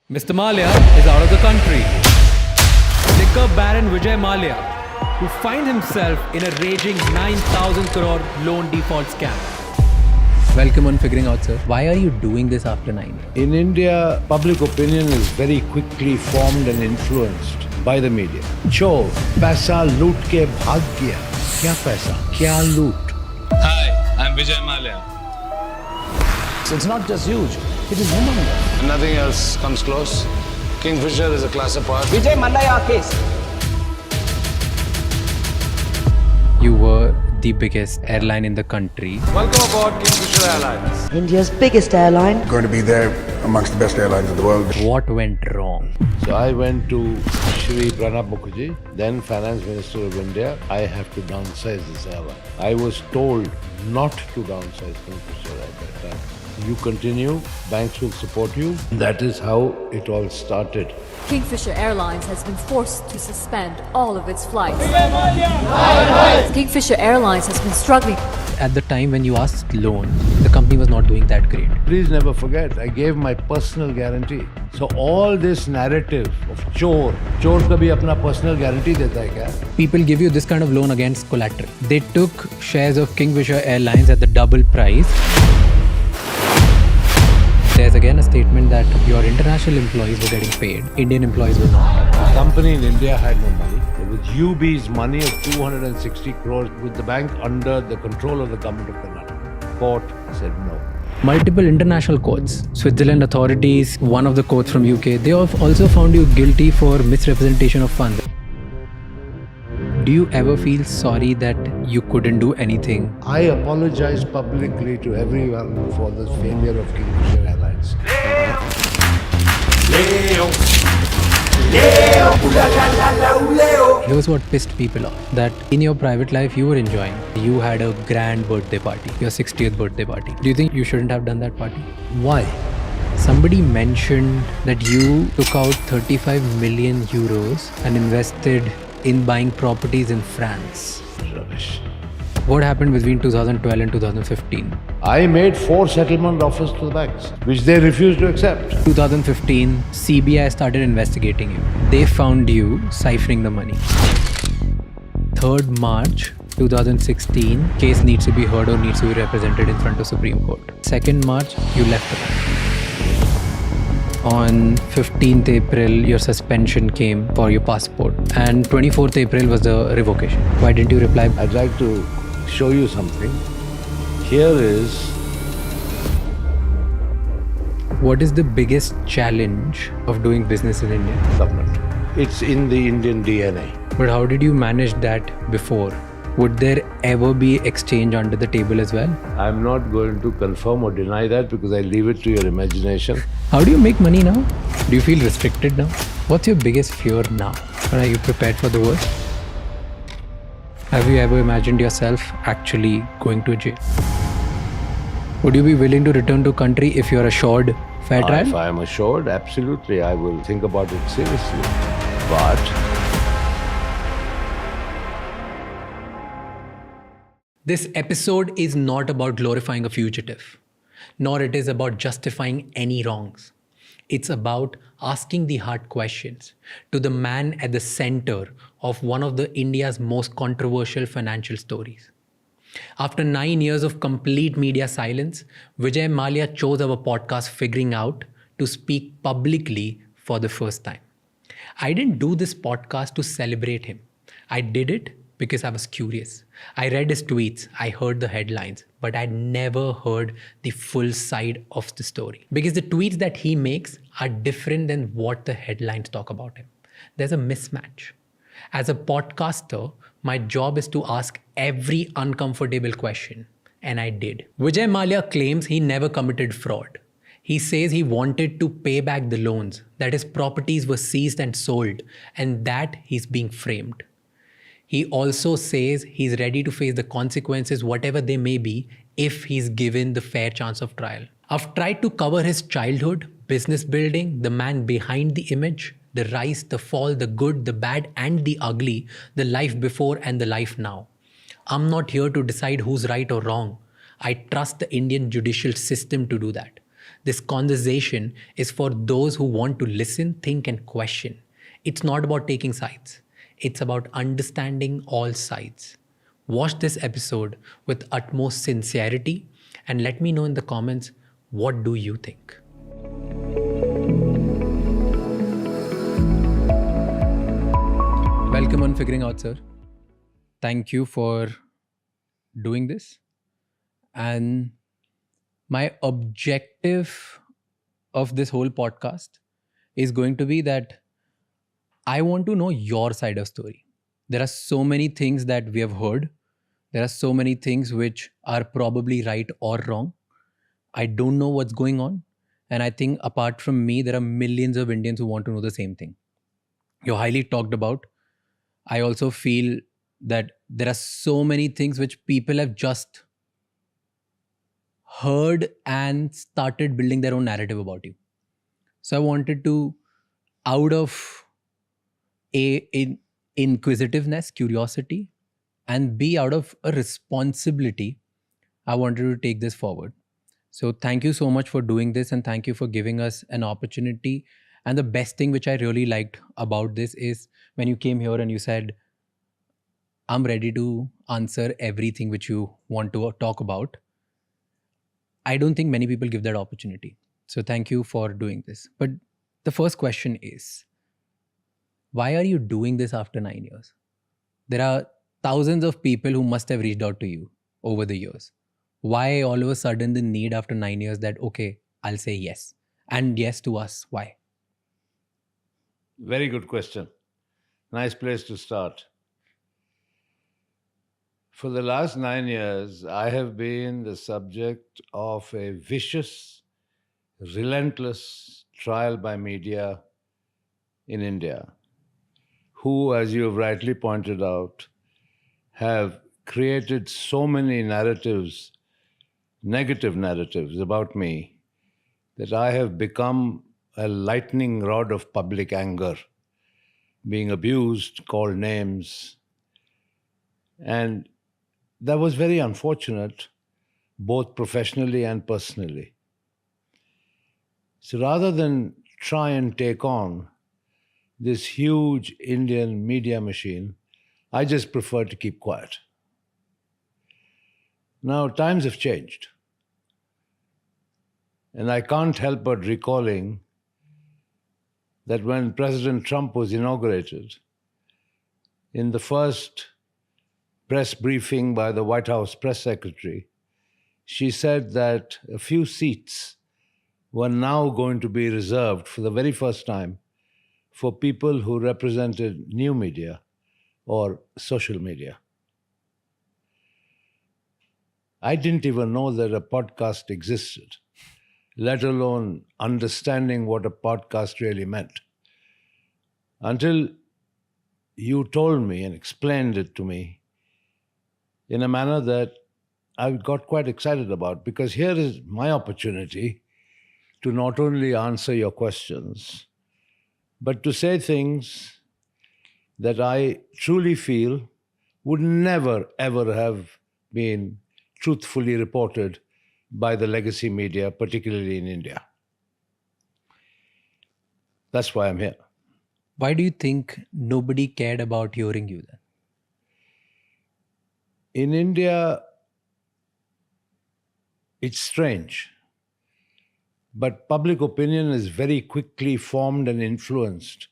Mr. Mallya is out of the country. Liquor Baron Vijay Mallya, who finds himself in a raging 9,000 crore loan default scam. Welcome on Figuring Out, sir. Why are you doing this after 9? In India, public opinion is very quickly formed and influenced by the media. Chor, paisa loot ke bhag gaya. Kya paisa? Kya loot? Hi, I'm Vijay Mallya. So it's not just huge, it is humongous. Nothing else comes close. Kingfisher is a class apart. Vijay Mallya case. You were the biggest airline in the country. Welcome aboard Kingfisher Airlines. India's biggest airline. Going to be there amongst the best airlines in the world. What went wrong? So I went to Shri Pranab Mukherjee, then Finance Minister of India. I have to downsize this airline. I was told not to downsize Kingfisher at that time. You continue, banks will support you. That is how it all started. Kingfisher Airlines has been forced to suspend all of its flights. Kingfisher Airlines has been struggling. At the time when you asked loan, the company was not doing that great. Please never forget, I gave my personal guarantee. So all this narrative of chor kabhi apna personal guarantee deta hai kya? People give you this kind of loan against collateral. They took shares of Kingfisher Airlines at the double price. There's again a statement that your international employees were getting paid, Indian employees were not. The company in India had no money. It was UB's money of 260 crores with the bank under the control of the government of Karnataka. Court said no. Multiple international courts, Switzerland authorities, one of the courts from UK, they have also found you guilty for misrepresentation of funds. Do you ever feel sorry that you couldn't do anything? I apologize publicly to everyone for the failure of Kingfisher Airlines. Here's what pissed people off. That in your private life you were enjoying. You had a grand birthday party, your 60th birthday party. Do you think you shouldn't have done that party? Why? Somebody mentioned that you took out 35 million euros and invested in buying properties in France. Rubbish. What happened between 2012 and 2015? I made 4 settlement offers to the banks, which they refused to accept. 2015, CBI started investigating you. They found you siphoning the money. 3rd March 2016, case needs to be heard or needs to be represented in front of Supreme Court. 2nd March, you left the bank. On 15th April, your suspension came for your passport. And 24th April was the revocation. Why didn't you reply? I'd like to show you something. Here is... What is the biggest challenge of doing business in India? government. It's in the Indian DNA. But how did you manage that before? Would there ever be exchange under the table as well? I'm not going to confirm or deny that because I leave it to your imagination. How do you make money now? Do you feel restricted now? What's your biggest fear now? Or are you prepared for the worst? Have you ever imagined yourself actually going to jail? Would you be willing to return to country if you're assured fair trial? If I am assured, absolutely, I will think about it seriously. But This episode is not about glorifying a fugitive, nor it is about justifying any wrongs. It's about asking the hard questions to the man at the center of one of the India's most controversial financial stories. After 9 years of complete media silence, Vijay Mallya chose our podcast Figuring Out to speak publicly for the first time. I didn't do this podcast to celebrate him. I did it because I was curious. I read his tweets, I heard the headlines, but I'd never heard the full side of the story. Because the tweets that he makes are different than what the headlines talk about him. There's a mismatch. As a podcaster, my job is to ask every uncomfortable question, and I did. Vijay Mallya claims he never committed fraud. He says he wanted to pay back the loans, that his properties were seized and sold, and that he's being framed. He also says he's ready to face the consequences, whatever they may be, if he's given the fair chance of trial. I've tried to cover his childhood, business building, the man behind the image, the rise, the fall, the good, the bad, and the ugly, the life before and the life now. I'm not here to decide who's right or wrong. I trust the Indian judicial system to do that. This conversation is for those who want to listen, think, and question. It's not about taking sides, it's about understanding all sides. Watch this episode with utmost sincerity and let me know in the comments, what do you think? Welcome on Figuring Out, sir. Thank you for doing this. And my objective of this whole podcast is going to be that I want to know your side of story. There are so many things that we have heard. There are so many things which are probably right or wrong. I don't know what's going on. And I think apart from me, there are millions of Indians who want to know the same thing. You're highly talked about. I also feel that there are so many things which people have just heard and started building their own narrative about you. So I wanted to, out of in inquisitiveness, curiosity, and B, out of a responsibility, I wanted to take this forward. So thank you so much for doing this, and thank you for giving us an opportunity. And the best thing which I really liked about this is when you came here and you said, I'm ready to answer everything which you want to talk about. I don't think many people give that opportunity. So thank you for doing this. But the first question is, why are you doing this after 9 years? There are thousands of people who must have reached out to you over the years. Why all of a sudden the need after 9 years that, okay, I'll say yes. And yes to us. Why? Very good question. Nice place to start. For the last 9 years, I have been the subject of a vicious, relentless trial by media in India, who, as you have rightly pointed out, have created so many narratives, negative narratives about me, that I have become a lightning rod of public anger, being abused, called names. And that was very unfortunate, both professionally and personally. So rather than try and take on this huge Indian media machine, I just prefer to keep quiet. Now, times have changed. And I can't help but recalling that when President Trump was inaugurated, in the first press briefing by the White House press secretary, she said that a few seats were now going to be reserved for the very first time for people who represented new media or social media. I didn't even know that a podcast existed, let alone understanding what a podcast really meant, until you told me and explained it to me in a manner that I got quite excited about, because here is my opportunity to not only answer your questions, but to say things that I truly feel would never, ever have been truthfully reported by the legacy media, particularly in India. That's why I'm here. Why do you think nobody cared about hearing you then? In India, it's strange, but public opinion is very quickly formed and influenced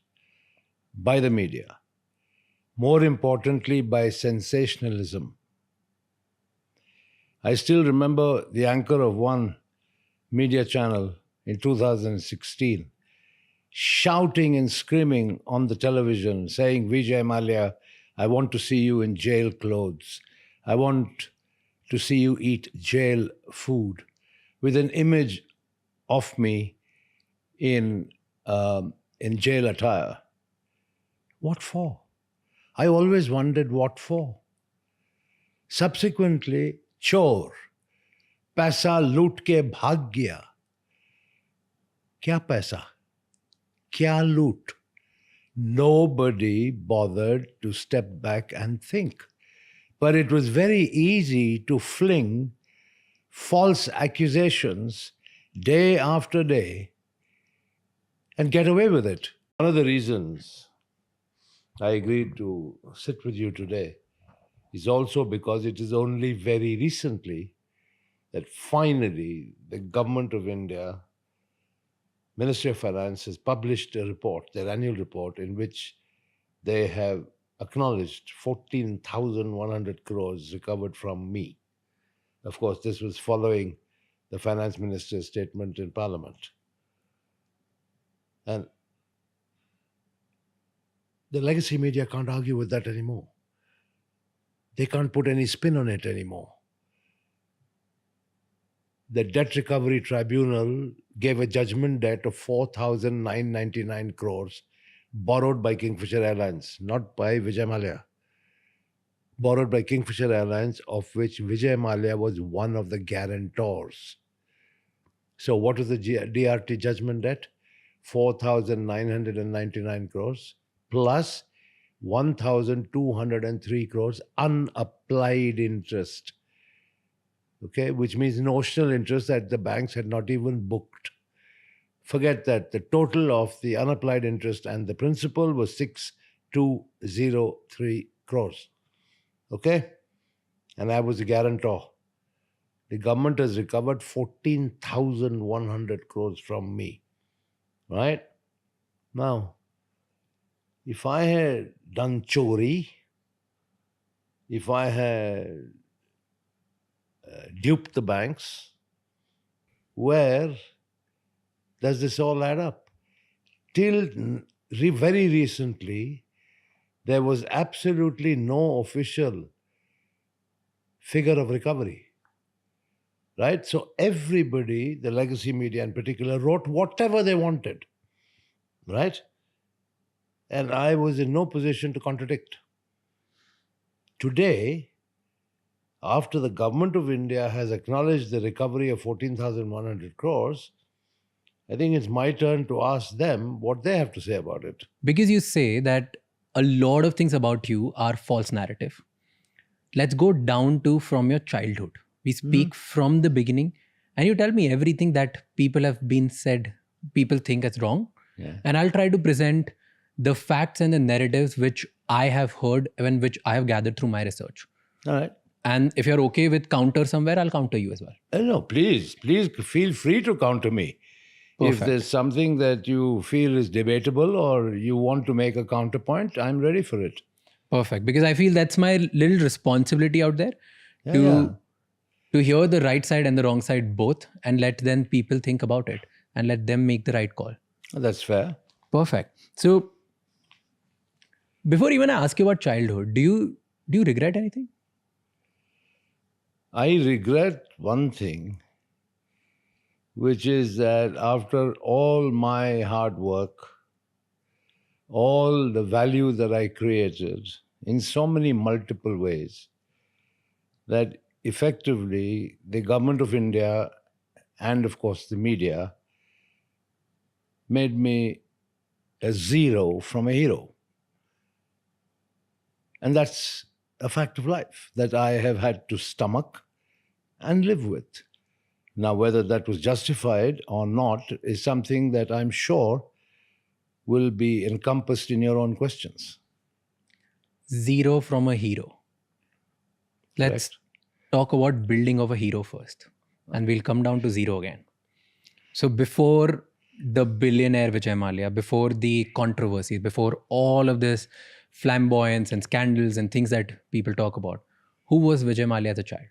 by the media, more importantly by sensationalism. I still remember the anchor of one media channel in 2016 shouting and screaming on the television, saying, Vijay Mallya, I want to see you in jail clothes. I want to see you eat jail food, with an image of me in jail attire. What for? I always wondered what for. Subsequently, चोर पैसा लूट के भाग गया. क्या पैसा? क्या loot? Nobody bothered to step back and think. But it was very easy to fling false accusations day after day and get away with it. One of the reasons I agreed to sit with you today is also because it is only very recently that finally the government of India, Ministry of Finance, has published a report, their annual report, in which they have acknowledged 14,100 crores recovered from me. Of course, this was following the finance minister's statement in Parliament. And the legacy media can't argue with that anymore. They can't put any spin on it anymore. The Debt Recovery Tribunal gave a judgment debt of 4,999 crores borrowed by Kingfisher Airlines, not by Vijay Mallya. Borrowed by Kingfisher Airlines, of which Vijay Mallya was one of the guarantors. So what is the DRT judgment debt? 4,999 crores plus 1,203 crores unapplied interest. Okay, which means notional interest that the banks had not even booked. Forget that. The total of the unapplied interest and the principal was 6,203 crores. Okay? And I was the guarantor. The government has recovered 14,100 crores from me. Right? Now, if I had done chori, if I had duped the banks, where does this all add up? Till very recently, there was absolutely no official figure of recovery. Right? So everybody, the legacy media in particular, wrote whatever they wanted. Right? And I was in no position to contradict. Today, after the government of India has acknowledged the recovery of 14,100 crores, I think it's my turn to ask them what they have to say about it. Because you say that a lot of things about you are false narrative. Let's go down to from your childhood. We speak from the beginning, and you tell me everything that people have been said, people think is wrong. Yeah. And I'll try to present the facts and the narratives which I have heard and which I have gathered through my research. All right. And if you're okay with counter somewhere, I'll counter you as well. No, please feel free to counter me. Perfect. If there's something that you feel is debatable or you want to make a counterpoint, I'm ready for it. Perfect. Because I feel that's my little responsibility out there to hear the right side and the wrong side both, and let then people think about it and let them make the right call. That's fair. Perfect. So before even I ask you about childhood, do you regret anything? I regret one thing, which is that after all my hard work, all the value that I created in so many multiple ways, that effectively the government of India and of course the media made me a zero from a hero. And that's a fact of life that I have had to stomach and live with. Now, whether that was justified or not is something that I'm sure will be encompassed in your own questions. Zero from a hero. Let's talk about building of a hero first, and we'll come down to zero again. So before the billionaire Vijay Mallya, before the controversies, before all of this flamboyance and scandals and things that people talk about, who was Vijay Mallya as a child?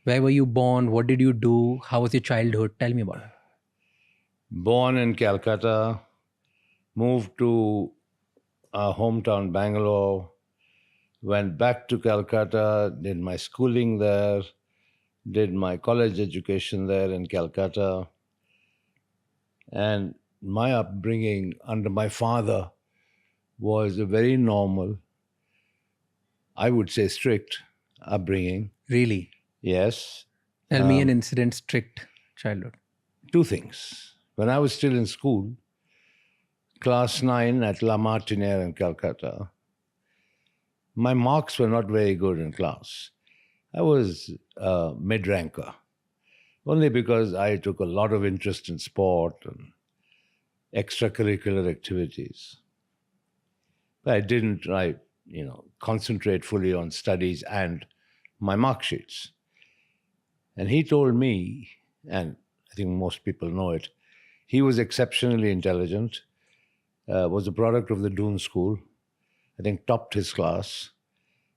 Where were you born? What did you do? How was your childhood? Tell me about it. Born in Calcutta, moved to our hometown Bangalore, went back to Calcutta, did my schooling there, did my college education there in Calcutta. And my upbringing under my father was a very normal, I would say strict upbringing. Really? Yes. Tell me an incident, strict childhood. Two things. When I was still in school, class 9 at La Martiniere in Calcutta, my marks were not very good in class. I was a mid-ranker. Only because I took a lot of interest in sport and extracurricular activities. But I didn't, concentrate fully on studies and my mark sheets. And he told me, and I think most people know it, he was exceptionally intelligent, was a product of the Doon School, I think topped his class.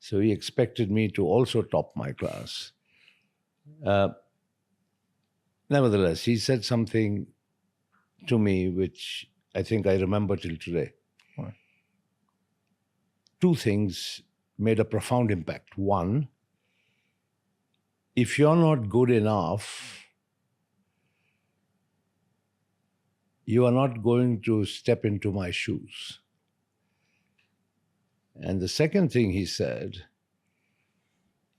So he expected me to also top my class. Nevertheless, he said something to me which I think I remember till today. What? Two things made a profound impact. One, if you're not good enough, you are not going to step into my shoes. And the second thing he said,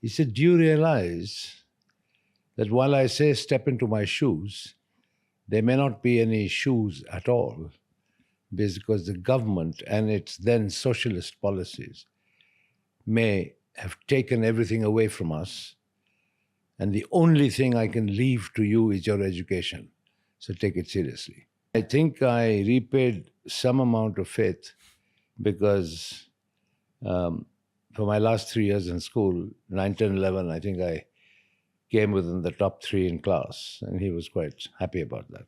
do you realize that while I say step into my shoes, there may not be any shoes at all, because the government and its then socialist policies may have taken everything away from us, and the only thing I can leave to you is your education. So take it seriously. I think I repaid some amount of faith because for my last 3 years in school, 9, 10, 11, I think I came within the top 3 in class, and he was quite happy about that.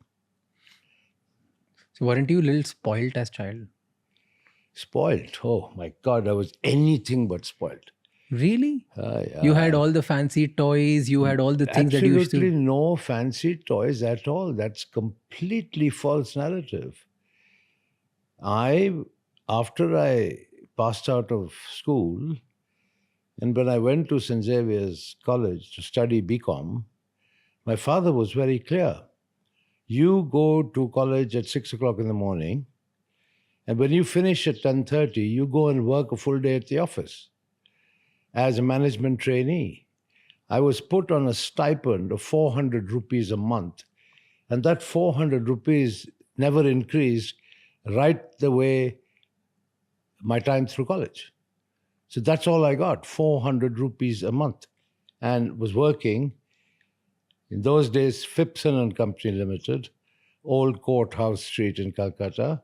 So weren't you a little spoilt as child? Spoiled? Oh my God, I was anything but spoiled. Really? You had all the fancy toys, you had all the things that you used Absolutely to... no fancy toys at all. That's completely false narrative. After I passed out of school, and when I went to St. Xavier's College to study BCom, my father was very clear. You go to college at 6 o'clock in the morning, and when you finish at 10:30, you go and work a full day at the office as a management trainee. I was put on a stipend of 400 rupees a month, and that 400 rupees never increased right the way my time through college. So that's all I got, 400 rupees a month, and was working, in those days, Phipson and Company Limited, Old Courthouse Street in Calcutta,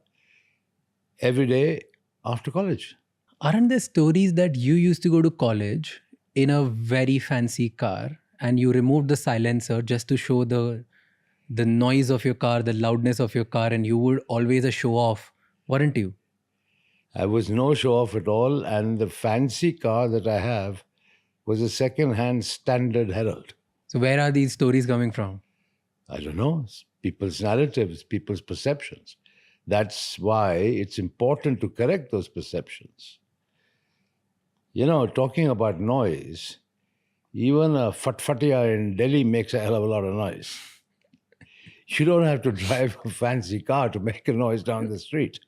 every day after college. Aren't there stories that you used to go to college in a very fancy car and you removed the silencer just to show the noise of your car, the loudness of your car, and you would always a show off, weren't you? I was no show off at all, and the fancy car that I have was a second-hand Standard Herald. So where are these stories coming from? I don't know. It's people's narratives, people's perceptions. That's why it's important to correct those perceptions. Talking about noise, even a fatfatia in Delhi makes a hell of a lot of noise. You don't have to drive a fancy car to make a noise down the street.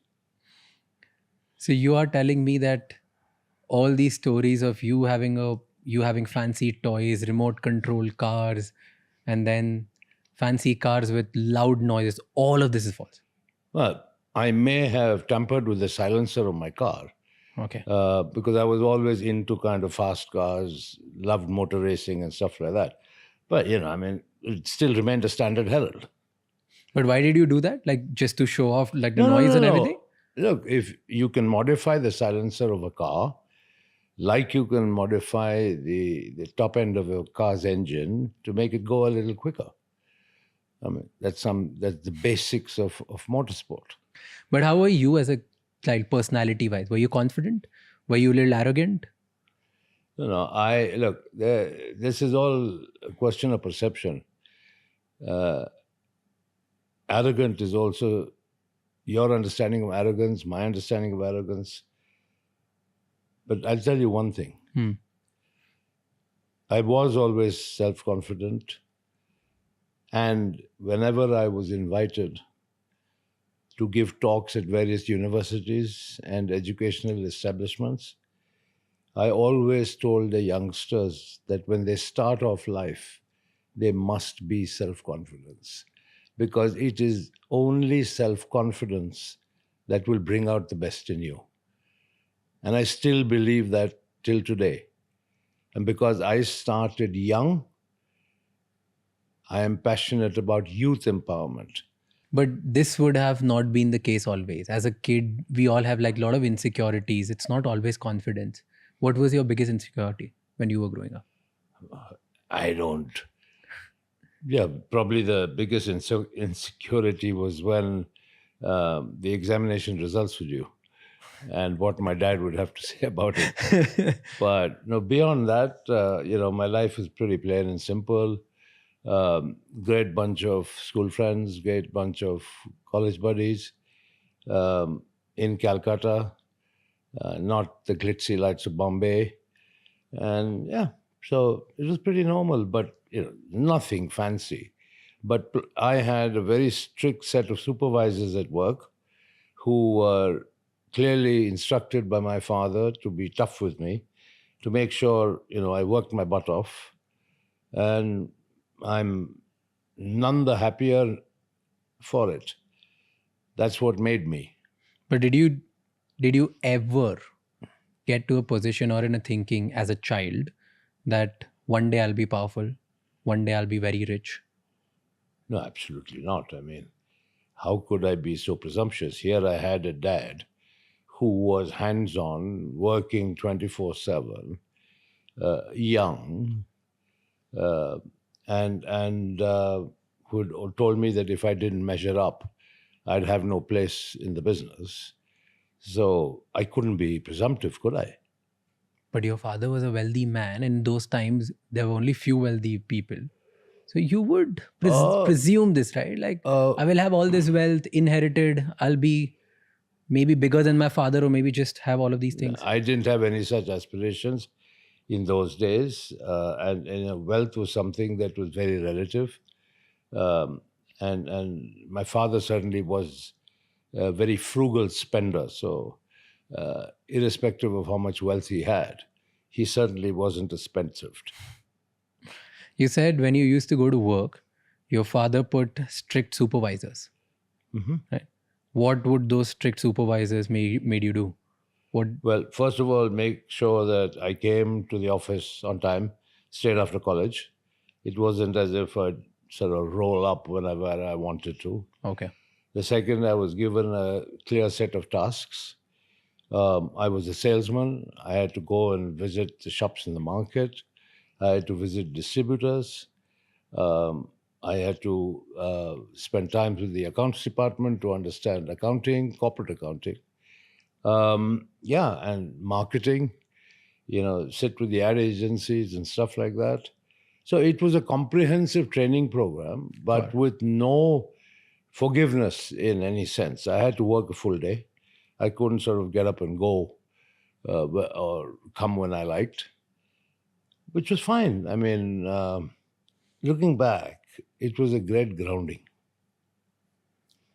So you are telling me that all these stories of you having fancy toys, remote control cars, and then fancy cars with loud noises, all of this is false. Well, I may have tampered with the silencer of my car. Okay. Because I was always into kind of fast cars, loved motor racing and stuff like that. But, it still remained a Standard Herald. But why did you do that? Like just to show off like the noise and everything? Look, if you can modify the silencer of a car, like you can modify the top end of a car's engine to make it go a little quicker. That's the basics of motorsport. But how were you as a child, personality-wise? Were you confident? Were you a little arrogant? This is all a question of perception. Arrogant is also your understanding of arrogance, my understanding of arrogance. But I'll tell you one thing. I was always self-confident. And whenever I was invited to give talks at various universities and educational establishments, I always told the youngsters that when they start off life, they must be self-confident, because it is only self-confidence that will bring out the best in you. And I still believe that till today. And because I started young, I am passionate about youth empowerment. But this would have not been the case always. As a kid, we all have like a lot of insecurities. It's not always confidence. What was your biggest insecurity when you were growing up? I don't. Yeah, probably the biggest insecurity was when the examination results were due, and what my dad would have to say about it. But no, beyond that, my life is pretty plain and simple. Great bunch of school friends, great bunch of college buddies in Calcutta, not the glitzy lights of Bombay. And yeah, so it was pretty normal, but nothing fancy. But I had a very strict set of supervisors at work who were clearly instructed by my father to be tough with me, to make sure I worked my butt off, and I'm none the happier for it. That's what made me. But did you ever get to a position or in a thinking as a child that one day I'll be powerful, one day I'll be very rich? No, absolutely not. I mean, how could I be so presumptuous? Here I had a dad who was hands-on, working 24/7, young, and who told me that if I didn't measure up, I'd have no place in the business. So I couldn't be presumptive, could I? But your father was a wealthy man. In those times, there were only few wealthy people. So you would presume this, right? Like, I will have all this wealth inherited. I'll be maybe bigger than my father, or maybe just have all of these things. I didn't have any such aspirations in those days. And wealth was something that was very relative. And my father certainly was a very frugal spender. So irrespective of how much wealth he had, he certainly wasn't a spendthrift. You said when you used to go to work, your father put strict supervisors. Right? What would those strict supervisors made you do? Well, first of all, make sure that I came to the office on time, straight after college. It wasn't as if I'd sort of roll up whenever I wanted to. Okay. The second, I was given a clear set of tasks. I was a salesman. I had to go and visit the shops in the market. I had to visit distributors. I had to spend time with the accounts department to understand accounting, corporate accounting. And marketing, sit with the ad agencies and stuff like that. So it was a comprehensive training program, but with no forgiveness in any sense. I had to work a full day. I couldn't sort of get up and go or come when I liked, which was fine. I mean, looking back, it was a great grounding.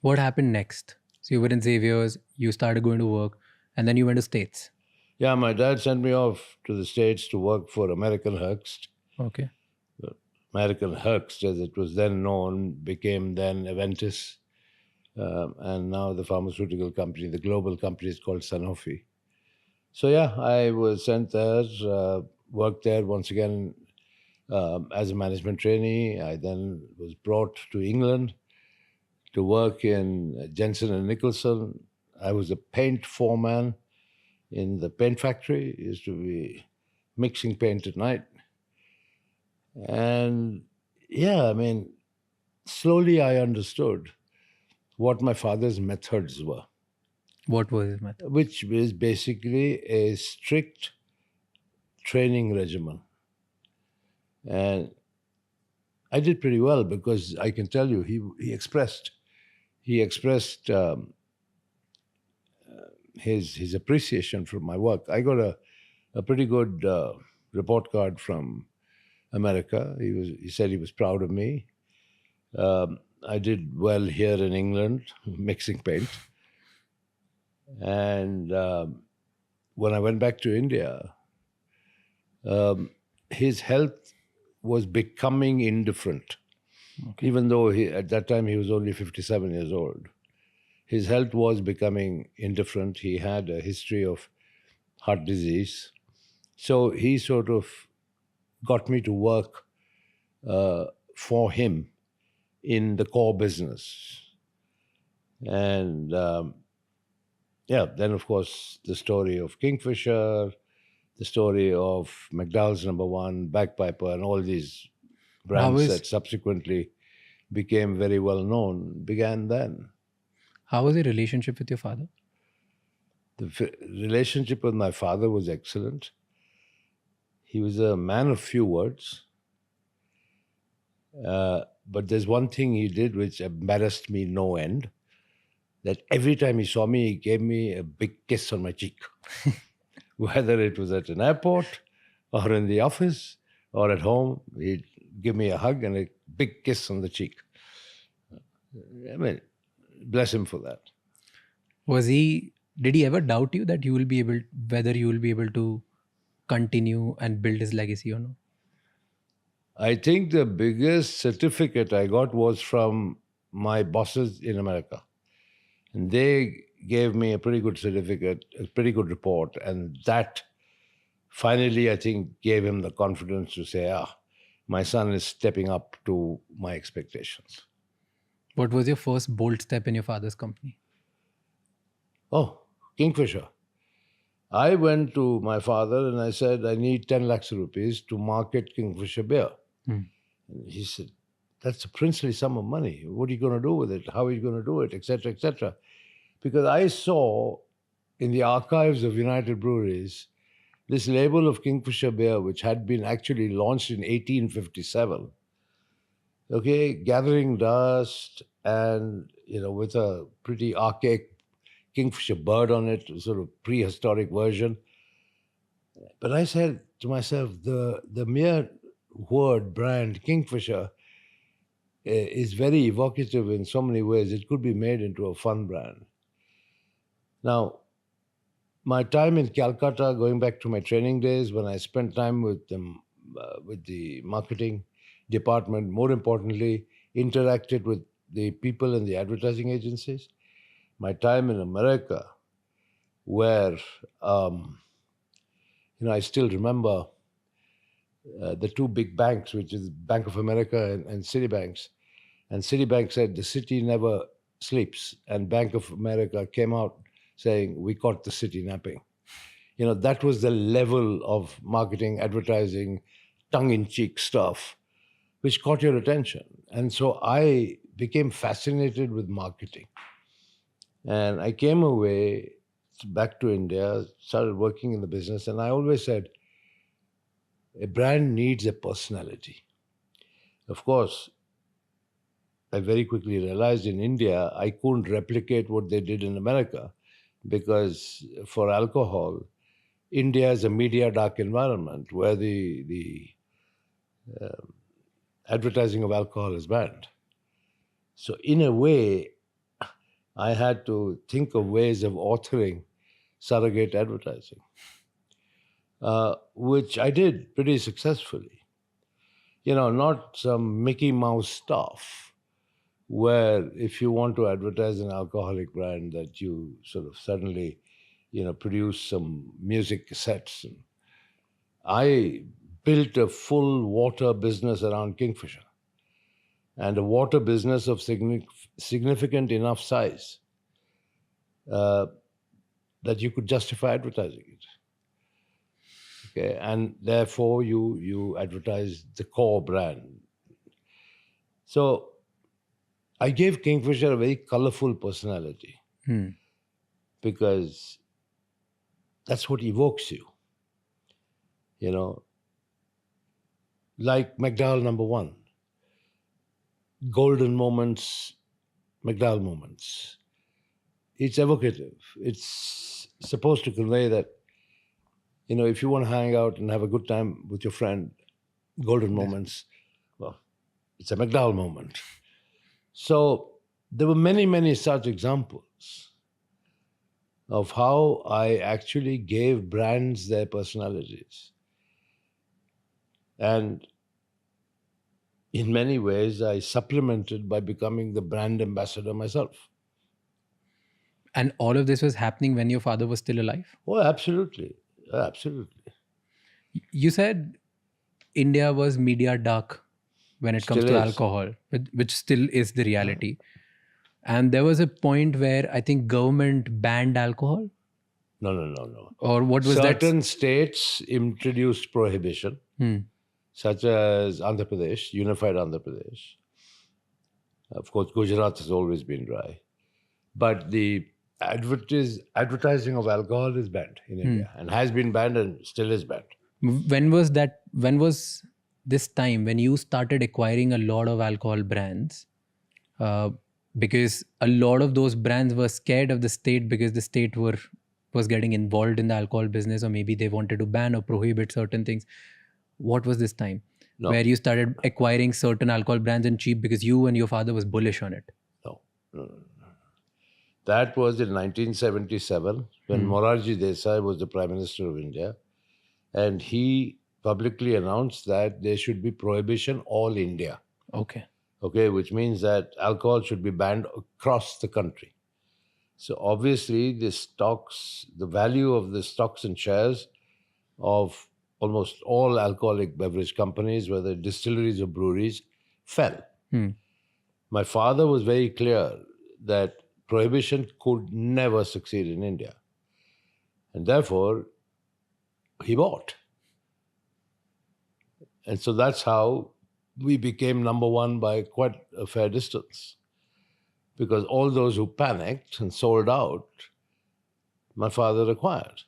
What happened next? So you were in Xavier's, you started going to work, and then you went to States. Yeah, my dad sent me off to the States to work for American Hearst. Okay. American Hearst, as it was then known, became then Aventis. And now the pharmaceutical company, the global company, is called Sanofi. So yeah, I was sent there, worked there once again as a management trainee. I then was brought to England to work in Jensen and Nicholson. I was a paint foreman in the paint factory. It used to be mixing paint at night. And yeah, I mean, slowly I understood what my father's methods were. What was his method? Which is basically a strict training regimen. And I did pretty well because I can tell you, he expressed his appreciation for my work. I got a pretty good report card from America. He said he was proud of me. I did well here in England, mixing paint. And when I went back to India, his health was becoming indifferent. Okay. Even though at that time he was only 57 years old. His health was becoming indifferent. He had a history of heart disease. So he sort of got me to work for him in the core business. And then of course the story of Kingfisher, the story of McDowell's Number One, Bagpiper, and all these brands that subsequently became very well known began then. How was your relationship with your father? The relationship with my father was excellent. He was a man of few words. But there's one thing he did which embarrassed me no end, that every time he saw me, he gave me a big kiss on my cheek. Whether it was at an airport or in the office or at home, he'd give me a hug and a big kiss on the cheek. I mean, bless him for that. Did he ever doubt you that whether you will be able to continue and build his legacy or not? I think the biggest certificate I got was from my bosses in America. And they gave me a pretty good certificate, a pretty good report. And that finally, I think, gave him the confidence to say, my son is stepping up to my expectations. What was your first bold step in your father's company? Oh, Kingfisher. I went to my father and I said, I need 10 lakhs rupees to market Kingfisher beer. And he said, that's a princely sum of money. What are you going to do with it? How are you going to do it? Etc., etc. Because I saw in the archives of United Breweries this label of Kingfisher beer, which had been actually launched in 1857, gathering dust and, with a pretty archaic Kingfisher bird on it, sort of prehistoric version. But I said to myself, the mere word brand Kingfisher is very evocative in so many ways. It could be made into a fun brand. Now, my time in Calcutta, going back to my training days, when I spent time with them, with the marketing department, more importantly, interacted with the people in the advertising agencies. My time in America, where, I still remember the two big banks, which is Bank of America and Citibank. And Citibank said, the city never sleeps. And Bank of America came out saying, we caught the city napping. That was the level of marketing, advertising, tongue-in-cheek stuff, which caught your attention. And so I became fascinated with marketing. And I came away back to India, started working in the business, and I always said, a brand needs a personality. Of course, I very quickly realized in India, I couldn't replicate what they did in America because for alcohol, India is a media dark environment where the advertising of alcohol is banned. So in a way, I had to think of ways of authoring surrogate advertising, which I did pretty successfully. Not some Mickey Mouse stuff where if you want to advertise an alcoholic brand that you sort of suddenly, produce some music cassettes. And I built a full water business around Kingfisher and a water business of significant enough size that you could justify advertising it. Okay, and therefore you advertise the core brand. So I gave Kingfisher a very colorful personality because that's what evokes you. Like McDowell Number One, golden moments, McDowell moments. It's evocative. It's supposed to convey that, if you want to hang out and have a good time with your friend, golden moments, well, it's a McDowell moment. So there were many, many such examples of how I actually gave brands their personalities. And in many ways, I supplemented by becoming the brand ambassador myself. And all of this was happening when your father was still alive? Oh, absolutely. Absolutely. You said India was media dark when it comes Still to is. alcohol, which still is the reality. And there was a point where I think government banned alcohol, No. or what was that? Certain states introduced prohibition, such as Andhra Pradesh, unified Andhra Pradesh. Of course, Gujarat has always been dry. But the advertising of alcohol is banned in India and has been banned and still is banned. When was that? When was this time when you started acquiring a lot of alcohol brands? Because a lot of those brands were scared of the state because the state was getting involved in the alcohol business, or maybe they wanted to ban or prohibit certain things. What was this time where you started acquiring certain alcohol brands and cheap because you and your father was bullish on it? No. That was in 1977 when Morarji Desai was the Prime Minister of India, and he publicly announced that there should be prohibition all India. Okay. Which means that alcohol should be banned across the country. So obviously the value of the stocks and shares of almost all alcoholic beverage companies, whether distilleries or breweries, fell. My father was very clear that prohibition could never succeed in India. And therefore, he bought. And so that's how we became number one by quite a fair distance. Because all those who panicked and sold out, my father acquired.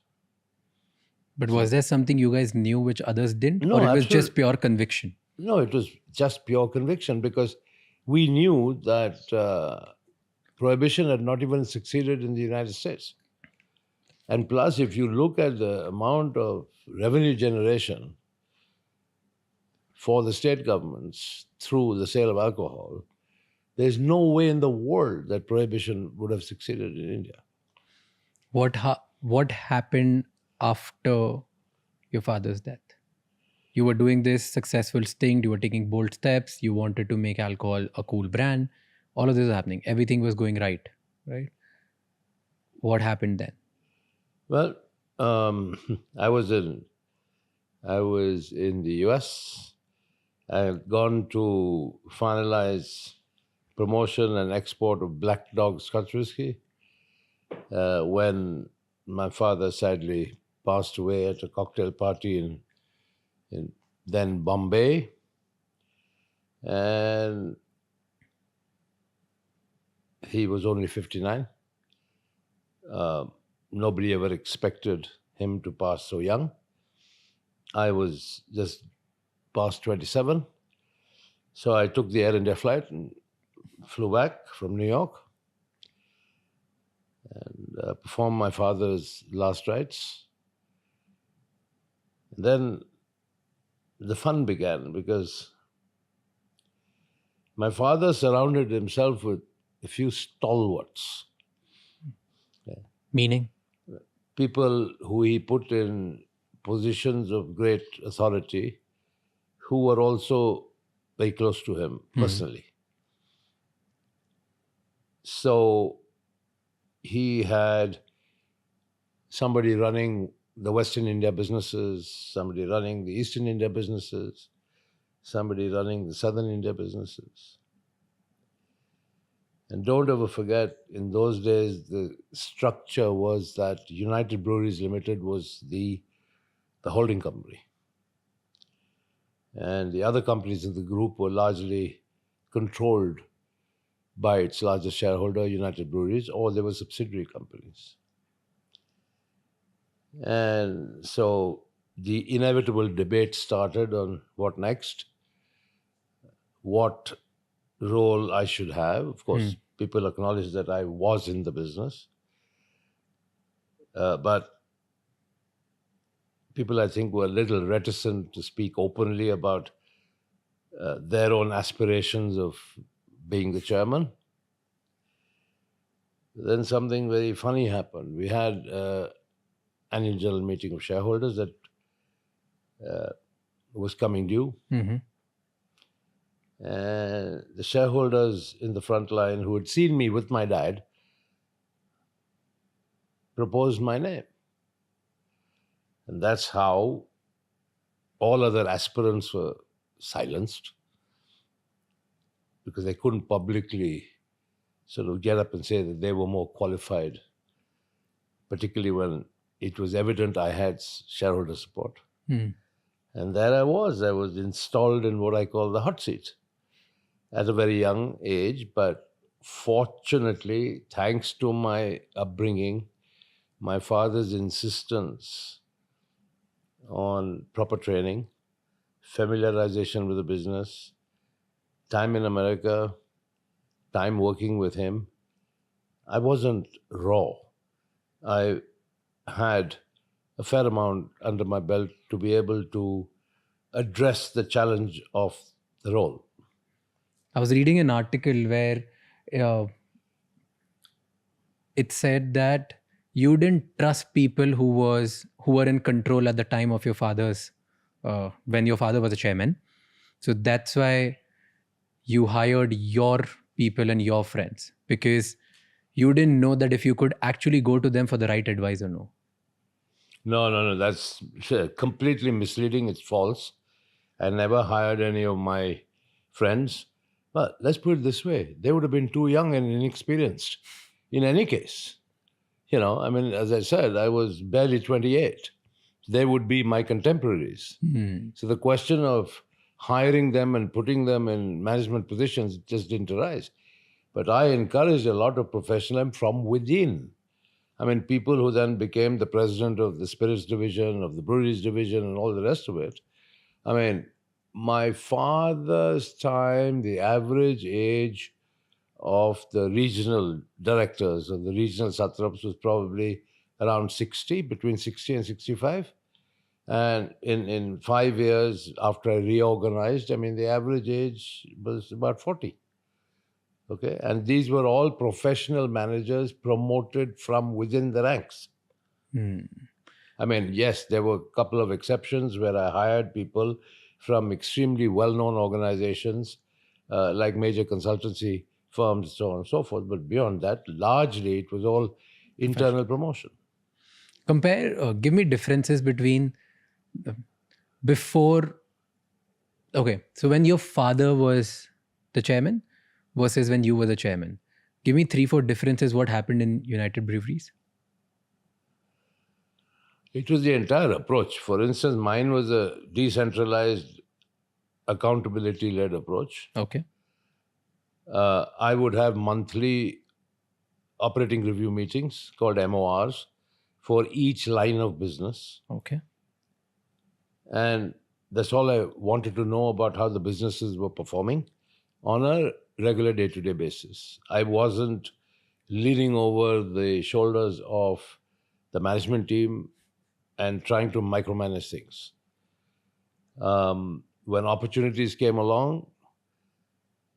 But was there something you guys knew which others didn't? No, or it was absolutely. just pure conviction? No, it was just pure conviction because we knew that prohibition had not even succeeded in the United States. And plus, if you look at the amount of revenue generation for the state governments through the sale of alcohol, there's no way in the world that prohibition would have succeeded in India. What happened after your father's death? You were doing this successful sting, you were taking bold steps, you wanted to make alcohol a cool brand. All of this was happening. Everything was going right? What happened then? Well, I was in the US. I had gone to finalize promotion and export of Black Dog Scotch whiskey when my father sadly passed away at a cocktail party in then Bombay. And he was only 59. Nobody ever expected him to pass so young. I was just past 27. So I took the Air India flight and flew back from New York and performed my father's last rites. And then the fun began because my father surrounded himself with a few stalwarts. Meaning? People who he put in positions of great authority who were also very close to him personally. So he had somebody running the Western India businesses, somebody running the Eastern India businesses, somebody running the Southern India businesses. And don't ever forget, in those days, the structure was that United Breweries Limited was the holding company. And the other companies in the group were largely controlled by its largest shareholder, United Breweries, or they were subsidiary companies. And so the inevitable debate started on what next, what role I should have. Of course, people acknowledge that I was in the business. But people, I think, were a little reticent to speak openly about their own aspirations of being the chairman. Then something very funny happened. We had annual general meeting of shareholders that was coming due. And the shareholders in the front line who had seen me with my dad proposed my name. And that's how all other aspirants were silenced. because they couldn't publicly sort of get up and say that they were more qualified, particularly when it was evident I had shareholder support. And there I was installed in what I call the hot seat at a very young age. But fortunately, thanks to my upbringing, my father's insistence on proper training, familiarization with the business, time in America, time working with him, I wasn't raw. I had a fair amount under my belt to be able to address the challenge of the role. I was reading an article where uh, it said that you didn't trust people who were in control at the time of your father's when your father was a chairman. So that's why you hired your people and your friends, because you didn't know that if you could actually go to them for the right advice or no. No. That's completely misleading. It's false. I never hired any of my friends. But let's put it this way. They would have been too young and inexperienced in any case. You know, I mean, as I said, I was barely 28. They would be my contemporaries. So the question of hiring them and putting them in management positions just didn't arise. But I encouraged a lot of professionalism from within. I mean, people who then became the president of the spirits division, of the breweries division, and all the rest of it. I mean, my father's time, the average age of the regional directors or the regional satraps was probably around 60, between 60 and 65. And in 5 years after I reorganized, I mean, the average age was about 40. Okay, and these were all professional managers promoted from within the ranks. I mean, yes, there were a couple of exceptions where I hired people from extremely well-known organizations like major consultancy firms, so on and so forth. But beyond that, largely it was all internal promotion. Give me differences between before. Okay, so when your father was the chairman versus when you were the chairman. Give me 3-4 differences what happened in United Breweries. It was the entire approach. For instance, mine was a decentralized, accountability-led approach. Okay. I would have monthly operating review meetings called MORs for each line of business. Okay. And that's all I wanted to know about how the businesses were performing on a regular day-to-day basis. I wasn't leaning over the shoulders of the management team and trying to micromanage things. When opportunities came along,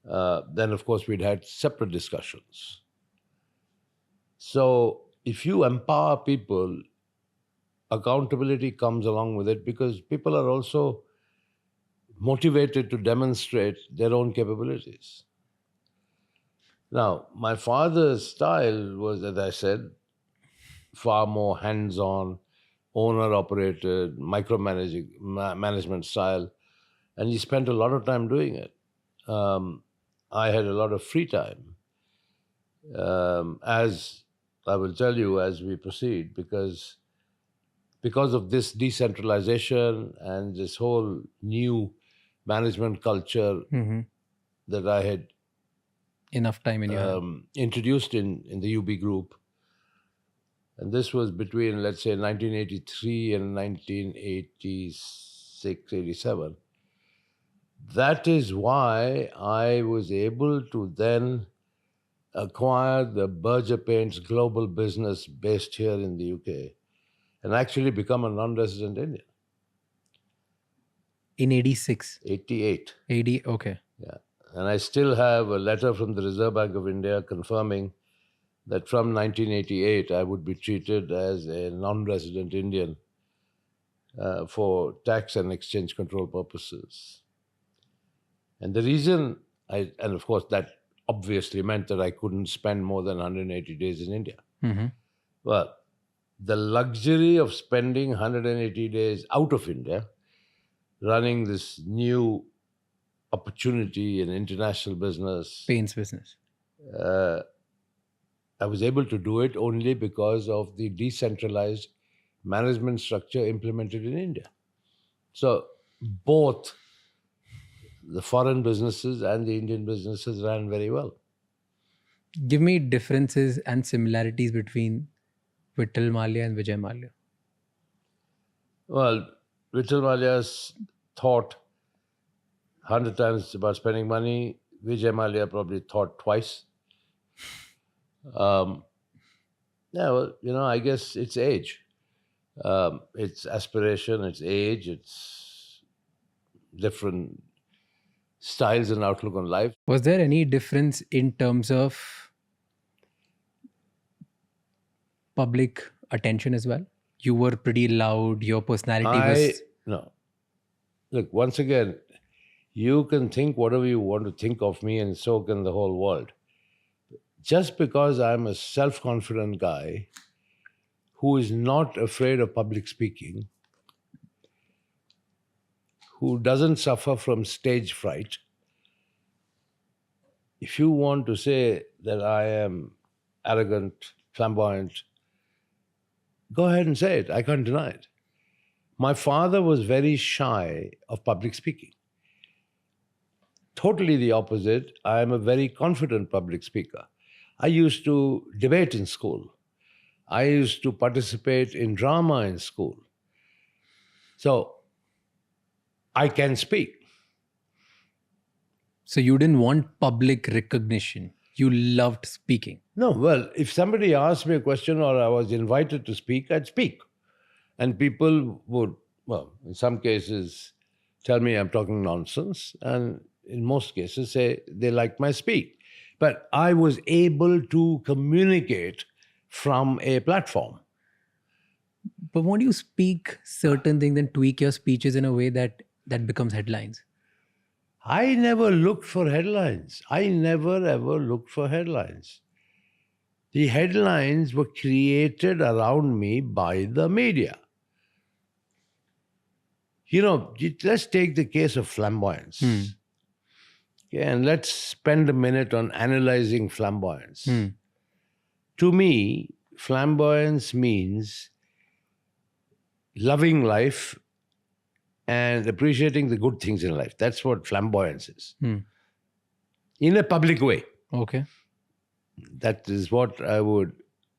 then of course we'd had separate discussions. So if you empower people, accountability comes along with it, because people are also motivated to demonstrate their own capabilities. Now, my father's style was, as I said, far more hands-on, owner-operated, micromanaging management style, and he spent a lot of time doing it. I had a lot of free time, as I will tell you as we proceed, because of this decentralization and this whole new management culture that I had Enough time in your introduced in the UB group. And this was between, let's say, 1983 and 1986, 87. That is why I was able to then acquire the Berger Paints global business based here in the UK and actually become a non-resident Indian. in 86. 88. 80, okay. Yeah. And I still have a letter from the Reserve Bank of India confirming that from 1988 I would be treated as a non-resident Indian for tax and exchange control purposes. And the reason, and of course that obviously meant that I couldn't spend more than 180 days in India. Well, the luxury of spending 180 days out of India, running this new opportunity in international business. Paints business. I was able to do it only because of the decentralized management structure implemented in India. So both the foreign businesses and the Indian businesses ran very well. Give me differences and similarities between Vittal Mallya and Vijay Mallya. Well, Vijay Mallya's thought 100 times about spending money. Vijay Mallya probably thought twice. Yeah, well, I guess it's age. It's aspiration, it's age, it's different styles and outlook on life. Was there any difference in terms of public attention as well? You were pretty loud, your personality was... No. Look, once again, you can think whatever you want to think of me, and so can the whole world. Just because I'm a self-confident guy who is not afraid of public speaking, who doesn't suffer from stage fright, if you want to say that I am arrogant, flamboyant, go ahead and say it. I can't deny it. My father was very shy of public speaking. Totally the opposite. I am a very confident public speaker. I used to debate in school. I used to participate in drama in school. So I can speak. So you didn't want public recognition. You loved speaking. No, well, if somebody asked me a question or I was invited to speak, I'd speak. And people would, well, in some cases, tell me I'm talking nonsense. And in most cases, say they like my speak. But I was able to communicate from a platform. But won't you speak certain things and tweak your speeches in a way that becomes headlines? I never looked for headlines. I never ever looked for headlines. The headlines were created around me by the media. Let's take the case of flamboyance. Okay, and let's spend a minute on analyzing flamboyance. To me, flamboyance means loving life and appreciating the good things in life. That's what flamboyance is. In a public way. Okay. That is what I would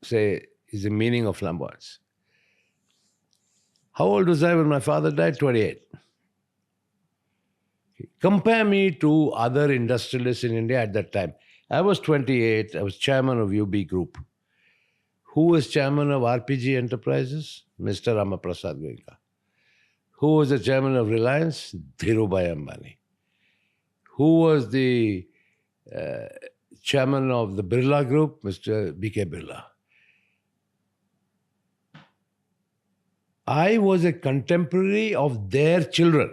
say is the meaning of flamboyance. How old was I when my father died? 28. Compare me to other industrialists in India at that time. I was 28. I was chairman of UB Group. Who was chairman of RPG Enterprises? Mr. Ramaprasad Goenka. Who was the chairman of Reliance? Dhirubhai Ambani. Who was the chairman of the Birla Group? Mr. B.K. Birla. I was a contemporary of their children.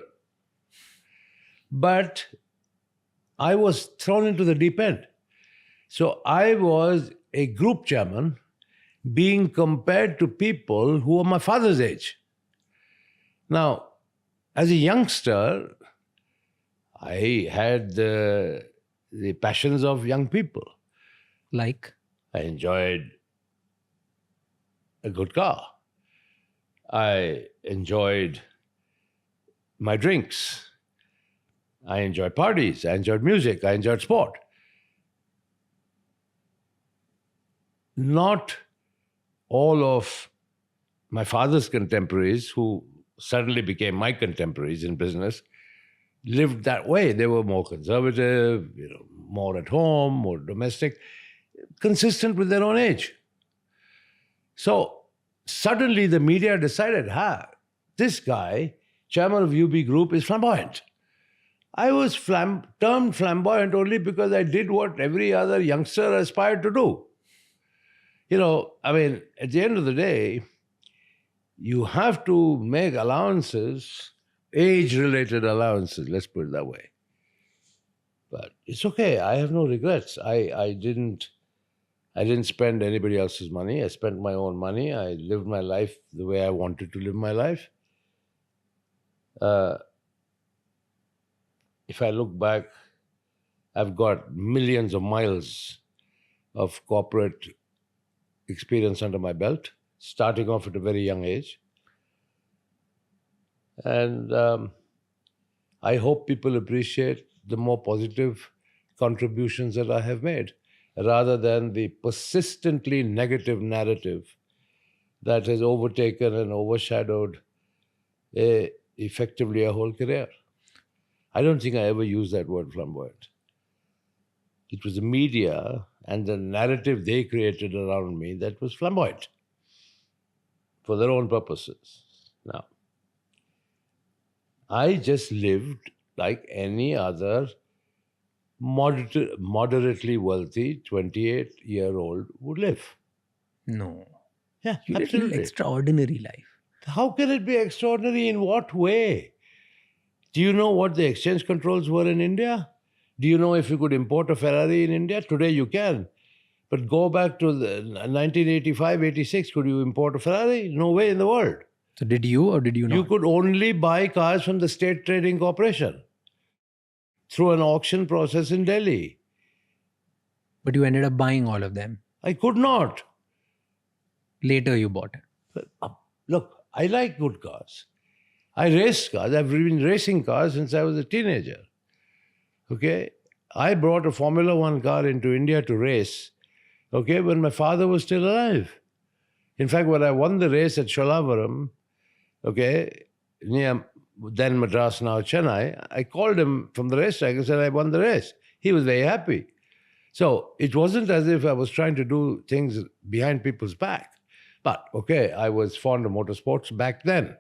But I was thrown into the deep end. So I was a group chairman being compared to people who were my father's age. Now, as a youngster, I had the passions of young people. Like? I enjoyed a good car. I enjoyed my drinks. I enjoyed parties. I enjoyed music. I enjoyed sport. Not all of my father's contemporaries, who suddenly became my contemporaries in business, lived that way. They were more conservative, more at home, more domestic, consistent with their own age. So suddenly the media decided, this guy, chairman of UB Group, is flamboyant. I was termed flamboyant only because I did what every other youngster aspired to do. At the end of the day, you have to make allowances, age-related allowances, let's put it that way. But it's okay. I have no regrets. I didn't spend anybody else's money. I spent my own money. I lived my life the way I wanted to live my life. if I look back, I've got millions of miles of corporate experience under my belt, starting off at a very young age. And I hope people appreciate the more positive contributions that I have made, rather than the persistently negative narrative that has overtaken and overshadowed effectively a whole career. I don't think I ever used that word flamboyant. It was the media and the narrative they created around me that was flamboyant for their own purposes. Now, I just lived like any other moderately wealthy 28-year-old would live. No. Yeah, You lived an absolutely. extraordinary life. How can it be extraordinary? In what way? Do you know what the exchange controls were in India? Do you know if you could import a Ferrari in India? Today you can. But go back to the 1985, 86, could you import a Ferrari? No way in the world. So did you or did you not? You could only buy cars from the State Trading Corporation through an auction process in Delhi. But you ended up buying all of them. I could not. Later you bought it. Look, I like good cars. I race cars. I've been racing cars since I was a teenager. Okay? I brought a Formula One car into India to race, okay, when my father was still alive. In fact, when I won the race at Sholavaram, okay, near then Madras, now Chennai, I called him from the racetrack and said, I won the race. He was very happy. So it wasn't as if I was trying to do things behind people's back. But, okay, I was fond of motorsports back then.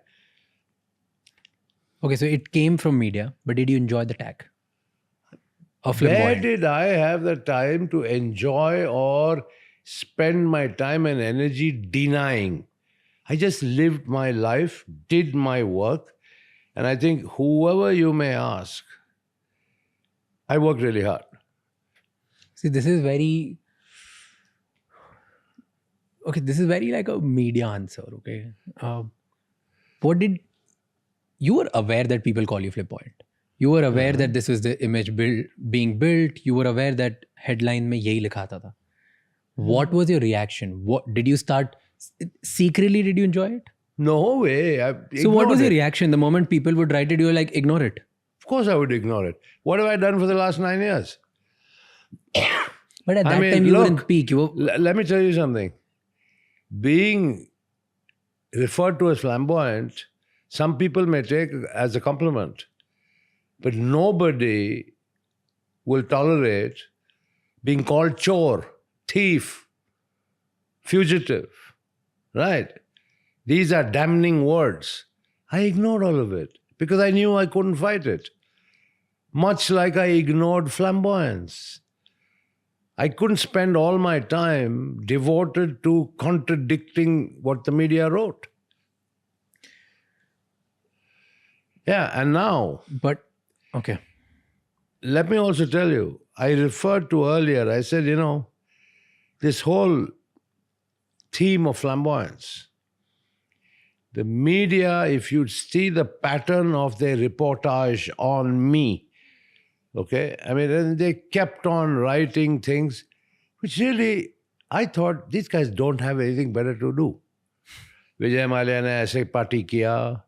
Okay, so it came from media, but did you enjoy the tag? Of Where flamboyant? did I have the time to enjoy or spend my time and energy denying? I just lived my life, did my work, and I think whoever you may ask, I worked really hard. See, this is very... Okay, this is very like a media answer, okay? What did... You were aware that people call you flamboyant. You were aware that this was the image being built. You were aware that headline mein yahi likha tha. What was your reaction? What did you start... Secretly, did you enjoy it? No way. So what was your it. reaction the moment people would write it? You were like, ignore it. Of course I would ignore it. What have I done for the last 9 years? But at that time, you were in peak. You were... Let me tell you something. Being referred to as flamboyant, some people may take as a compliment, but nobody will tolerate being called chore, thief, fugitive, right? These are damning words. I ignored all of it because I knew I couldn't fight it. Much like I ignored flamboyance. I couldn't spend all my time devoted to contradicting what the media wrote. Yeah, and now, But, okay. let me also tell you, I referred to earlier, I said, this whole theme of flamboyance, the media, if you see the pattern of their reportage on me, okay, I mean, they kept on writing things which really, I thought, these guys don't have anything better to do. Vijay Mallya ne aise party kiya.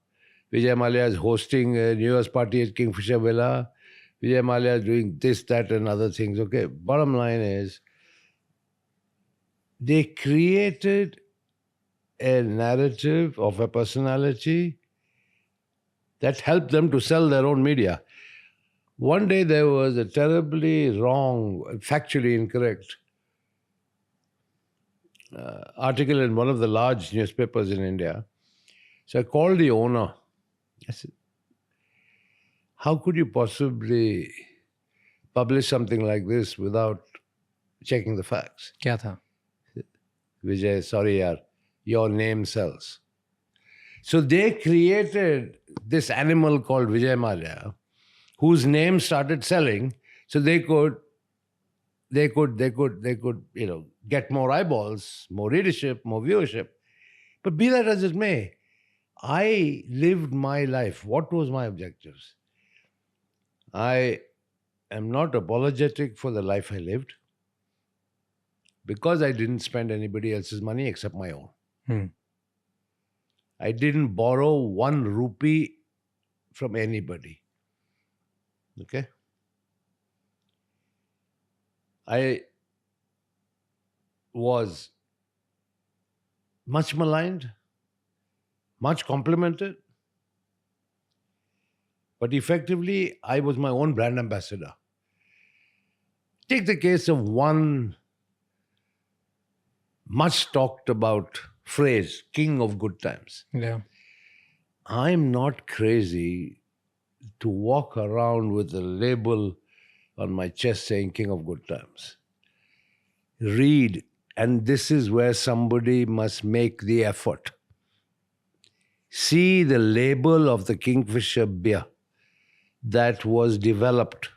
Vijay Mallya is hosting a New Year's party at Kingfisher Villa. Vijay Mallya is doing this, that, and other things. Okay, bottom line is, they created a narrative of a personality that helped them to sell their own media. One day there was a terribly wrong, factually incorrect article in one of the large newspapers in India. So I called the owner. I said, how could you possibly publish something like this without checking the facts? Kya tha? Vijay, sorry yaar, your name sells. So they created this animal called Vijay Mallya, whose name started selling, so they could get more eyeballs, more readership, more viewership. But be that as it may, I lived my life. What was my objectives? I am not apologetic for the life I lived because I didn't spend anybody else's money except my own. Hmm. I didn't borrow 1 rupee from anybody. Okay? I was much maligned, much complimented, but effectively, I was my own brand ambassador. Take the case of one much talked about phrase, king of good times. Yeah. I'm not crazy to walk around with a label on my chest saying king of good times. Read, and this is where somebody must make the effort. See the label of the Kingfisher beer that was developed.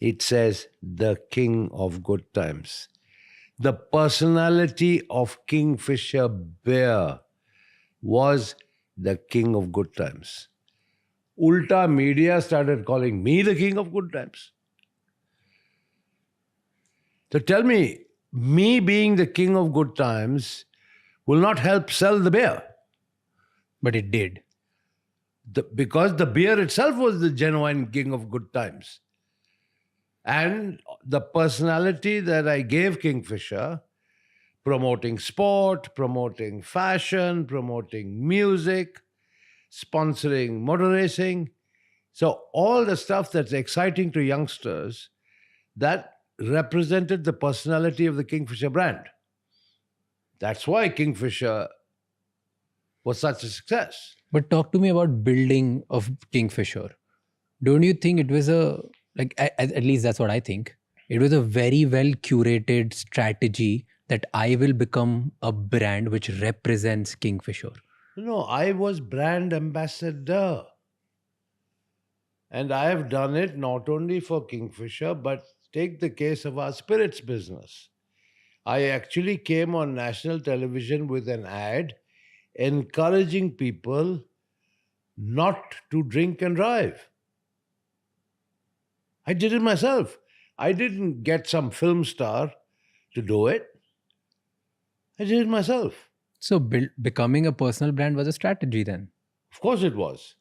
It says the king of good times. The personality of Kingfisher beer was the king of good times. Ulta media started calling me the king of good times. So tell me, me being the king of good times will not help sell the beer. But it did. Because the beer itself was the genuine king of good times. And the personality that I gave Kingfisher, promoting sport, promoting fashion, promoting music, sponsoring motor racing. So all the stuff that's exciting to youngsters, that represented the personality of the Kingfisher brand. That's why Kingfisher was such a success. But talk to me about building of Kingfisher. Don't you think it was at least that's what I think. It was a very well curated strategy that I will become a brand which represents Kingfisher. No, I was brand ambassador. And I have done it not only for Kingfisher, but take the case of our spirits business. I actually came on national television with an ad encouraging people not to drink and drive. I did it myself. I didn't get some film star to do it. I did it myself. So becoming a personal brand was a strategy then. Of course it was.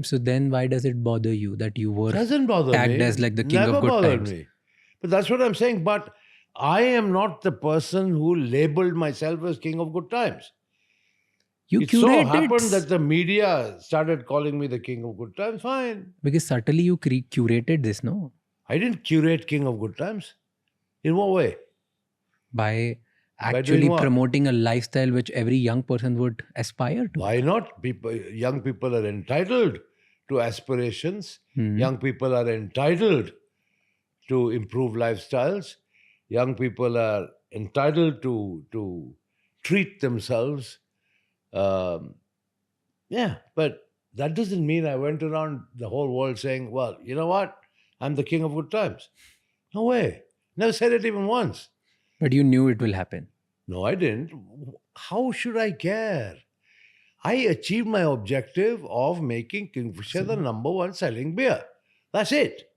So then why does it bother you that you were Doesn't bother tagged me. as like the king Never of good bothered times? me. But that's what I'm saying. But I am not the person who labeled myself as king of good times. You It so curated happened that the media started calling me the king of good times. Fine. because subtly you curated this, no? I didn't curate king of good times. In what way? By doing actually what? promoting a lifestyle which every young person would aspire to. Why not? Young people are entitled to aspirations. Young people are entitled to improve lifestyles. Young people are entitled to treat themselves. But that doesn't mean I went around the whole world saying, well, you know what? I'm the king of good times. No way. Never said it even once. But you knew it will happen. No, I didn't. How should I care? I achieved my objective of making Kingfisher the #1 selling beer. That's it.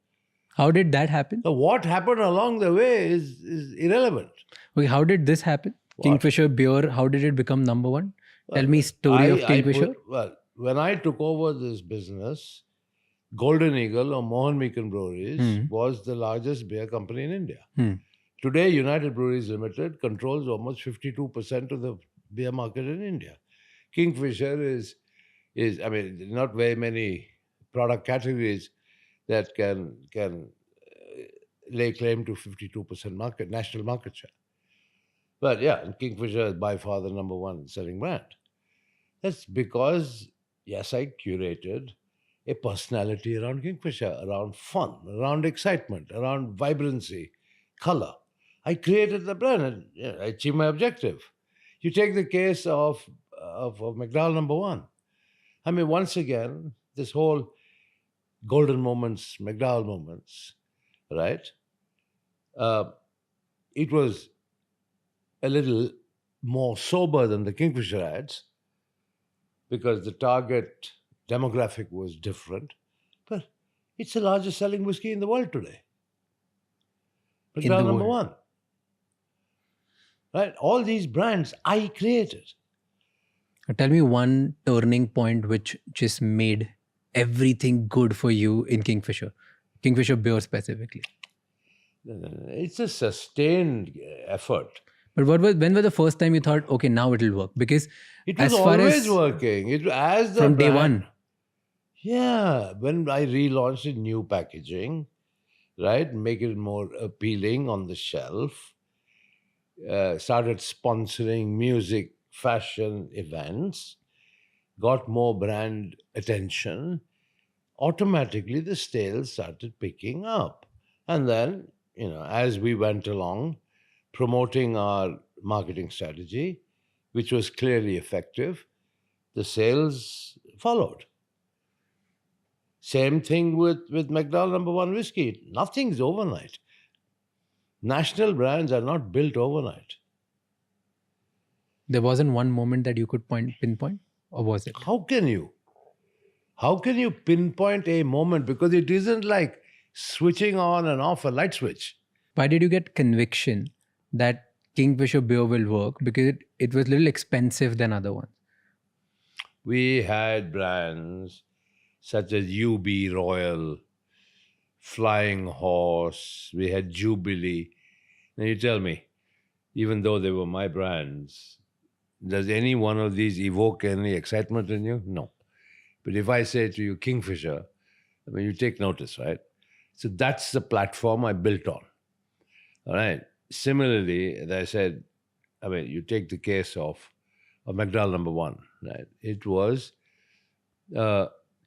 How did that happen? So what happened along the way is irrelevant. Okay, how did this happen? Kingfisher beer, how did it become #1? Tell me story of Kingfisher. When I took over this business, Golden Eagle or Mohan Meekan Breweries was the largest beer company in India. Today, United Breweries Limited controls almost 52% of the beer market in India. Kingfisher is not very many product categories that can lay claim to 52% national market share. But yeah, Kingfisher is by far the #1 selling brand. That's because, yes, I curated a personality around Kingfisher, around fun, around excitement, around vibrancy, color. I created the brand and I achieved my objective. You take the case of McDowell #1. I mean, once again, this whole golden moments, McDowell moments, right? It was a little more sober than the Kingfisher ads because the target demographic was different. But It's the largest selling whiskey in the world today. In McDowell the number world. one. Right? All these brands I created. Tell me one turning point which just made everything good for you in Kingfisher. Kingfisher beer specifically. It's a sustained effort. But when was the first time you thought, okay, now it'll work? Because It was as far always as working. It as the from day brand- one. Yeah, when I relaunched in new packaging, right, make it more appealing on the shelf, started sponsoring music, fashion events, got more brand attention, automatically the sales started picking up. And then, as we went along, promoting our marketing strategy, which was clearly effective, the sales followed. Same thing with McDowell number one whiskey. Nothing's overnight. National brands are not built overnight. There wasn't one moment that you could pinpoint, or was it? How can you? How can you pinpoint a moment? Because it isn't like switching on and off a light switch. Why did you get conviction that Kingfisher beer will work? Because it was a little expensive than other ones. We had brands such as UB Royal, Flying Horse, we had Jubilee. Now you tell me, even though they were my brands, does any one of these evoke any excitement in you? No. But if I say to you Kingfisher, I mean, you take notice, right? So that's the platform I built on. All right. Similarly, as I said, I mean, you take the case of McDowell number one, right? It was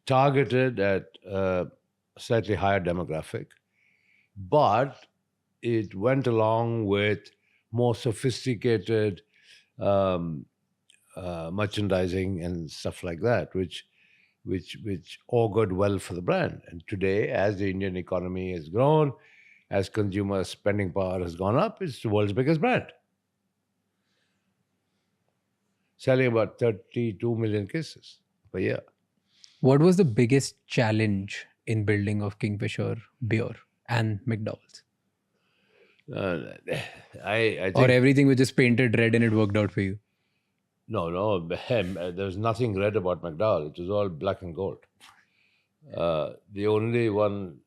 targeted at a slightly higher demographic, but it went along with more sophisticated merchandising and stuff like that, which augured well for the brand. And today, as the Indian economy has grown, as consumer spending power has gone up, it's the world's biggest brand. Selling about 32 million cases per year. What was the biggest challenge in building of Kingfisher beer and McDowell's? I think... Or everything was just painted red and it worked out for you? No, there was nothing red about McDowell. It was all black and gold. The only one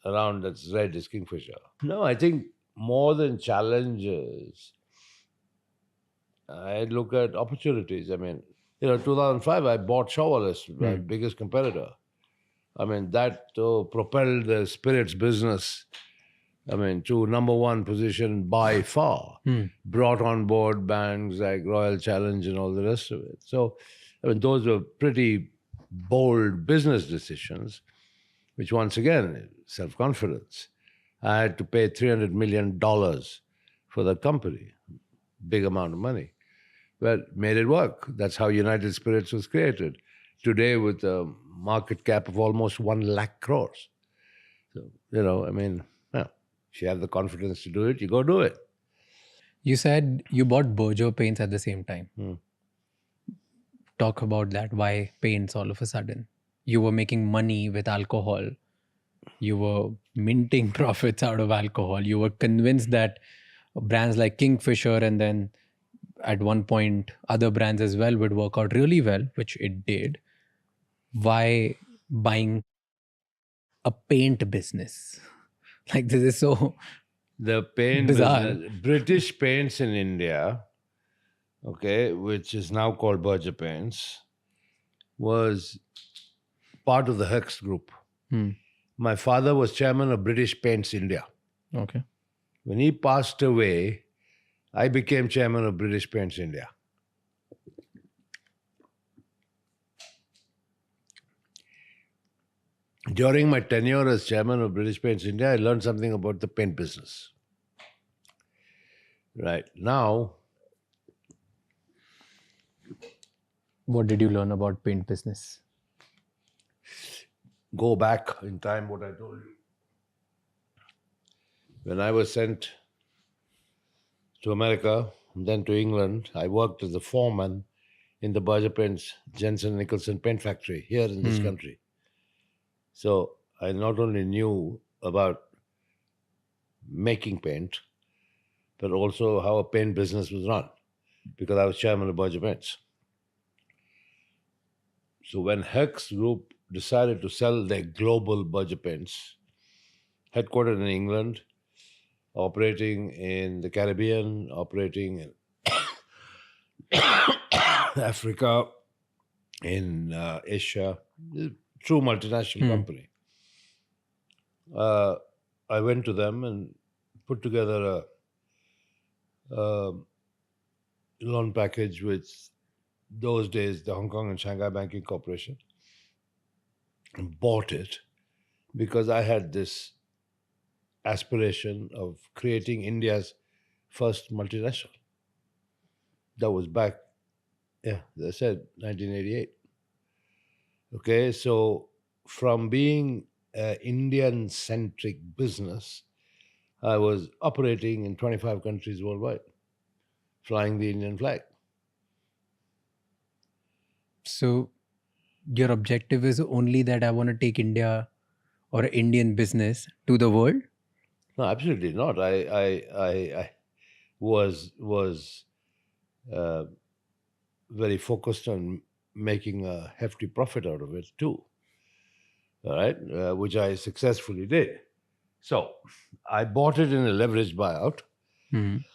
around that's red is Kingfisher. No, I think more than challenges, I look at opportunities. I mean, 2005, I bought Shawwalis, my biggest competitor. I mean, that propelled the spirits business, to number one position by far. Brought on board bands like Royal Challenge and all the rest of it. So, those were pretty bold business decisions, which once again, self-confidence. I had to pay $300 million for the company. Big amount of money. But made it work. That's how United Spirits was created. Today, with a market cap of almost 1 lakh crores. So, if you have the confidence to do it, you go do it. You said you bought Berger paints at the same time. Talk about that. Why paints all of a sudden? You were making money with alcohol. You were minting profits out of alcohol. You were convinced that brands like Kingfisher and then at one point other brands as well would work out really well, which it did. Why buying a paint business? Like, this is so the paint bizarre. business, British Paints in India, which is now called Berger Paints, was part of the Hex Group. My father was chairman of British Paints India. Okay. When he passed away, I became chairman of British Paints India. During my tenure as chairman of British Paints India, I learned something about the paint business. Right. Now, What did you learn about paint business? go back in time what I told you. When I was sent to America, then to England, I worked as a foreman in the Berger Paints Jensen Nicholson paint factory here in this country. So I not only knew about making paint, but also how a paint business was run, because I was chairman of Berger Paints. So when Hex Group decided to sell their global Berger Paints, headquartered in England, operating in the Caribbean, operating in Africa, in Asia, true multinational company. I went to them and put together a loan package with those days the Hong Kong and Shanghai Banking Corporation, and bought it because I had this aspiration of creating India's first multinational. That was back, as I said, 1988. Okay, so from being an Indian-centric business, I was operating in 25 countries worldwide, flying the Indian flag. So your objective is only that I want to take India or Indian business to the world? No, absolutely not. I was very focused on making a hefty profit out of it too. All right, which I successfully did. So I bought it in a leveraged buyout. And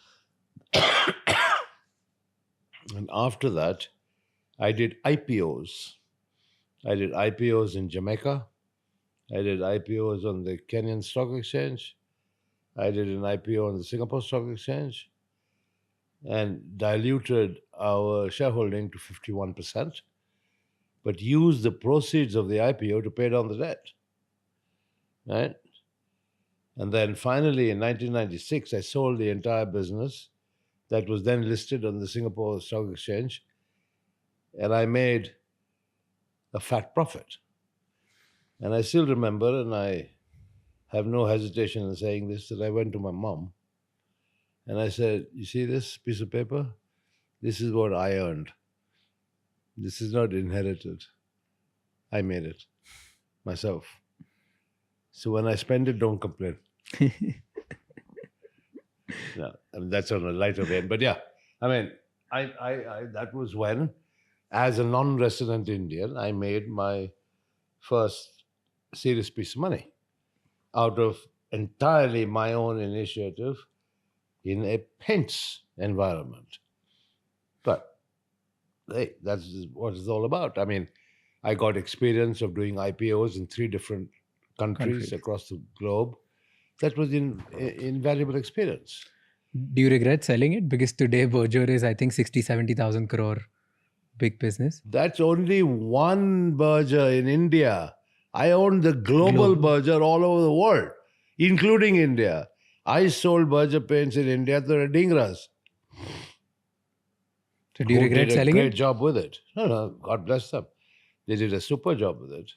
after that, I did IPOs. I did IPOs in Jamaica. I did IPOs on the Kenyan Stock Exchange. I did an IPO on the Singapore Stock Exchange and diluted our shareholding to 51%, but used the proceeds of the IPO to pay down the debt. Right? And then finally in 1996, I sold the entire business that was then listed on the Singapore Stock Exchange, and I made a fat profit. And I still remember, and I have no hesitation in saying this, that I went to my mom and I said, you see this piece of paper? This is what I earned. This is not inherited. I made it myself. So when I spend it, don't complain. No, I mean, that's on a lighter vein. But yeah, I mean, I that was when, as a non-resident Indian, I made my first serious piece of money out of entirely my own initiative in a paints environment. But hey, that's what it's all about. I mean, I got experience of doing IPOs in 3 different countries across the globe. That was invaluable experience. Do you regret selling it? Because today Berger is, I think, 70,000 crore big business. That's only one Berger in India. I owned the global Berger all over the world, including India. I sold Berger paints in India to the Dingras. So do you regret selling Did a great it? job with it. No, God bless them. They did a super job with it.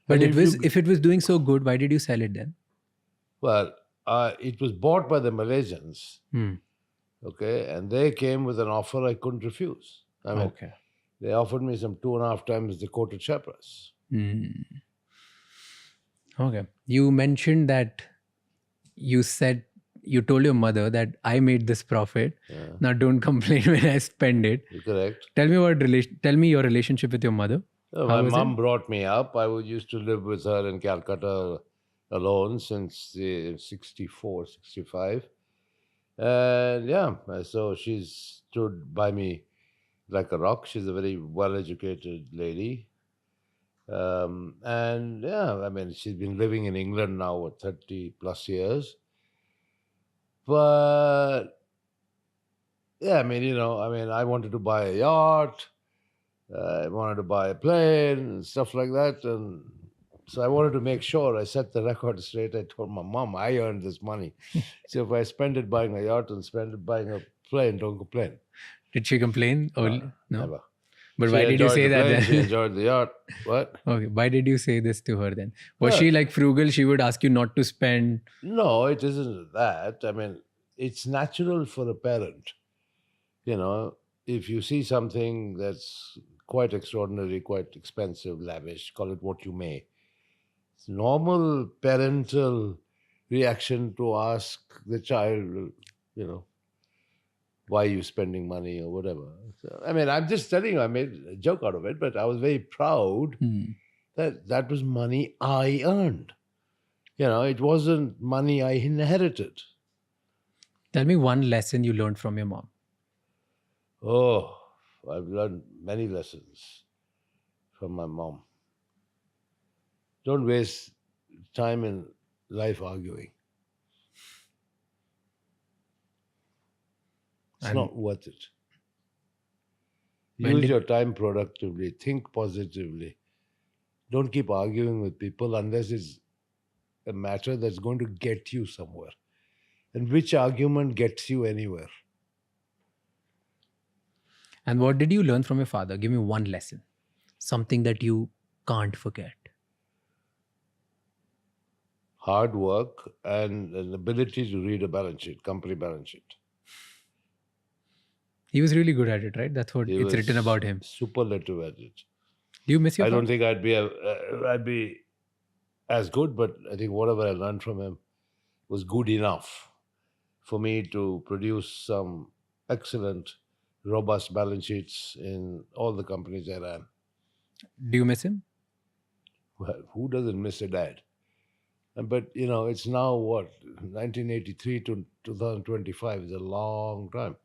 But And if it was doing so good, why did you sell it then? Well, it was bought by the Malaysians. Okay, and they came with an offer I couldn't refuse. I mean, they offered me some 2.5 times the quoted share price. Okay. You mentioned that you told your mother that I made this profit. Now don't complain when I spend it. You're correct. Tell me your relationship with your mother. My mom brought me up. I used to live with her in Calcutta alone since 64, 65. And yeah, so she's stood by me like a rock. She's a very well-educated lady. And yeah, I mean, she's been living in England now for 30 plus years. But yeah, I wanted to buy a yacht. I wanted to buy a plane and stuff like that. And so I wanted to make sure I set the record straight. I told my mom, I earned this money. So if I spend it buying a yacht and spend it buying a plane, don't complain. Did she complain? No. Never. But She why did you enjoyed say the that plane, then? She enjoyed the yacht. What? Okay. Why did you say this to her then? Was she like frugal? She would ask you not to spend. No, it isn't that. I mean, it's natural for a parent. If you see something that's quite extraordinary, quite expensive, lavish, call it what you may. It's normal parental reaction to ask the child, why are you spending money or whatever. So, I mean, I'm just telling you, I made a joke out of it, but I was very proud that was money I earned. It wasn't money I inherited. Tell me one lesson you learned from your mom. Oh, I've learned many lessons from my mom. Don't waste time in life arguing. It's And not worth it. when Use did- your time productively. Think positively. Don't keep arguing with people unless it's a matter that's going to get you somewhere. And which argument gets you anywhere? And what did you learn from your father? Give me one lesson. Something that you can't forget. Hard work and an ability to read a balance sheet, company balance sheet. He was really good at it, right? That's what He it's was written about him. superlative at it. Do you miss your I father? don't think I'd be as good, but I think whatever I learned from him was good enough for me to produce some excellent, robust balance sheets in all the companies I ran. Do you miss him? Well, who doesn't miss a dad? But it's now what, 1983 to 2025 is a long time.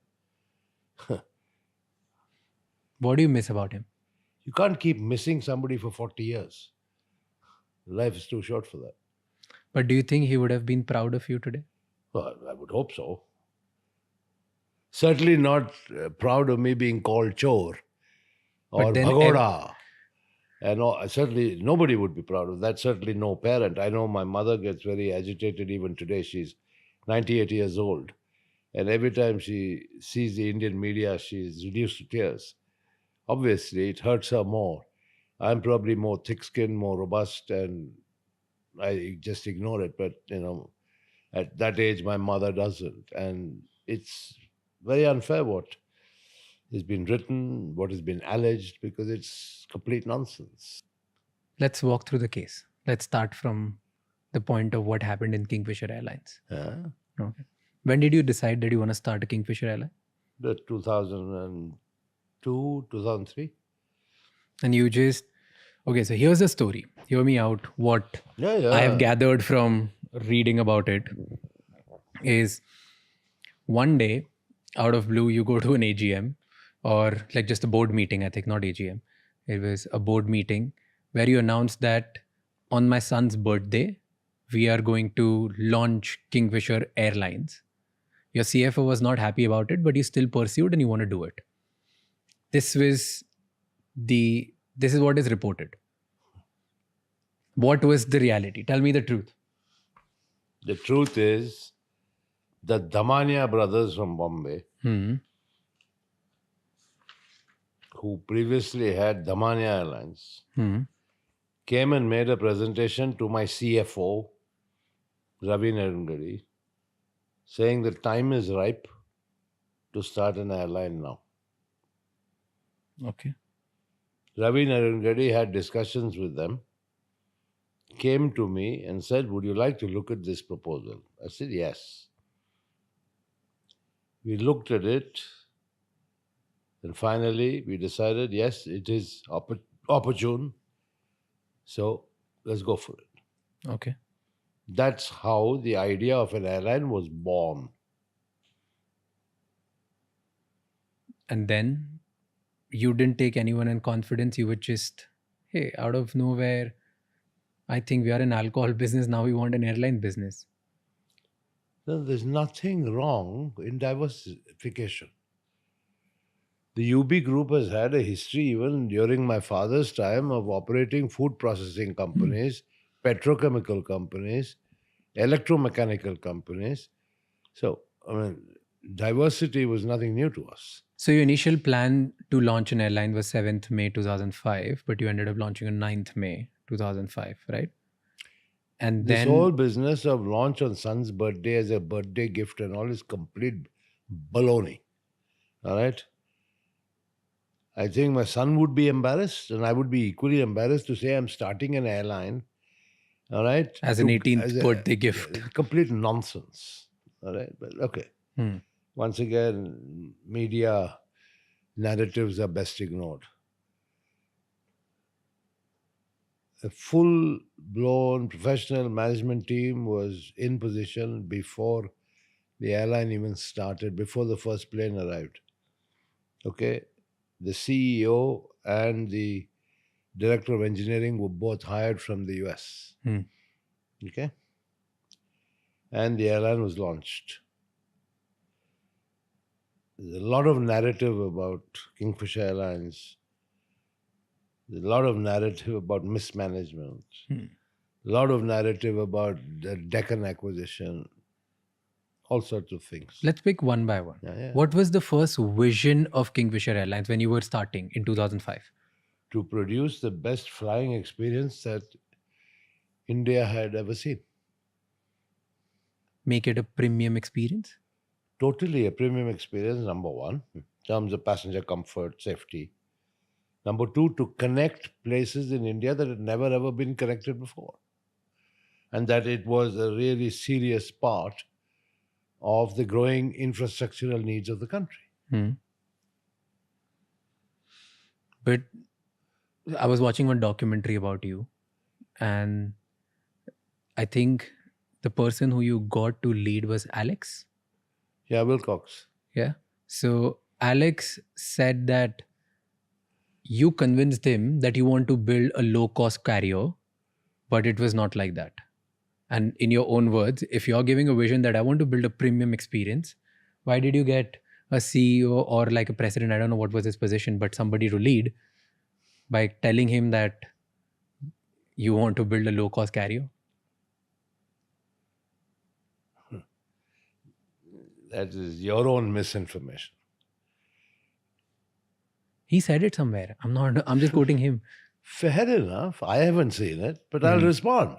What do you miss about him? You can't keep missing somebody for 40 years. Life is too short for that. But do you think he would have been proud of you today? Well, I would hope so. Certainly not proud of me being called chore or But then bhagoda. And certainly nobody would be proud of that. Certainly no parent. I know my mother gets very agitated even today. She's 98 years old. And every time she sees the Indian media, she's reduced to tears. Obviously, it hurts her more. I'm probably more thick-skinned, more robust, and I just ignore it. But, at that age, my mother doesn't. And it's very unfair what has been written, what has been alleged, because it's complete nonsense. Let's walk through the case. Let's start from the point of what happened in Kingfisher Airlines. Yeah. Okay. When did you decide that you want to start a Kingfisher airline? The 2002, 2003. And you just, okay, so here's the story. Hear me out. What Yeah. I have gathered from reading about it is one day, out of blue, you go to an AGM or like just a board meeting, I think, not AGM. It was a board meeting where you announced that on my son's birthday, we are going to launch Kingfisher Airlines. Your CFO was not happy about it, but you still pursued and you want to do it. This is what is reported. What was the reality? Tell me the truth. The truth is, the Damania brothers from Bombay, who previously had Damania Airlines, came and made a presentation to my CFO, Ravi Narungadi, saying the time is ripe to start an airline now. Okay. Ravi Narungadi had discussions with them, came to me and said, would you like to look at this proposal? I said, yes. We looked at it, and finally we decided, yes, it is opportune, so let's go for it. Okay. That's how the idea of an airline was born. And then you didn't take anyone in confidence. You would just, hey, out of nowhere, I think we are an alcohol business. Now we want an airline business. No, there's nothing wrong in diversification. The UB group has had a history even during my father's time of operating food processing companies, petrochemical companies, electromechanical companies. So, diversity was nothing new to us. So your initial plan to launch an airline was 7th May 2005, but you ended up launching on 9th May 2005, right? And This then whole business of launch on son's birthday as a birthday gift and all is complete baloney. All right? I think my son would be embarrassed and I would be equally embarrassed to say I'm starting an airline All right? As an 18th birthday gift. Complete nonsense. All right? But okay. Once again, media narratives are best ignored. A full-blown professional management team was in position before the airline even started, before the first plane arrived. Okay? The CEO and the director of engineering were both hired from the US. Okay? And the airline was launched. There's a lot of narrative about Kingfisher Airlines. There's a lot of narrative about mismanagement. A lot of narrative about the Deccan acquisition. All sorts of things. Let's pick one by one. Yeah. What was the first vision of Kingfisher Airlines when you were starting in 2005? To produce the best flying experience that India had ever seen. Make it a premium experience? Totally a premium experience, number one, in terms of passenger comfort, safety. Number two, to connect places in India that had never ever been connected before. And that it was a really serious part of the growing infrastructural needs of the country. But I was watching one documentary about you, and I think the person who you got to lead was Alex. Yeah, Wilcox. Yeah. So Alex said that you convinced him that you want to build a low-cost carrier, but it was not like that. And in your own words, if you're giving a vision that I want to build a premium experience, why did you get a CEO or like a president, I don't know what was his position, but somebody to lead by telling him that you want to build a low-cost carrier? That is your own misinformation. He said it somewhere. I'm just quoting him. Fair enough. I haven't seen it, but I'll respond.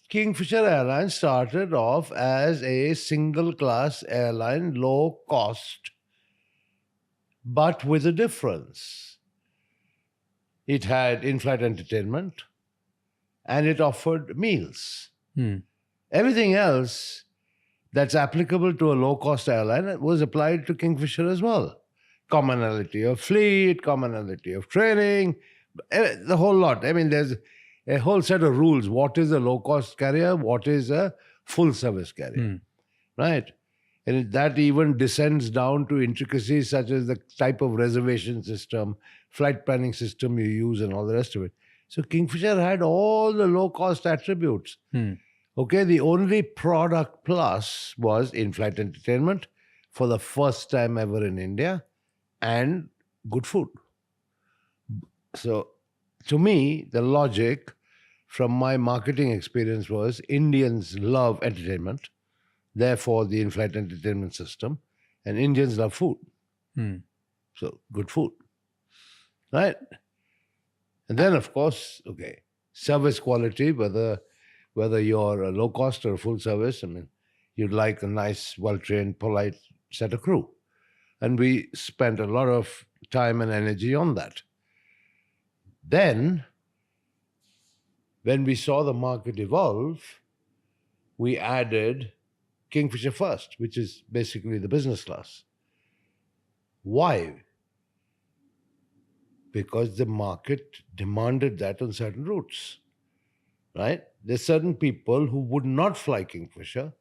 Kingfisher Airlines started off as a single-class airline, low cost, but with a difference. It had in-flight entertainment and it offered meals. Everything else that's applicable to a low-cost airline was applied to Kingfisher as well. Commonality of fleet, commonality of training, the whole lot. I mean, there's a whole set of rules. What is a low-cost carrier? What is a full-service carrier? Right? And that even descends down to intricacies such as the type of reservation system, flight planning system you use, and all the rest of it. So Kingfisher had all the low-cost attributes. Okay, the only product plus was in-flight entertainment for the first time ever in India and good food. So to me, the logic from my marketing experience was Indians love entertainment, therefore the in-flight entertainment system, and Indians love food. So good food, right? And then, of course, okay, service quality, whether you're a low cost or a full service, I mean, you'd like a nice, well-trained, polite set of crew. And we spent a lot of time and energy on that. Then, when we saw the market evolve, we added Kingfisher First, which is basically the business class. Why? Because the market demanded that on certain routes. Right? There's certain people who would not fly Kingfisher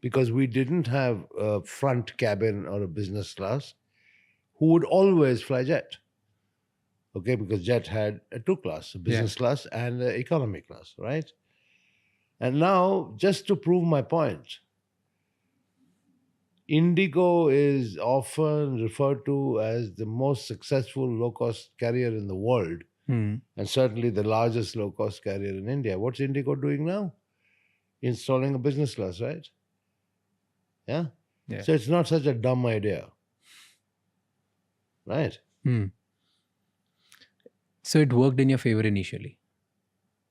because we didn't have a front cabin or a business class, who would always fly jet. Okay, because jet had a two class, a business class and an economy class, right? And now, just to prove my point, Indigo is often referred to as the most successful low-cost carrier in the world. And certainly the largest low-cost carrier in India. What's Indigo doing now? Installing a business class, right? Yeah? So it's not such a dumb idea. Right? So it worked in your favor initially.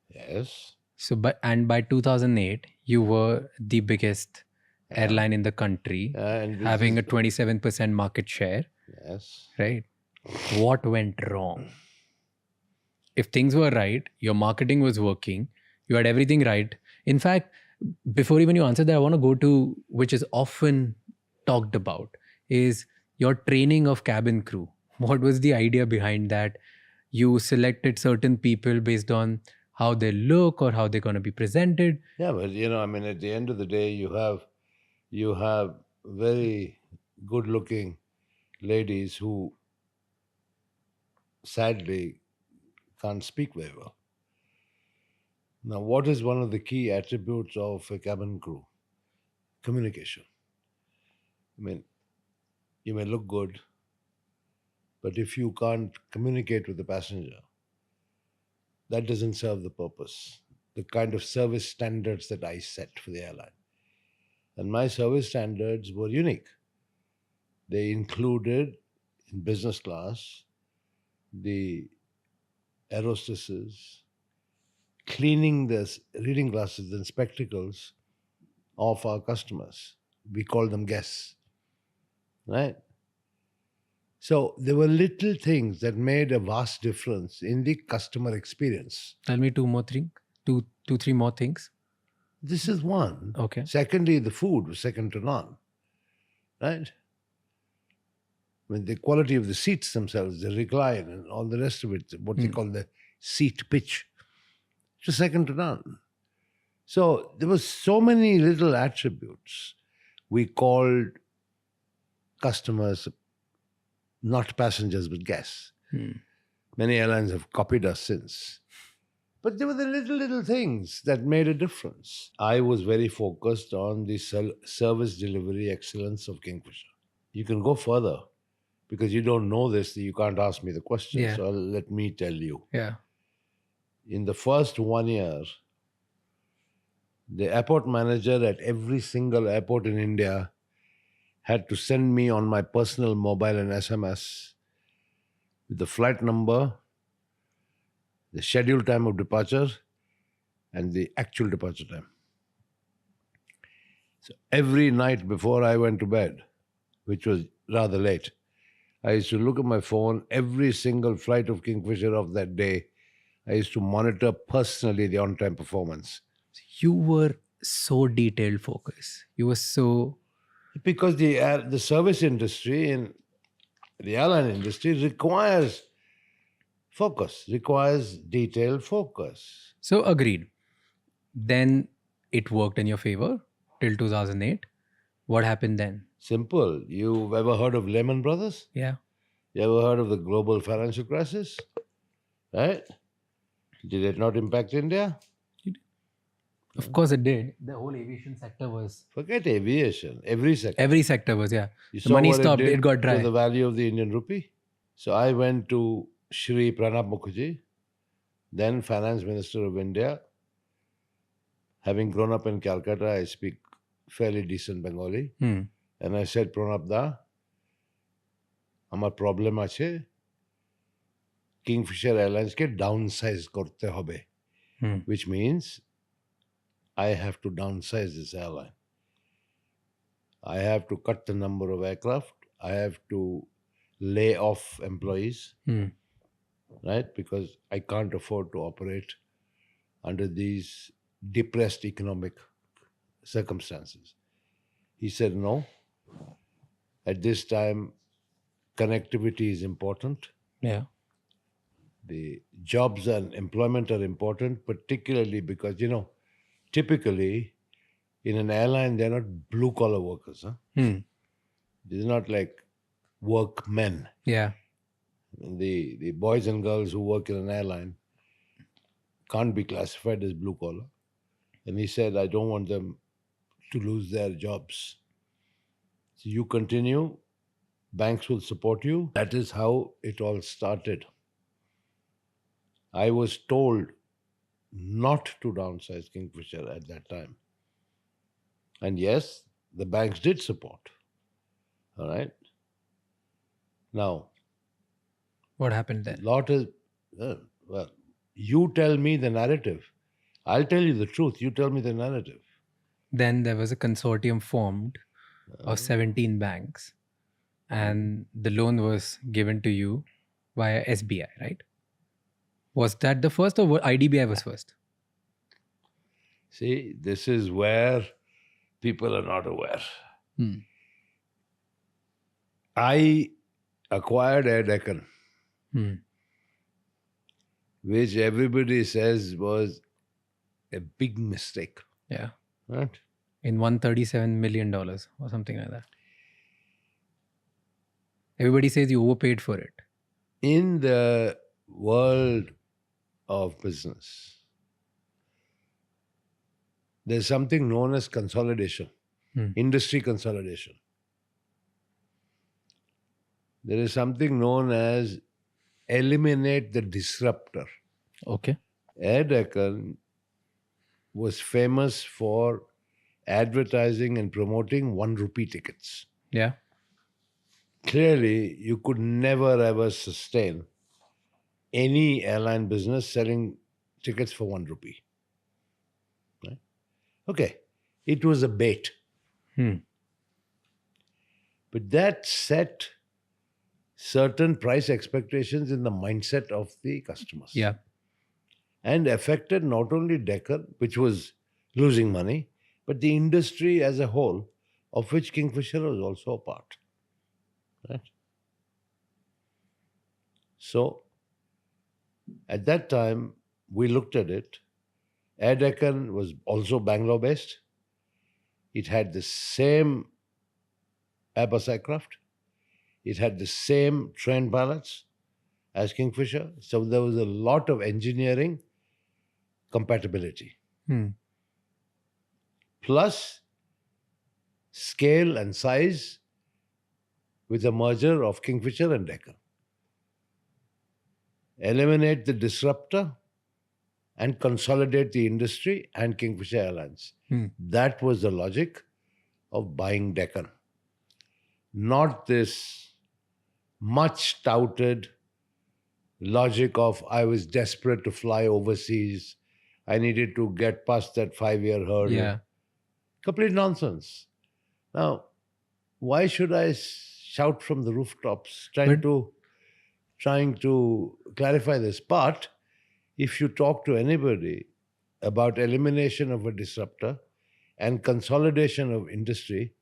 Yes. So, by 2008, you were the biggest airline in the country, And having a 27% market share. Yes. Right? What went wrong? if things were right, your marketing was working, you had everything right. In fact, before even you answer that, I want to go to which is often talked about is your training of cabin crew. What was the idea behind that? You selected certain people based on how they look or how they're going to be presented. Yeah, but I mean, at the end of the day, you have very good-looking ladies who sadly can't speak very well. Now, what is one of the key attributes of a cabin crew? Communication. I mean, you may look good, but if you can't communicate with the passenger, that doesn't serve the purpose. The kind of service standards that I set for the airline. And my service standards were unique. They included, in business class, the air hostesses cleaning the reading glasses and spectacles of our customers. We call them guests, right? So there were little things that made a vast difference in the customer experience. Tell me three more things. This is one. Okay. Secondly, the food was second to none, right? I mean, the quality of the seats themselves, the recline and all the rest of it, what they call the seat pitch, it was second to none. So there were so many little attributes. We called customers not passengers but guests. Many airlines have copied us since. But there were the little things that made a difference. I was very focused on the service delivery excellence of Kingfisher. You can go further because you don't know this, you can't ask me the question. Yeah. So let me tell you. Yeah. In the first 1 year, the airport manager at every single airport in India had to send me on my personal mobile and SMS with the flight number, the scheduled time of departure, and the actual departure time. So every night before I went to bed, which was rather late, I used to look at my phone, every single flight of Kingfisher of that day. I used to monitor personally the on-time performance. You were so detailed focused. You were so... Because the service industry and the airline industry requires focus, requires detailed focus. So agreed. Then it worked in your favor till 2008. What happened then? Simple. You've ever heard of Lehman Brothers? Yeah. You ever heard of the global financial crisis? Right? Did it not impact India? Of course it did. The whole aviation sector was... Forget aviation. Every sector. Every sector was, yeah. You The saw money what stopped, did it got dry. to the value of the Indian rupee. So I went to Shri Pranab Mukherjee, then Finance Minister of India. Having grown up in Calcutta, I speak fairly decent Bengali. And I said, Pranab da, amar problem ache, Kingfisher Airlines ke downsize korte hobe. Which means I have to downsize this airline. I have to cut the number of aircraft. I have to lay off employees, right? Because I can't afford to operate under these depressed economic circumstances. He said, no. At this time, connectivity is important. Yeah. The jobs and employment are important, particularly because, typically in an airline, they're not blue-collar workers. They're not like workmen. Yeah. The boys and girls who work in an airline can't be classified as blue-collar. And he said, I don't want them to lose their jobs. So you continue, banks will support you. That is how it all started. I was told not to downsize Kingfisher at that time. And yes, the banks did support. All right. Now, What happened then? well, you tell me the narrative. I'll tell you the truth. You tell me the narrative. Then there was a consortium formed of 17 banks, and the loan was given to you via SBI, right? Was that the first or IDBI was first? See, this is where people are not aware. I acquired Air Deccan, which everybody says was a big mistake. Yeah. Right? In $137 million or something like that. Everybody says you overpaid for it. In the world of business, there's something known as consolidation, industry consolidation. There is something known as eliminate the disruptor. Okay. Air Deccan was famous for advertising and promoting 1 rupee tickets. Yeah. Clearly, you could never ever sustain any airline business selling tickets for 1 rupee. Right? Okay, it was a bait. But that set certain price expectations in the mindset of the customers. Yeah. And affected not only Deccan, which was losing money, but the industry as a whole, of which Kingfisher was also a part. Right? So, at that time, we looked at it. Air Deccan was also Bangalore-based. It had the same Airbus aircraft. It had the same trained pilots as Kingfisher. So there was a lot of engineering compatibility. Plus scale and size with the merger of Kingfisher and Deccan. Eliminate the disruptor and consolidate the industry and Kingfisher Airlines. That was the logic of buying Deccan. Not this much touted logic of I was desperate to fly overseas. I needed to get past that 5-year hurdle. Yeah. Complete nonsense. Now, why should I shout from the rooftops trying to clarify this? But if you talk to anybody about elimination of a disruptor and consolidation of industry,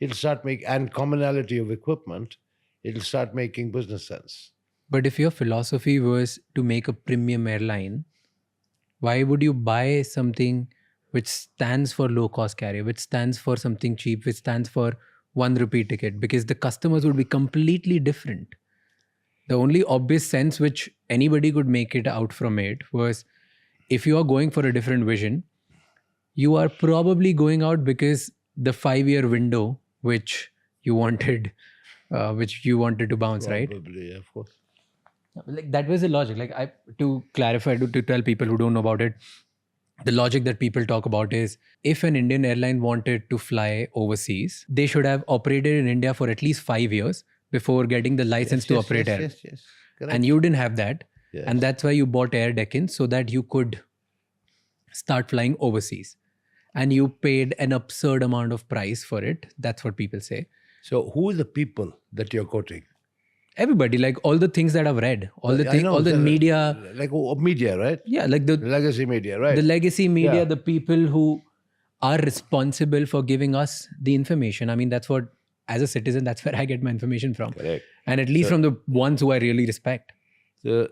it'll start and commonality of equipment, it'll start making business sense. But if your philosophy was to make a premium airline, why would you buy something which stands for low-cost carrier, which stands for something cheap, which stands for 1 rupee ticket? Because the customers would be completely different. The only obvious sense which anybody could make it out from it was, if you are going for a different vision, you are probably going out because the 5-year window which you wanted to bounce, right? Probably, of course. Like that was the logic. Like to clarify, to tell people who don't know about it, the logic that people talk about is, if an Indian airline wanted to fly overseas, they should have operated in India for at least 5 years before getting the license to operate air. Yes. Correct. And you didn't have that. Yes. And that's why you bought Air Deccan, so that you could start flying overseas. And you paid an absurd amount of price for it. That's what people say. So who are the people that you're quoting? Everybody, like all the things that I've read, all the media. Like media, right? Yeah, like the legacy media, right? The legacy media, Yeah. the people who are responsible for giving us the information. I mean, that's what, as a citizen, that's where I get my information from. Correct. And at least from the ones who I really respect. So,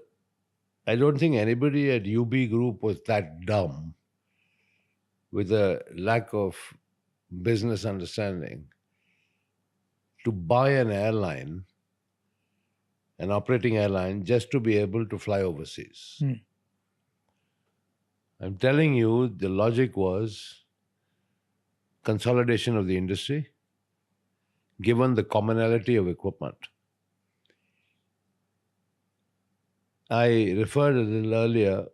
I don't think anybody at UB Group was that dumb, with a lack of business understanding, to buy an airline, an operating airline, just to be able to fly overseas. I'm telling you, the logic was consolidation of the industry, given the commonality of equipment. I referred a little earlier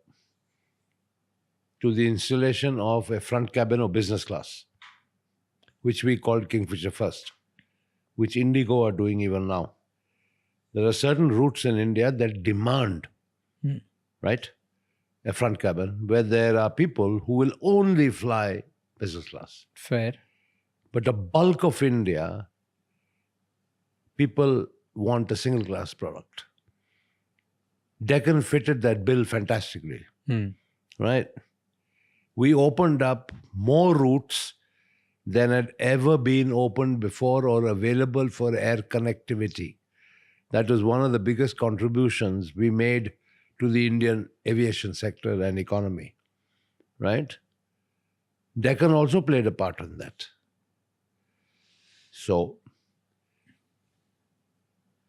to the installation of a front cabin or business class, which we called Kingfisher First, which Indigo are doing even now. There are certain routes in India that demand, right, a front cabin, where there are people who will only fly business class. Fair. But the bulk of India, people want a single class product. Deccan fitted that bill fantastically. Right? We opened up more routes than had ever been opened before or available for air connectivity. That was one of the biggest contributions we made to the Indian aviation sector and economy. Right? Deccan also played a part in that. So,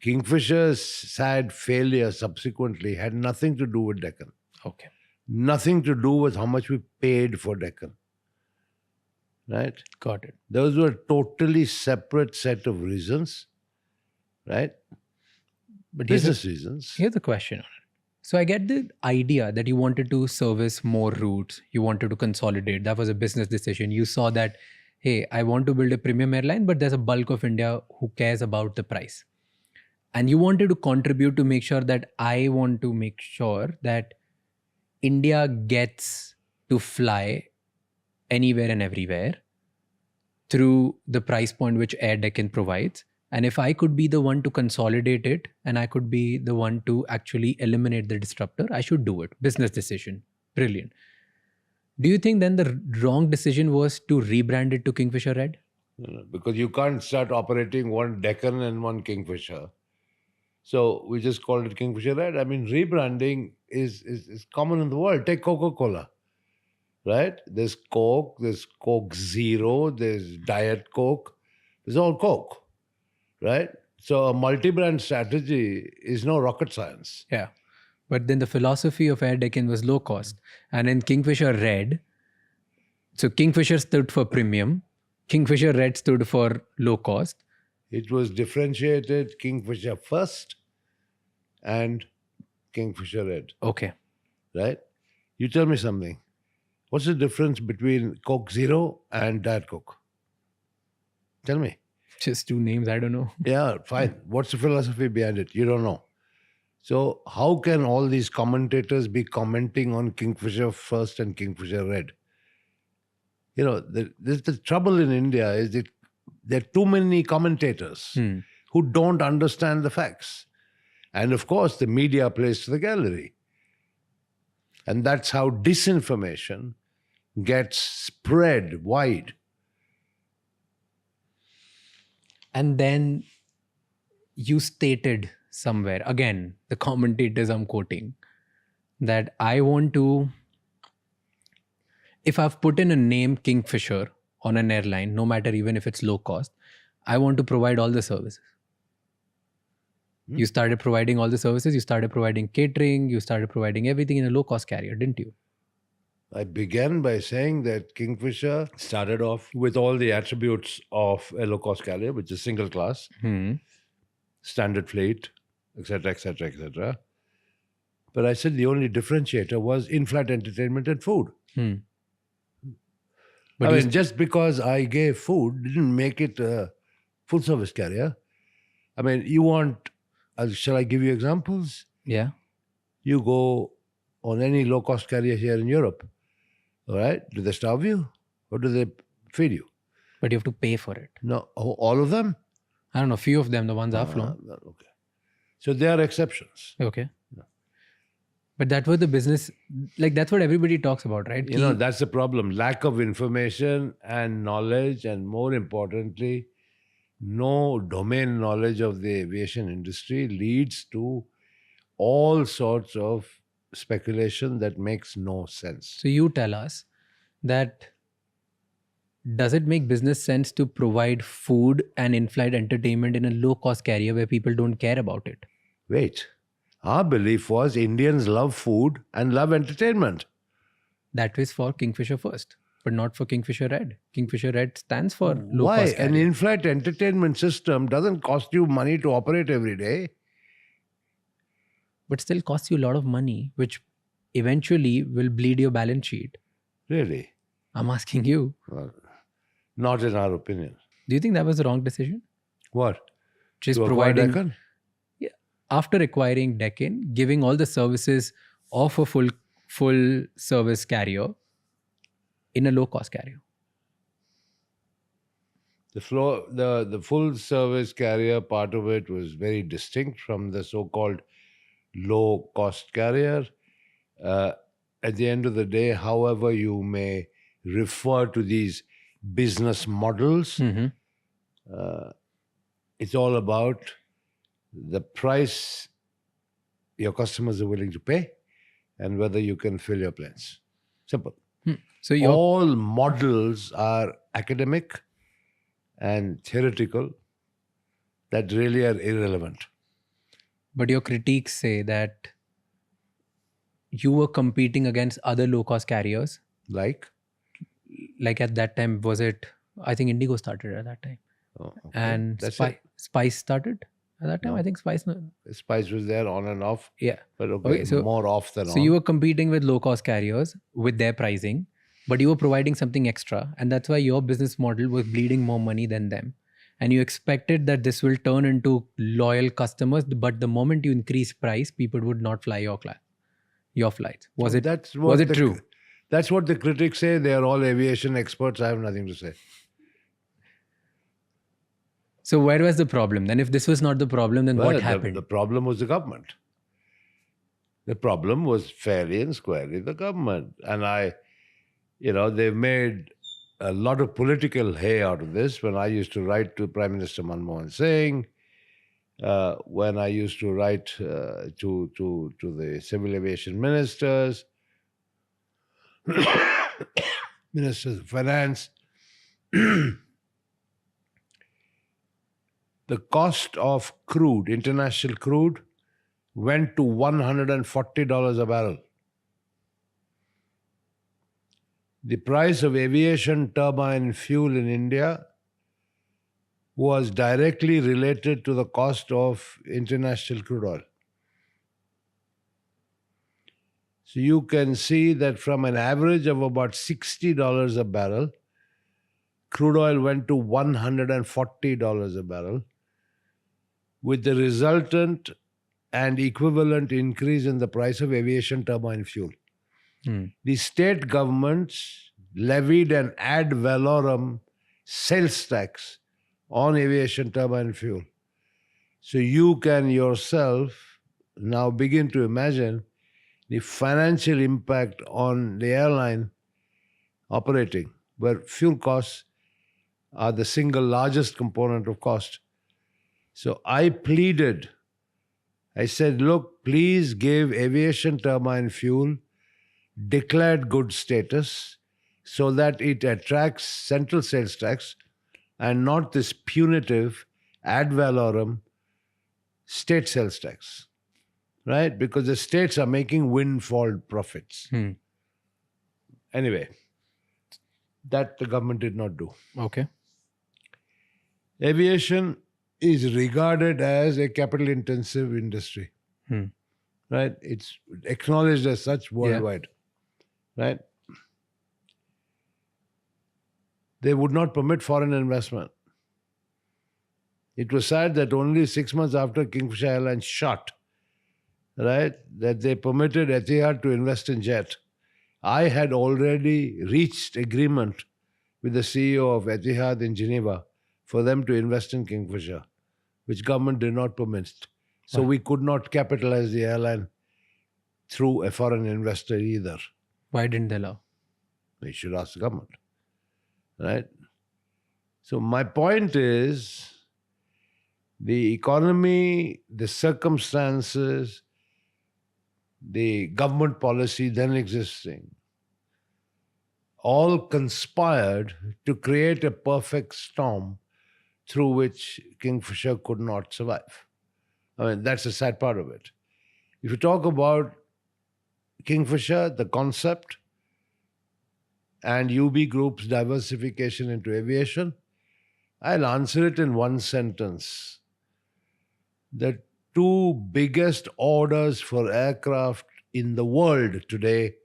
Kingfisher's sad failure subsequently had nothing to do with Deccan. Okay. Nothing to do with how much we paid for Deccan. Right? Got it. Those were totally separate set of reasons. Right? But Business reasons. Here's the question on it. So I get the idea that you wanted to service more routes. You wanted to consolidate. That was a business decision. You saw that, hey, I want to build a premium airline, but there's a bulk of India who cares about the price. And you wanted to contribute to make sure that I want to make sure that India gets to fly anywhere and everywhere through the price point which Air Deccan provides. And if I could be the one to consolidate it and I could be the one to actually eliminate the disruptor, I should do it. Business decision. Brilliant. Do you think then the wrong decision was to rebrand it to Kingfisher Red? No, because you can't start operating one Deccan and one Kingfisher. So we just called it Kingfisher Red. I mean, rebranding is common in the world. Take Coca-Cola, right? There's Coke, there's Coke Zero, there's Diet Coke. There's all Coke, right? So a multi-brand strategy is no rocket science. Yeah. But then the philosophy of Air Deccan was low cost. And in Kingfisher Red, so Kingfisher stood for premium, Kingfisher Red stood for low cost. It was differentiated Kingfisher first and Kingfisher Red. Okay. Right? You tell me something. What's the difference between Coke Zero and Diet Coke? Tell me. Just two names, I don't know. Yeah, fine. What's the philosophy behind it? You don't know. So how can all these commentators be commenting on Kingfisher first and Kingfisher Red? You know, the trouble in India is that there are too many commentators who don't understand the facts. And of course, the media plays to the gallery. And that's how disinformation gets spread wide. And then you stated somewhere, again, the commentators I'm quoting, that I want to, if I've put in a name Kingfisher on an airline, no matter even if it's low cost, I want to provide all the services. You started providing all the services, you started providing catering, you started providing everything in a low cost carrier, didn't you? I began by saying that Kingfisher started off with all the attributes of a low-cost carrier, which is single class, standard fleet, etc., etc., etc. But I said the only differentiator was in-flight entertainment and food. But I mean, just because I gave food didn't make it a full-service carrier. I mean, you want, shall I give you examples? Yeah. You go on any low-cost carrier here in Europe, all right? Do they starve you or do they feed you? But you have to pay for it. No, all of them? I don't know, few of them, the ones I've flown. Okay. So there are exceptions. Okay. But that was the business, like that's what everybody talks about, right? You know, that's the problem. Lack of information and knowledge, and more importantly, no domain knowledge of the aviation industry leads to all sorts of speculation that makes no sense. So you tell us that does it make business sense to provide food and in-flight entertainment in a low-cost carrier where people don't care about it? Wait. Our belief was Indians love food and love entertainment. That was for Kingfisher first, but not for Kingfisher Red. Kingfisher Red stands for Why? low-cost An carrier. in-flight entertainment system doesn't cost you money to operate every day. But still costs you a lot of money, which eventually will bleed your balance sheet. Really? I'm asking you. Well, not in our opinion. Do you think that was the wrong decision? What? Just To acquire providing... Deccan? After acquiring Deccan, giving all the services of a full service carrier in a low cost carrier. The full service carrier part of it was very distinct from the so-called low-cost carrier. At the end of the day, however you may refer to these business models, it's all about the price your customers are willing to pay and whether you can fill your planes. Simple. So your All models are academic and theoretical that really are irrelevant. but your critiques say that you were competing against other low-cost carriers. Like? Like at that time, was it? I think Indigo started at that time, Oh, okay. and That's it. Spice started at that time. No. I think Spice. Spice was there on and off, Yeah. but Okay, so- more off than on. So you were competing with low-cost carriers with their pricing, but you were providing something extra, and that's why your business model was bleeding more money than them. And you expected that this will turn into loyal customers, but the moment you increase price, people would not fly your flights. Was it? That's Was it true? That's what the critics say. They are all aviation experts. I have nothing to say. So where was the problem? Then if this was not the problem, then what happened? The problem was the government. The problem was fairly and squarely the government. And they've made a lot of political hay out of this. When I used to write to Prime Minister Manmohan Singh, when I used to write to the civil aviation ministers, ministers of finance, the cost of crude, international crude, went to $140 a barrel. The price of aviation turbine fuel in India was directly related to the cost of international crude oil. So you can see that from an average of about $60 a barrel, crude oil went to $140 a barrel, with the resultant and equivalent increase in the price of aviation turbine fuel. The state governments levied an ad valorem sales tax on aviation turbine fuel. So you can yourself now begin to imagine the financial impact on the airline operating, where fuel costs are the single largest component of cost. So I pleaded, I said, look, please give aviation turbine fuel declared good status so that it attracts central sales tax and not this punitive ad valorem state sales tax, right? Because the states are making windfall profits. Anyway, that the government did not do. Okay. Aviation is regarded as a capital-intensive industry, right? It's acknowledged as such worldwide, right? They would not permit foreign investment. It was said that only 6 months after Kingfisher Airlines shut, right, that they permitted Etihad to invest in jet. I had already reached agreement with the CEO of Etihad in Geneva for them to invest in Kingfisher, which government did not permit. So we could not capitalize the airline through a foreign investor either. Why didn't they allow? You should ask the government, right? So my point is, the economy, the circumstances, the government policy then existing, all conspired to create a perfect storm through which Kingfisher could not survive. I mean, that's the sad part of it. If you talk about Kingfisher, the concept, and UB Group's diversification into aviation, I'll answer it in one sentence. The two biggest orders for aircraft in the world today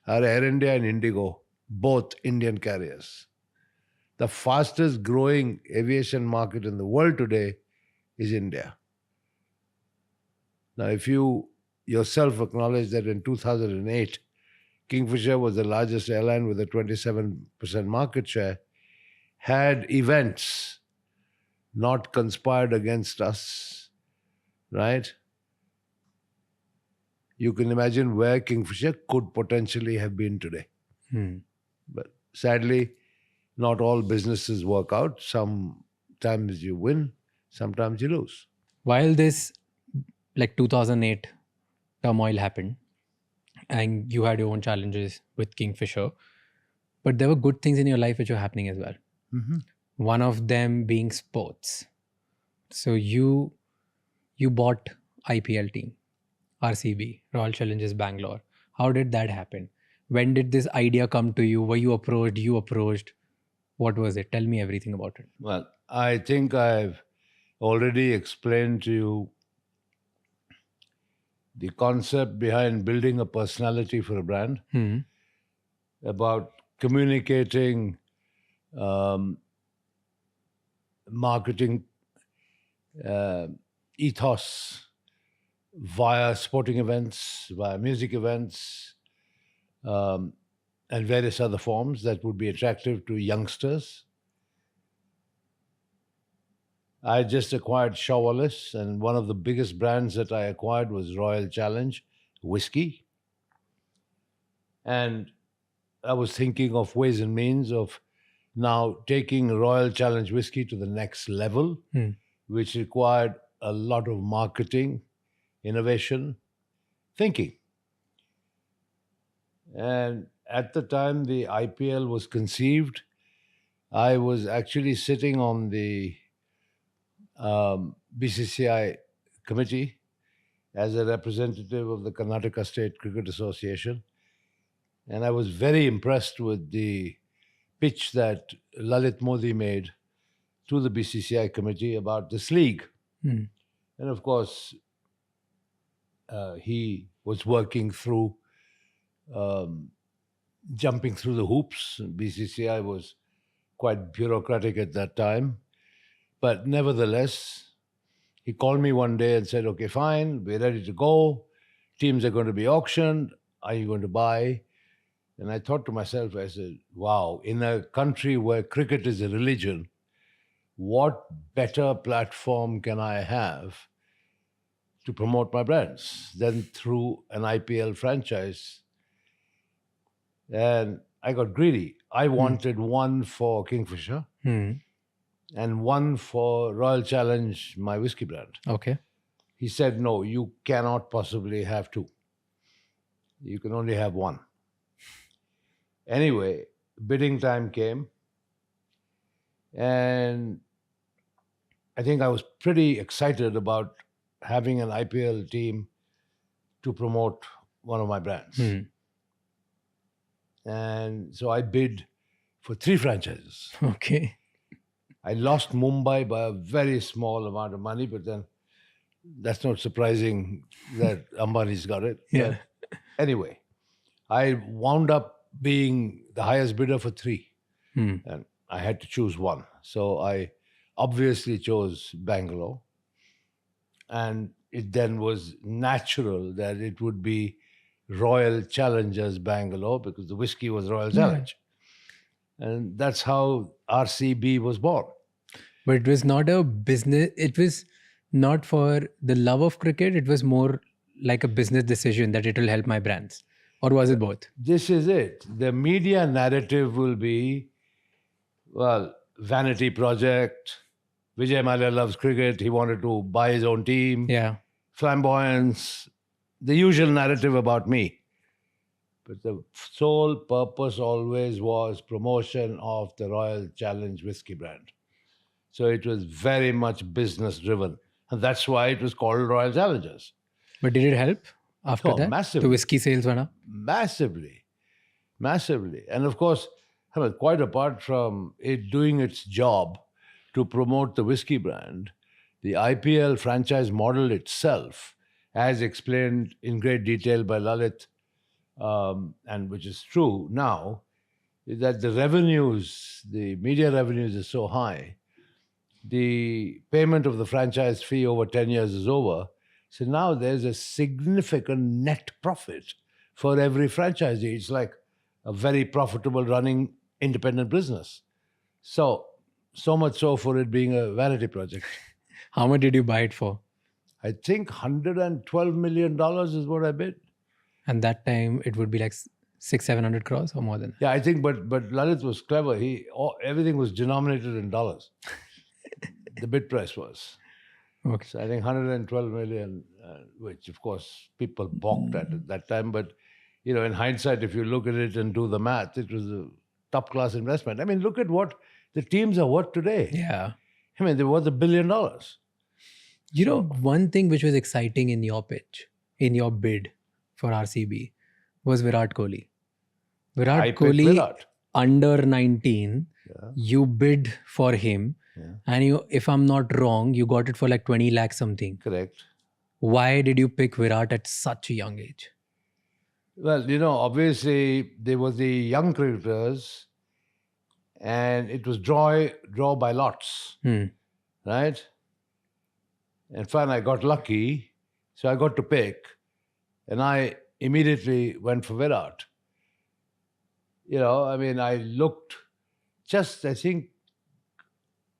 are Air India and Indigo, both Indian carriers. The fastest growing aviation market in the world today is India. Now, if you yourself acknowledge that in 2008, Kingfisher was the largest airline with a 27% market share, had events not conspired against us, right? you can imagine where Kingfisher could potentially have been today. But sadly, not all businesses work out. Sometimes you win, sometimes you lose. While this, like 2008 turmoil happened, and you had your own challenges with Kingfisher, but there were good things in your life which were happening as well. One of them being sports. So you bought IPL team, RCB, Royal Challengers Bangalore. How did that happen? When did this idea come to you? Were you approached? You approached? What was it? Tell me everything about it. Well, I think I've already explained to you the concept behind building a personality for a brand, about communicating marketing ethos via sporting events, via music events, and various other forms that would be attractive to youngsters. I just acquired Shaw Wallace, and one of the biggest brands that I acquired was Royal Challenge whiskey. And I was thinking of ways and means of now taking Royal Challenge whiskey to the next level, which required a lot of marketing, innovation, thinking. And at the time the IPL was conceived, I was actually sitting on the BCCI committee as a representative of the Karnataka State Cricket Association. And I was very impressed with the pitch that Lalit Modi made to the BCCI committee about this league. And of course, he was working through jumping through the hoops. BCCI was quite bureaucratic at that time. But nevertheless, he called me one day and said, okay, fine, we're ready to go. Teams are going to be auctioned. Are you going to buy? And I thought to myself, I said, wow, in a country where cricket is a religion, what better platform can I have to promote my brands than through an IPL franchise? And I got greedy. I wanted one for Kingfisher and one for Royal Challenge, my whiskey brand. Okay. He said, no, you cannot possibly have two. You can only have one. Anyway, bidding time came, and I think I was pretty excited about having an IPL team to promote one of my brands. And so I bid for 3 franchises. Okay. I lost Mumbai by a very small amount of money, but then that's not surprising that Ambani's got it. Yeah. But anyway, I wound up being the highest bidder for 3. And I had to choose one. So I obviously chose Bangalore. And it then was natural that it would be Royal Challengers Bangalore, because the whiskey was Royal Challenge. And that's how RCB was born. But it was not a business, it was not for the love of cricket, it was more like a business decision that it will help my brands. Or was it both? This is it. The media narrative will be, well, vanity project. Vijay Mallya loves cricket. He wanted to buy his own team. Yeah. Flamboyance. The usual narrative about me. But the sole purpose always was promotion of the Royal Challenge whiskey brand. So it was very much business driven. And that's why it was called Royal Challengers. But did it help after that? Massively. The whiskey sales went up? Massively. Massively. And of course, I mean, quite apart from it doing its job to promote the whiskey brand, the IPL franchise model itself, as explained in great detail by Lalit, and which is true now, is that the revenues, the media revenues are so high, the payment of the franchise fee over 10 years is over. So now there's a significant net profit for every franchisee. It's like a very profitable running independent business. So much so for it being a vanity project. How much did you buy it for? I think $112 million is what I bid. And that time it would be like 600-700 crores or more than that. Yeah, I think, but Lalit was clever. Everything was denominated in dollars. The bid price was. Okay. So I think 112 million, which of course people balked at that time. But in hindsight, if you look at it and do the math, it was a top class investment. I mean, look at what the teams are worth today. Yeah. I mean, they're worth $1 billion. One thing which was exciting in your pitch, in your bid for RCB, was Virat Kohli. I Virat picked Kohli, Virat. under 19, you bid for him. Yeah. And if I'm not wrong, you got it for like 20 lakhs something. Correct. Why did you pick Virat at such a young age? Well, obviously there were the young cricketers, and it was draw by lots, right? And fine, I got lucky, so I got to pick, and I immediately went for Virat. I looked just, I think,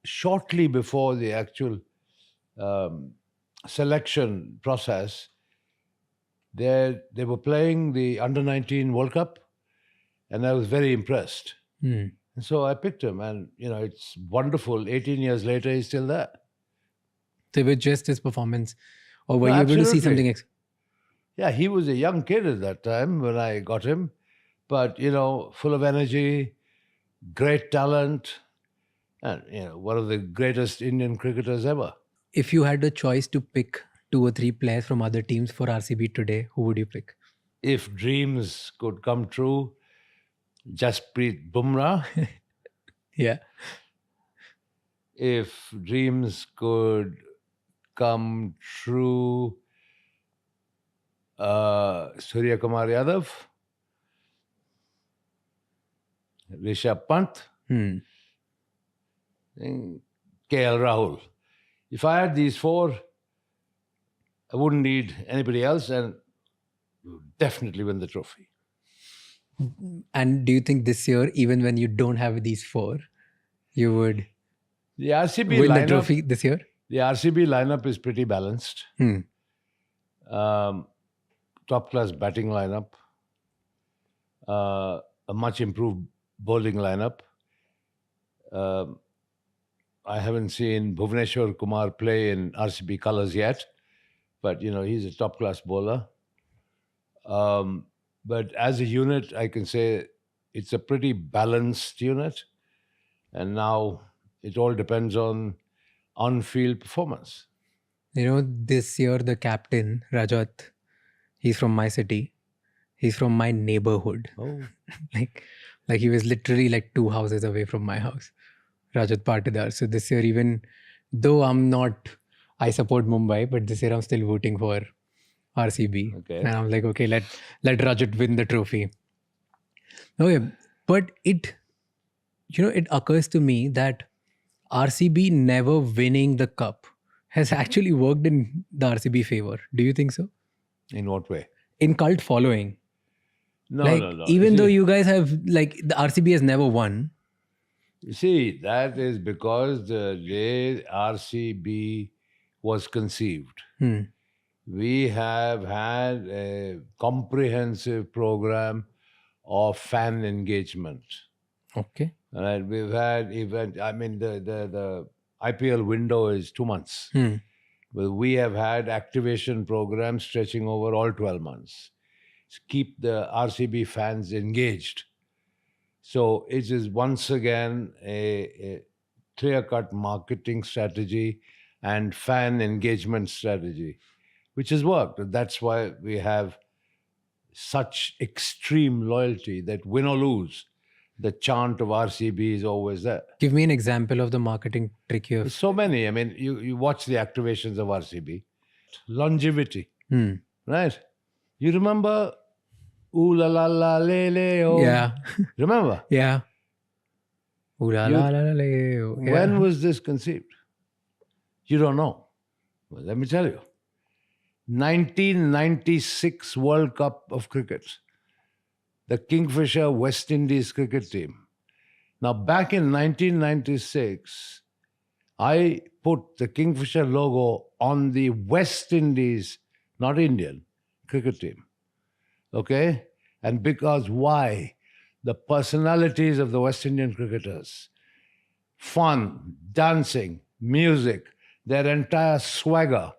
shortly before the actual selection process. They were playing the Under-19 World Cup, and I was very impressed. And so I picked him, and it's wonderful. 18 years later, he's still there. So with just his performance, or were No, you able to see absolutely. something? Yeah, he was a young kid at that time when I got him, but full of energy, great talent, and one of the greatest Indian cricketers ever. If you had the choice to pick 2 or 3 players from other teams for RCB today, who would you pick? If dreams could come true, Jasprit Bumrah. Yeah. If dreams could come true, Surya Kumar Yadav, Rishabh Pant, and KL Rahul. If I had these 4, I wouldn't need anybody else, and would definitely win the trophy. And do you think this year, even when you don't have these 4, you would The RCB win the lineup, trophy this year? the RCB lineup is pretty balanced. Top class batting lineup, a much improved bowling lineup. I haven't seen Bhuvneshwar Kumar play in RCB colours yet, but he's a top class bowler. But as a unit, I can say it's a pretty balanced unit, and now it all depends on on-field performance. This year the captain, Rajat, he's from my city. He's from my neighborhood. Oh, like he was literally like 2 houses away from my house. Rajat Patidar. So this year, even though I support Mumbai, but this year I'm still voting for RCB. Okay. And I'm like, okay, let Rajat win the trophy. Okay, but it occurs to me that RCB never winning the cup has actually worked in the RCB favor. Do you think so? in what way? In cult following. No, no. Even You though see- you guys have, the RCB has never won. You see, that is because the day RCB was conceived. We have had a comprehensive program of fan engagement. Okay. Right? We've had the IPL window is 2 months. Well, we have had activation programs stretching over all 12 months to keep the RCB fans engaged. So it is once again a clear-cut marketing strategy and fan engagement strategy, which has worked. That's why we have such extreme loyalty that win or lose, the chant of RCB is always there. Give me an example of the marketing trick you There's have. so many. I mean, you watch the activations of RCB. Longevity, right? You remember Ooh La La La Le Le Oh? Yeah. Remember? Yeah. Ooh la la la la la. Yeah. When was this conceived? You don't know. Well, let me tell you. 1996 World Cup of cricket. The Kingfisher West Indies cricket team. Now, back in 1996, I put the Kingfisher logo on the West Indies, not Indian, cricket team. Okay? And because why? The personalities of the West Indian cricketers, fun, dancing, music, their entire swagger,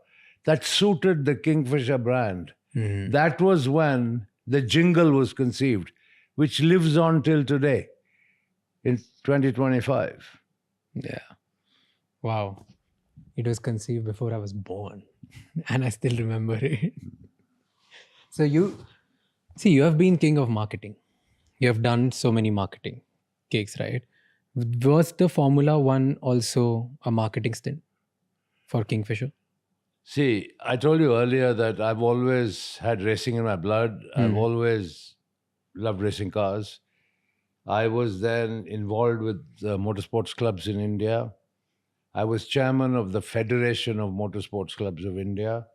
that suited the Kingfisher brand. That was when the jingle was conceived, which lives on till today in 2025. Yeah. Wow. It was conceived before I was born. And I still remember it. So you have been king of marketing. You have done so many marketing gigs, right? Was the Formula One also a marketing stint for Kingfisher? See, I told you earlier that I've always had racing in my blood. I've always loved racing cars. I was then involved with the motorsports clubs in India. I was chairman of the Federation of Motorsports Clubs of India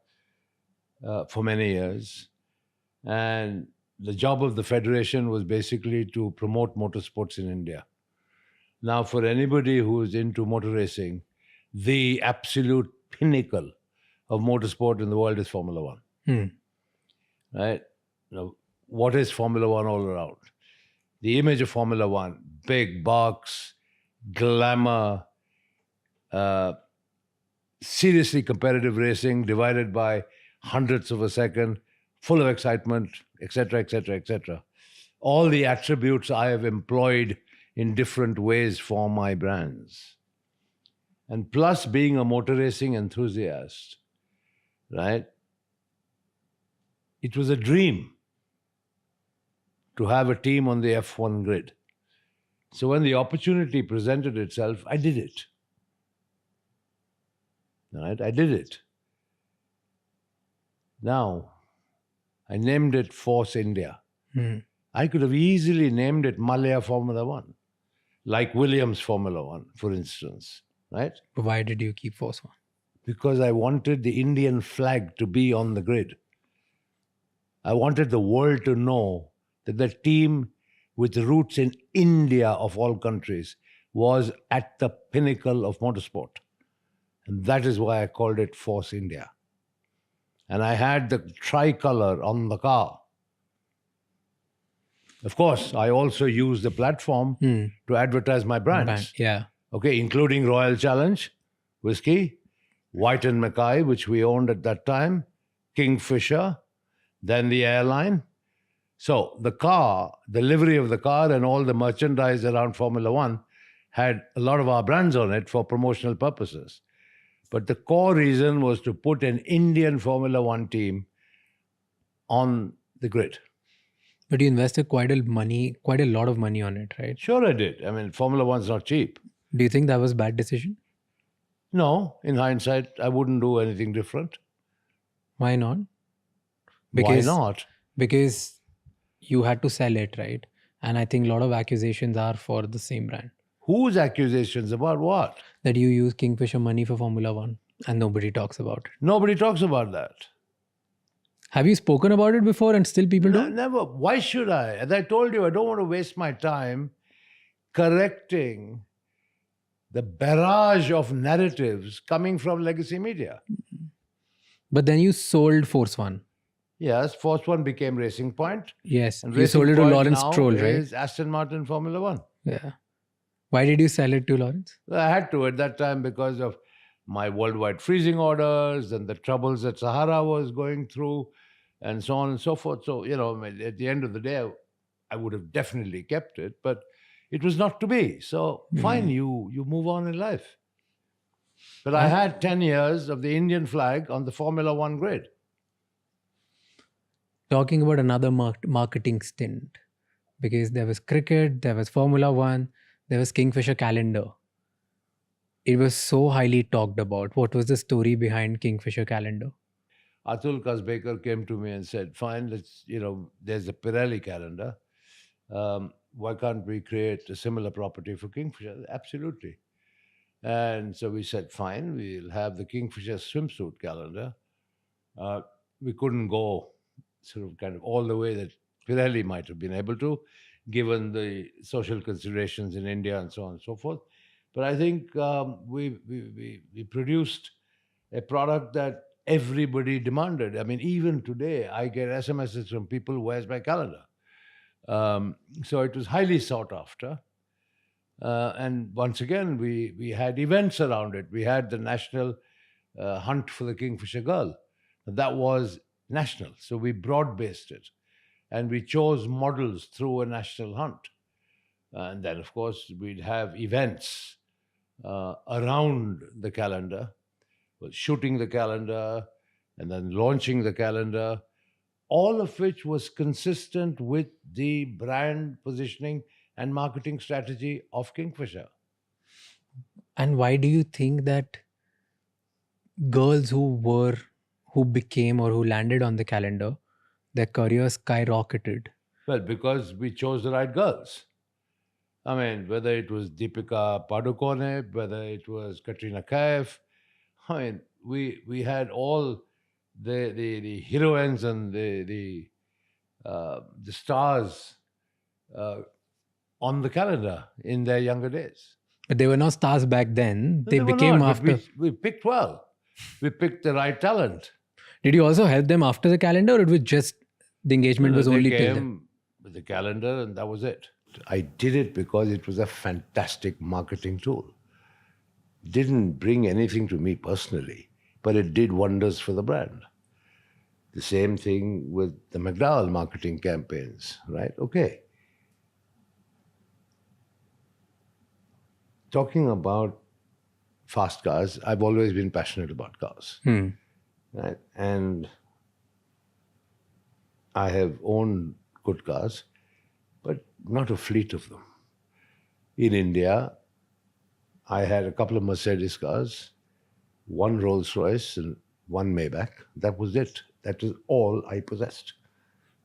for many years. And the job of the federation was basically to promote motorsports in India. Now, for anybody who is into motor racing, the absolute pinnacle of motorsport in the world is Formula One. Right? Now, what is Formula One all around? The image of Formula One, big box, glamour, seriously competitive racing divided by hundredths of a second, full of excitement, etc., etc., etc. All the attributes I have employed in different ways for my brands. And plus being a motor racing enthusiast, right? It was a dream to have a team on the F1 grid. So when the opportunity presented itself, I did it. Right? I did it. Now, I named it Force India. I could have easily named it Mallya Formula One, like Williams Formula One, for instance. Right? Why did you keep Force One? Because I wanted the Indian flag to be on the grid. I wanted the world to know that the team with roots in India of all countries was at the pinnacle of motorsport. And that is why I called it Force India. And I had the tricolor on the car. Of course, I also used the platform to advertise my brands. Yeah. Okay, including Royal Challenge, whiskey, White and Mackay, which we owned at that time, Kingfisher, then the airline. So the car, the livery of the car and all the merchandise around Formula One had a lot of our brands on it for promotional purposes. But the core reason was to put an Indian Formula One team on the grid. But you invested quite a lot of money on it, right? Sure I did. I mean, Formula One's not cheap. Do you think that was a bad decision? No, in hindsight, I wouldn't do anything different. Why not? Why not? Because you had to sell it, right? And I think a lot of accusations are for the same brand. Whose accusations about what? That you use Kingfisher money for Formula One and nobody talks about it. Nobody talks about that. Have you spoken about it before and still people don't? Never. Why should I? As I told you, I don't want to waste my time correcting the barrage of narratives coming from legacy media. But then you sold Force One. Yes, Force One became Racing Point. Yes. And You Racing sold it to Point Lawrence now Stroll, right? is Aston Martin Formula One. Yeah. Why did you sell it to Lawrence? I had to at that time because of my worldwide freezing orders and the troubles that Sahara was going through and so on and so forth. So, at the end of the day, I would have definitely kept it, but it was not to be. So fine, you move on in life. But I had 10 years of the Indian flag on the Formula One grid. Talking about another marketing stint, because there was cricket, there was Formula One, there was Kingfisher calendar. It was so highly talked about. What was the story behind Kingfisher calendar? Atul Kasbekar came to me and said, fine, there's a Pirelli calendar. Why can't we create a similar property for Kingfisher? Absolutely. And so we said, fine, we'll have the Kingfisher swimsuit calendar. We couldn't go kind of all the way that Pirelli might have been able to, given the social considerations in India and so on and so forth. But I think we produced a product that everybody demanded. I mean, even today, I get SMSs from people, where's my calendar? So it was highly sought after. And once again, we had events around it. We had the national hunt for the Kingfisher girl. That was national. So we broad-based it. And we chose models through a national hunt. And then, of course, we'd have events around the calendar, shooting the calendar, and then launching the calendar, all of which was consistent with the brand positioning and marketing strategy of Kingfisher. And why do you think that girls who became or who landed on the calendar, their careers skyrocketed? Well, because we chose the right girls. I mean, whether it was Deepika Padukone, whether it was Katrina Kaif, I mean, we had all the heroines and the stars on the calendar in their younger days. But they were not stars back then. No, They were became not, but after. we picked well. We picked the right talent. Did you also help them after the calendar, or it was just the engagement was They only till then? came with the calendar, and that was it. I did it because it was a fantastic marketing tool. Didn't bring anything to me personally, but it did wonders for the brand. The same thing with the McDowell marketing campaigns, right? Okay. Talking about fast cars, I've always been passionate about cars. Right? And I have owned good cars, but not a fleet of them. In India, I had a couple of Mercedes cars, one Rolls-Royce and one Maybach. That was it. That was all I possessed.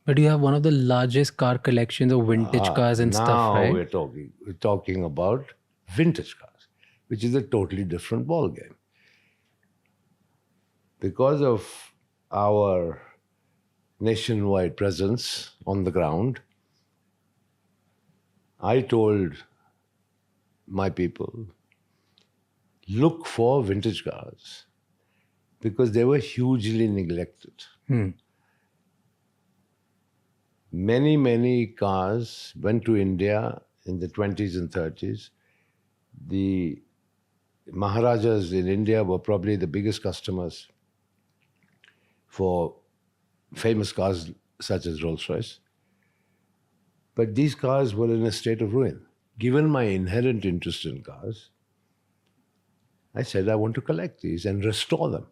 But you have one of the largest car collections of vintage cars and stuff, Now right? we're talking about vintage cars, which is a totally different ballgame. Because of our nationwide presence on the ground, I told my people, look for vintage cars because they were hugely neglected. Many, many cars went to India in the 20s and 30s. The Maharajas in India were probably the biggest customers for famous cars such as Rolls-Royce. But these cars were in a state of ruin. Given my inherent interest in cars, I said I want to collect these and restore them,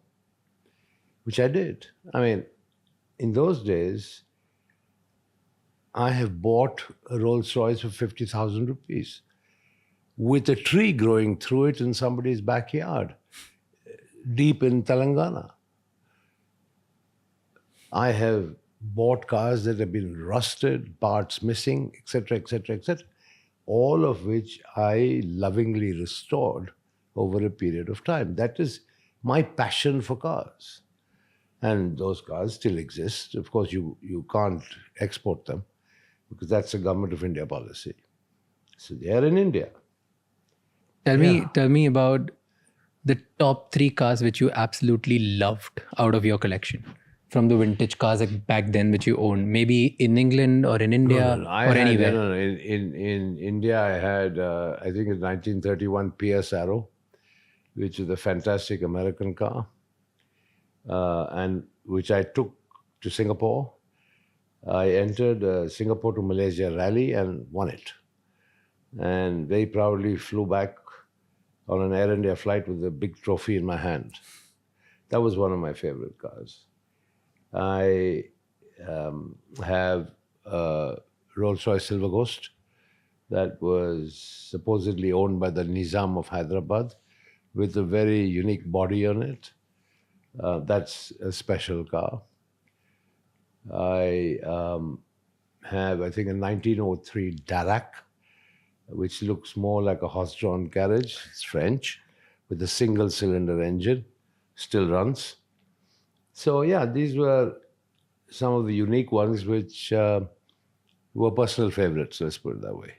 which I did. I mean, in those days, I have bought a Rolls-Royce for 50,000 rupees with a tree growing through it in somebody's backyard, deep in Telangana. I have bought cars that have been rusted, parts missing, etc., etc., etc., all of which I lovingly restored over a period of time. That is my passion for cars. And those cars still exist. Of course, you can't export them because that's a Government of India policy. So they are in India. Tell me about the top 3 cars which you absolutely loved out of your collection from the vintage cars back then which you owned, maybe in England or in India or anywhere. In India, I had, I think it's 1931 PS Arrow, which is a fantastic American car, and which I took to Singapore. I entered Singapore to Malaysia rally and won it. And very proudly flew back on an Air India flight with a big trophy in my hand. That was one of my favorite cars. I have a Rolls-Royce Silver Ghost that was supposedly owned by the Nizam of Hyderabad with a very unique body on it. That's a special car. I have, I think, a 1903 Darracq, which looks more like a horse-drawn carriage. It's French, with a single-cylinder engine, still runs. So yeah, these were some of the unique ones which were personal favorites, let's put it that way.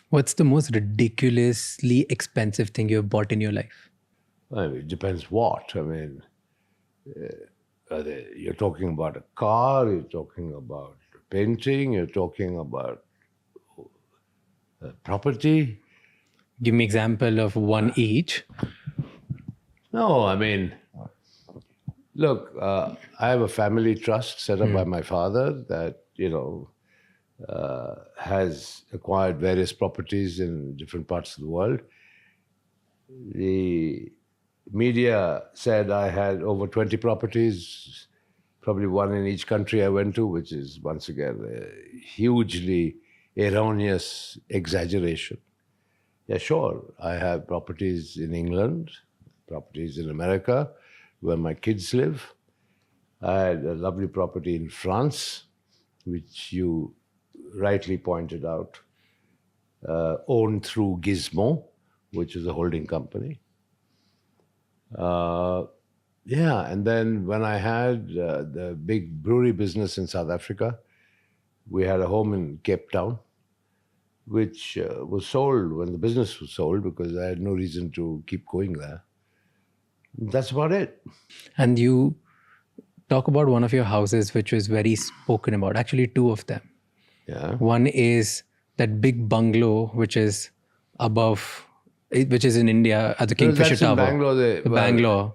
What's the most ridiculously expensive thing you've bought in your life? I mean, it depends what. I mean, You're talking about a car, you're talking about painting, you're talking about property. Give me example of one each. No, I mean, look, I have a family trust set up by my father that, has acquired various properties in different parts of the world. The media said I had over 20 properties, probably one in each country I went to, which is, once again, a hugely erroneous exaggeration. Yeah, sure, I have properties in England, properties in America, where my kids live. I had a lovely property in France, which you rightly pointed out, owned through Gizmo, which is a holding company. And then when I had the big brewery business in South Africa, we had a home in Cape Town, which was sold when the business was sold because I had no reason to keep going there. That's about it. And you talk about one of your houses which was very spoken about, actually two of them. Yeah. One is that big bungalow which is in India at the Kingfisher That's in Tower. Bangalore. Bangalore.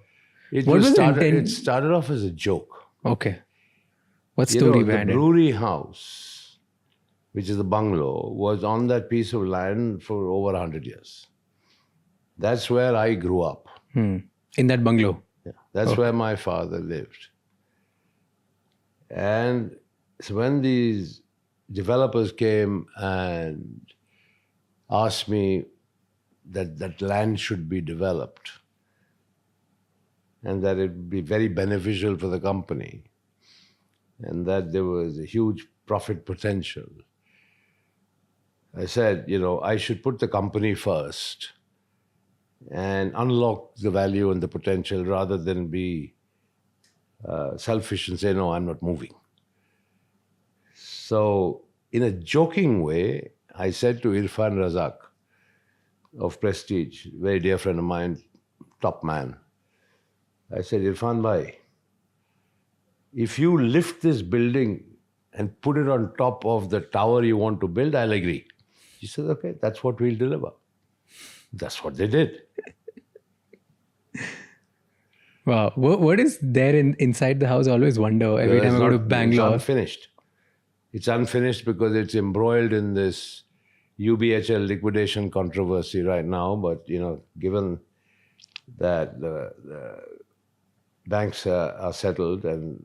It What was the started, intent? It started off as a joke. Okay. What story behind the it? brewery house, which is the bungalow, was on that piece of land for over 100 years. That's where I grew up. In that bungalow? Yeah, that's where my father lived. And so when these developers came and asked me that land should be developed and that it would be very beneficial for the company and that there was a huge profit potential, I said, I should put the company first and unlock the value and the potential rather than be selfish and say, no, I'm not moving. So in a joking way, I said to Irfan Razak of Prestige, very dear friend of mine, top man, I said, Irfan bhai, if you lift this building and put it on top of the tower you want to build, I'll agree. He said, okay, that's what we'll deliver. That's what they did. Wow. What is there inside the house? I always wonder every time I go to Bangalore. It's unfinished. It's unfinished because it's embroiled in this UBHL liquidation controversy right now. But, given that the banks are settled, and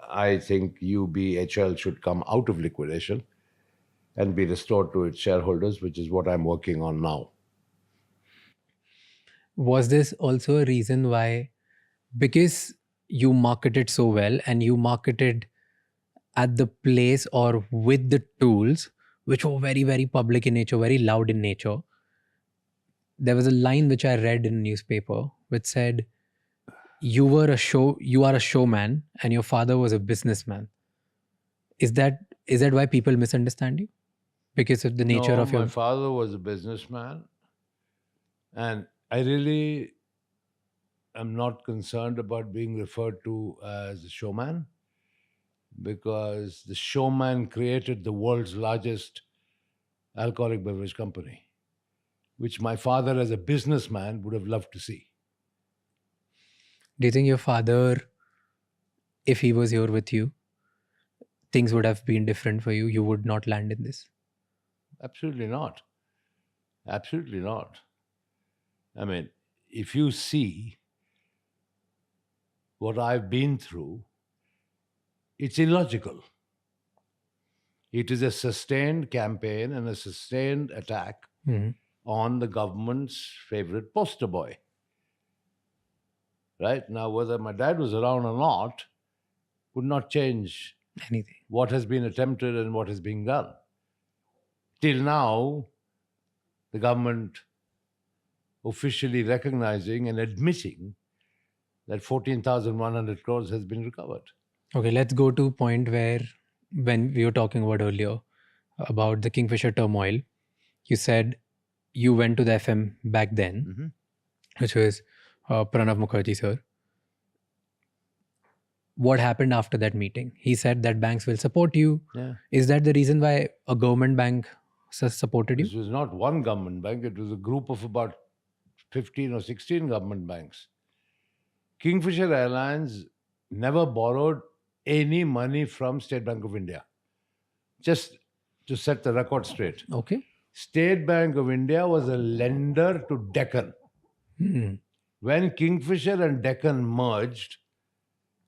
I think UBHL should come out of liquidation and be restored to its shareholders, which is what I'm working on now. Was this also a reason why, because you marketed so well and you marketed at the place or with the tools which were very, very public in nature, very loud in nature, there was a line which I read in a newspaper which said, you are a showman and your father was a businessman. Is that why people misunderstand you? Because of the nature of your... My father was a businessman, and I really am not concerned about being referred to as a showman, because the showman created the world's largest alcoholic beverage company, which my father as a businessman would have loved to see. Do you think your father, if he was here with you, things would have been different for you? You would not land in this? Absolutely not. Absolutely not. I mean, if you see what I've been through, it's illogical. It is a sustained campaign and a sustained attack on the government's favorite poster boy. Right? Now, whether my dad was around or not would not change anything. What has been attempted and what is being done. Till now, the government officially recognizing and admitting that 14,100 crores has been recovered. Okay, let's go to a point where, when we were talking about earlier, about the Kingfisher turmoil, you said you went to the FM back then, which was Pranav Mukherjee, sir. what happened after that meeting? He said that banks will support you. Yeah. Is that the reason why a government bank supported you? This was not one government bank, it was a group of about 15 or 16 government banks. Kingfisher Airlines never borrowed any money from State Bank of India. Just to set the record straight. Okay. State Bank of India was a lender to Deccan. When Kingfisher and Deccan merged,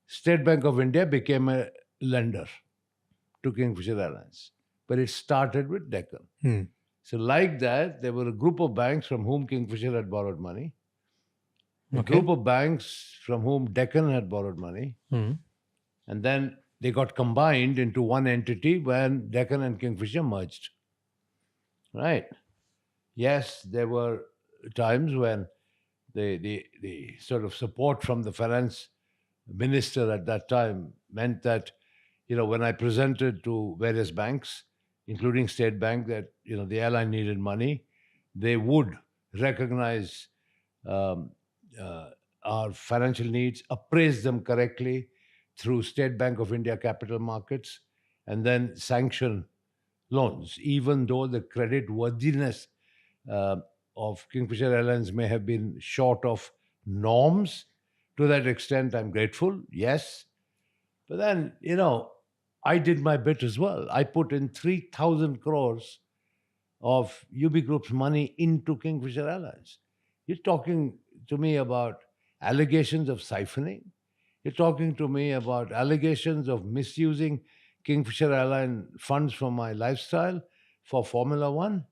State Bank of India became a lender to Kingfisher Airlines. But it started with Deccan. So like that, there were a group of banks from whom Kingfisher had borrowed money, a group of banks from whom Deccan had borrowed money, and then they got combined into one entity when Deccan and Kingfisher merged. Right. Yes, there were times when the sort of support from the finance minister at that time meant that, when I presented to various banks, including State Bank, that, the airline needed money, they would recognize our financial needs, appraise them correctly through State Bank of India capital markets, and then sanction loans, even though the credit worthiness of Kingfisher Airlines may have been short of norms. To that extent, I'm grateful, yes. But then, I did my bit as well. I put in 3,000 crores of UB Group's money into Kingfisher Airlines. You're talking to me about allegations of siphoning. You're talking to me about allegations of misusing Kingfisher Airline funds for my lifestyle for Formula One.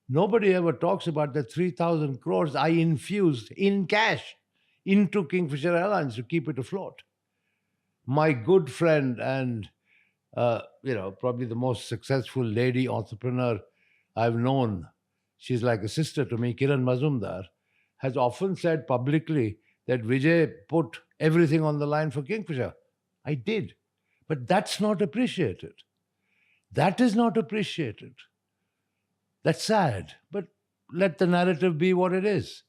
Nobody ever talks about the 3,000 crores I infused in cash into Kingfisher Airlines to keep it afloat. My good friend and, probably the most successful lady entrepreneur I've known, she's like a sister to me, Kiran Mazumdar, has often said publicly that Vijay put everything on the line for Kingfisher. I did. But that's not appreciated. That is not appreciated. That's sad. But let the narrative be what it is.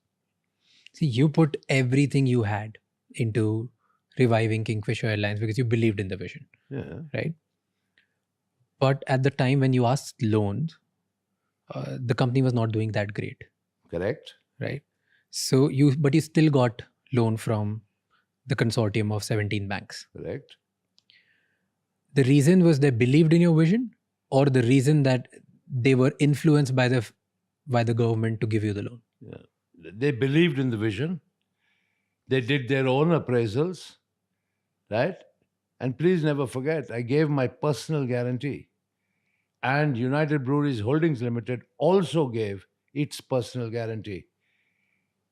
See, you put everything you had into reviving Kingfisher Airlines because you believed in the vision. Yeah. Right? But at the time when you asked loans, the company was not doing that great. Correct. Right? So you still got loan from the consortium of 17 banks. Correct. The reason was they believed in your vision, or the reason that they were influenced by the government to give you the loan? Yeah. They believed in the vision. They did their own appraisals, right? And please never forget, I gave my personal guarantee. And United Breweries Holdings Limited also gave its personal guarantee.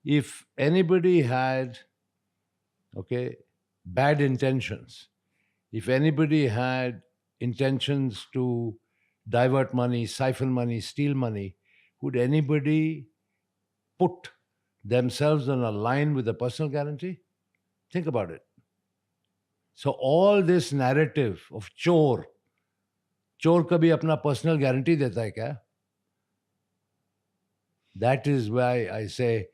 If anybody had, bad intentions, if anybody had intentions to divert money, siphon money, steal money, would anybody put themselves on a line with a personal guarantee? Think about it. So all this narrative of चोर कभी अपना personal guarantee देता है क्या? That is why I say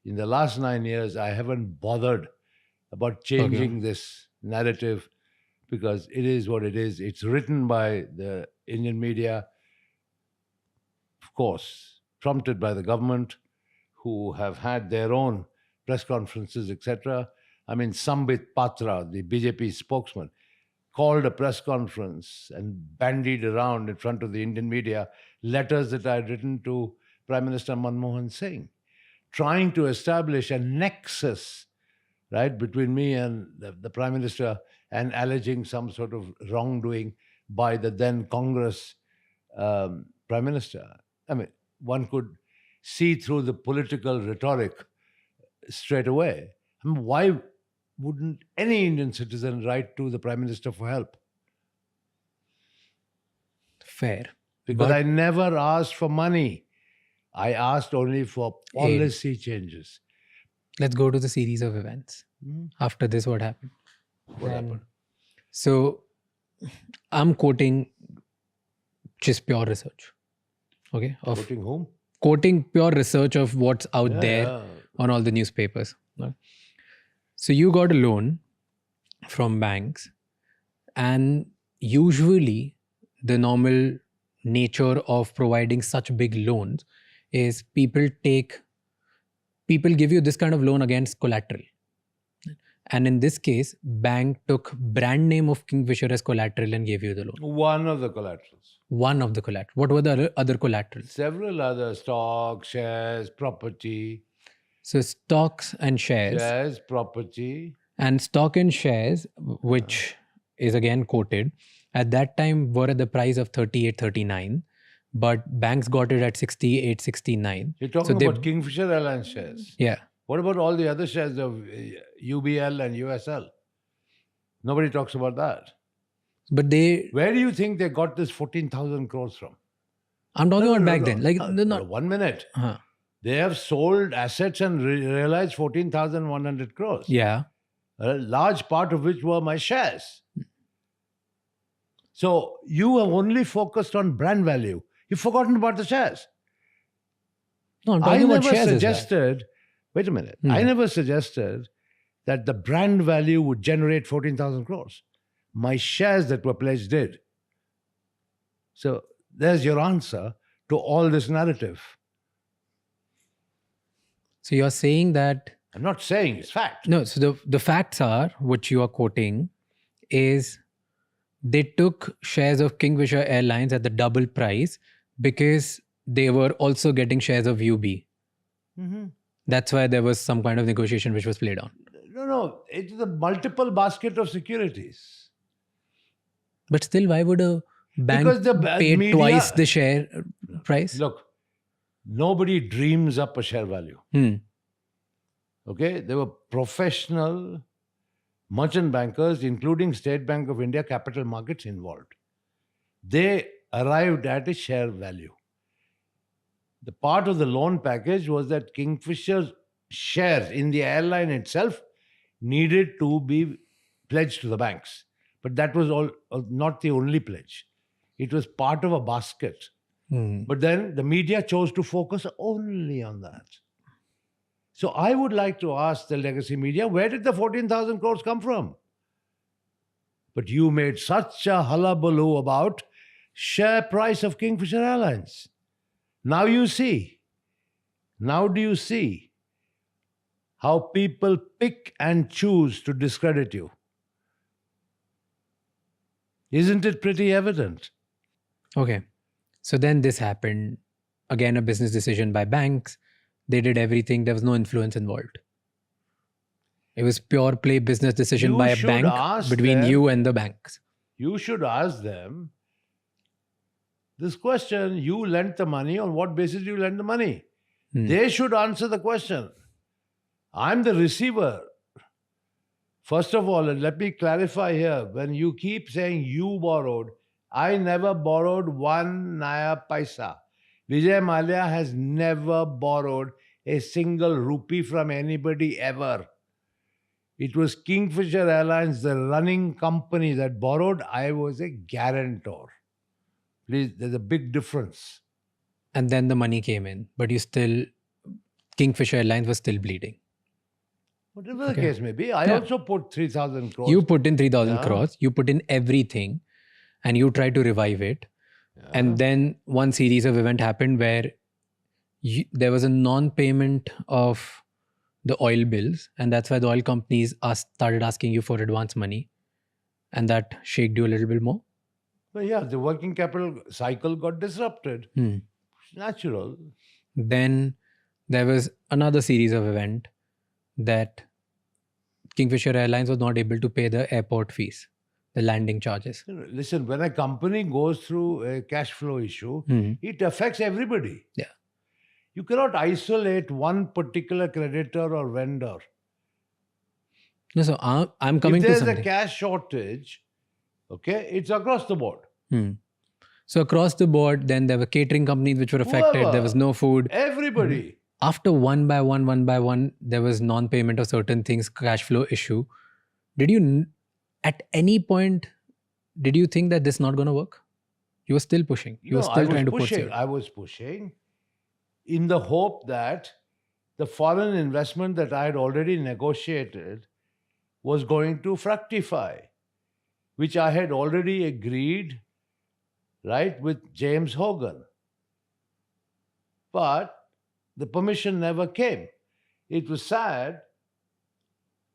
in the last 9 years, I haven't bothered about changing this narrative, because it is what it is. It's written by the Indian media, of course, prompted by the government, who have had their own press conferences, etc. I mean, Sambit Patra, the BJP spokesman, called a press conference and bandied around in front of the Indian media letters that I had written to Prime Minister Manmohan Singh, trying to establish a nexus, right, between me and the Prime Minister, and alleging some sort of wrongdoing by the then Congress Prime Minister. I mean, one could see through the political rhetoric straight away. I mean, why wouldn't any Indian citizen write to the Prime Minister for help? Fair. Because I never asked for money. I asked only for policy changes. Let's go to the series of events. After this, what happened? What happened? So, I'm quoting just pure research. Okay? Quoting whom? Quoting pure research of what's out there on all the newspapers. So, you got a loan from banks, and usually the normal nature of providing such big loans is people give you this kind of loan against collateral. And in this case, bank took brand name of Kingfisher as collateral and gave you the loan. One of the collaterals. One of the collateral. What were the other collaterals? Several other stocks, shares, property. So stocks and shares. Shares, property. And stock and shares, which is again quoted, at that time were at the price of 38, 39. But banks got it at 68, 69. You're talking about Kingfisher Airlines shares. Yeah. What about all the other shares of UBL and USL? Nobody talks about that. But where do you think they got this 14,000 crores from? I'm talking about back then. Like, no, 1 minute. They have sold assets and realized 14,100 crores. Yeah. A large part of which were my shares. So you have only focused on brand value. You've forgotten about the shares. No, I'm talking about shares. Suggested, wait a minute. I never suggested that the brand value would generate 14,000 crores. My shares that were pledged did. So there's your answer to all this narrative. So you're saying that... I'm not saying, it's fact. No, so the facts are, which you are quoting, is they took shares of Kingfisher Airlines at the double price because they were also getting shares of UB. Mm-hmm. That's why there was some kind of negotiation which was played on. No, it's a multiple basket of securities. But still, why would a bank pay twice the share price? Look, nobody dreams up a share value. Okay, there were professional merchant bankers, including State Bank of India capital markets involved. They arrived at a share value. The part of the loan package was that Kingfisher's shares in the airline itself needed to be pledged to the banks. But that was not the only pledge. It was part of a basket. But then the media chose to focus only on that. So I would like to ask the legacy media, where did the 14,000 crores come from? But you made such a hullabaloo about share price of Kingfisher Airlines. Now you see. Now do you see how people pick and choose to discredit you? Isn't it pretty evident? Okay. So then this happened. Again, a business decision by banks. They did everything. There was no influence involved. It was pure play business decision by a bank between you and the banks. You should ask them this question. You lent the money. On what basis do you lend the money? They should answer the question. I'm the receiver. First of all, and let me clarify here, when you keep saying you borrowed, I never borrowed 1 naya paisa. Vijay Mallya has never borrowed a single rupee from anybody ever. It was Kingfisher Airlines, the running company, that borrowed. I was a guarantor. Please, there's a big difference. And then the money came in, but Kingfisher Airlines was still bleeding. Whatever the case may be, I also put 3,000 crores. You put in 3,000 crores, you put in everything, and you tried to revive it. And then one series of events happened where there was a non-payment of the oil bills, and that's why the oil companies started asking you for advance money, and that shaked you a little bit more. But yeah, the working capital cycle got disrupted. It's natural. Then there was another series of events that Kingfisher Airlines was not able to pay the airport fees, the landing charges. Listen, when a company goes through a cash flow issue, it affects everybody. Yeah. You cannot isolate one particular creditor or vendor. No, so I'm coming to something. If there's a cash shortage, okay, it's across the board. So across the board, then there were catering companies which were affected. Whoever, there was no food. Everybody. After one by one, there was non-payment of certain things, cash flow issue. Did you, at any point, did you think that this is not going to work? You were still pushing. You were still trying to push it. I was pushing in the hope that the foreign investment that I had already negotiated was going to fructify, which I had already agreed, right, with James Hogan. But the permission never came. It was sad,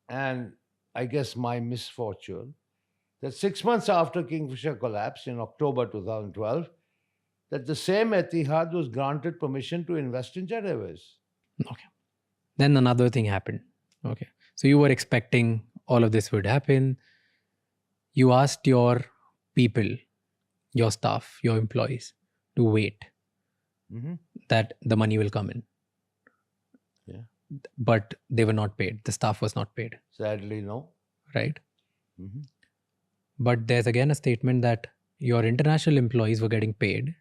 and I guess my misfortune, that 6 months after Kingfisher collapsed in October 2012, that the same Etihad was granted permission to invest in Jet Airways. Okay. Then another thing happened. Okay. So you were expecting all of this would happen. You asked your people, your staff, your employees to wait that the money will come in. Yeah. But they were not paid. The staff was not paid. Sadly, no. Right? But there's again a statement that your international employees were getting paid,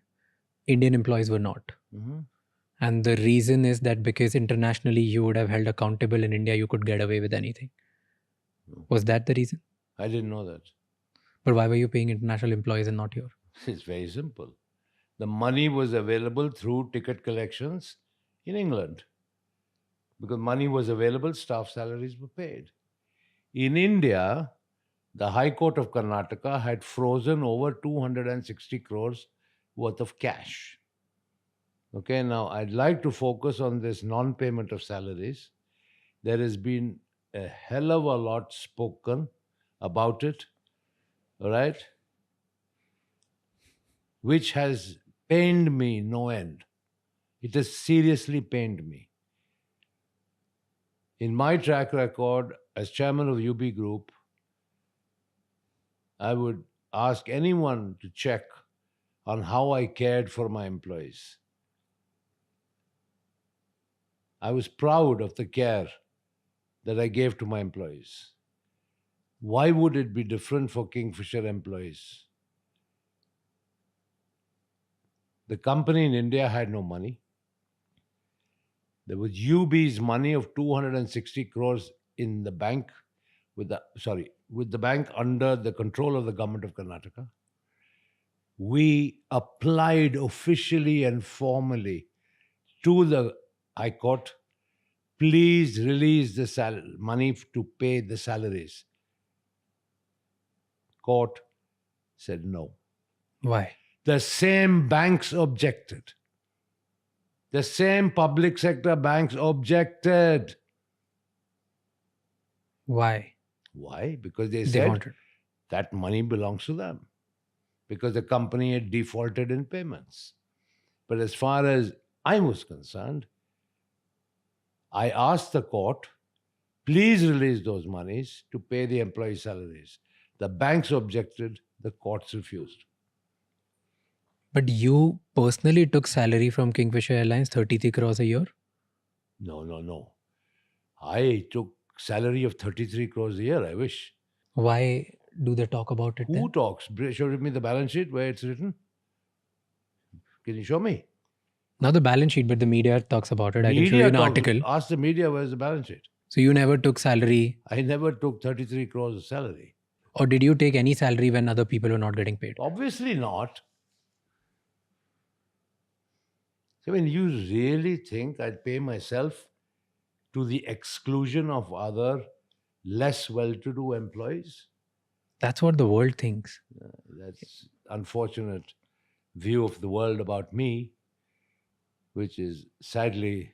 Indian employees were not. And the reason is that because internationally you would have held accountable, in India you could get away with anything. Was that the reason? I didn't know that. But why were you paying international employees and not your? It's very simple. The money was available through ticket collections in England. Because money was available, staff salaries were paid. In India, the High Court of Karnataka had frozen over 260 crores worth of cash. Okay, now I'd like to focus on this non-payment of salaries. There has been a hell of a lot spoken about it, all right, which has pained me no end. It has seriously pained me. In my track record as chairman of UB Group, I would ask anyone to check on how I cared for my employees. I was proud of the care that I gave to my employees. Why would it be different for Kingfisher employees? The company in India had no money. There was UB's money of 260 crores in the bank with the bank under the control of the government of Karnataka. We applied officially and formally to the High Court, please release the money to pay the salaries. Court said no. Why? The same banks objected. The same public sector banks objected. Why? Why? Because they They said wanted. that money belongs to them. Because the company had defaulted in payments. But as far as I was concerned, I asked the court, please release those monies to pay the employee salaries. The banks objected, the courts refused. But you personally took salary from Kingfisher Airlines, 33 crores a year? No. I took salary of 33 crores a year, I wish. Why do they talk about it Who then? talks? Show me the balance sheet where it's written. Can you show me? Not the balance sheet, but the media talks about it. I can show you an article. Ask the media where's the balance sheet. So you never took salary, I never took 33 crores of salary. or did you take any salary when other people were not getting paid? Obviously not. I mean, you really think I'd pay myself to the exclusion of other less well-to-do employees? That's what the world thinks. That's unfortunate view of the world about me, which is sadly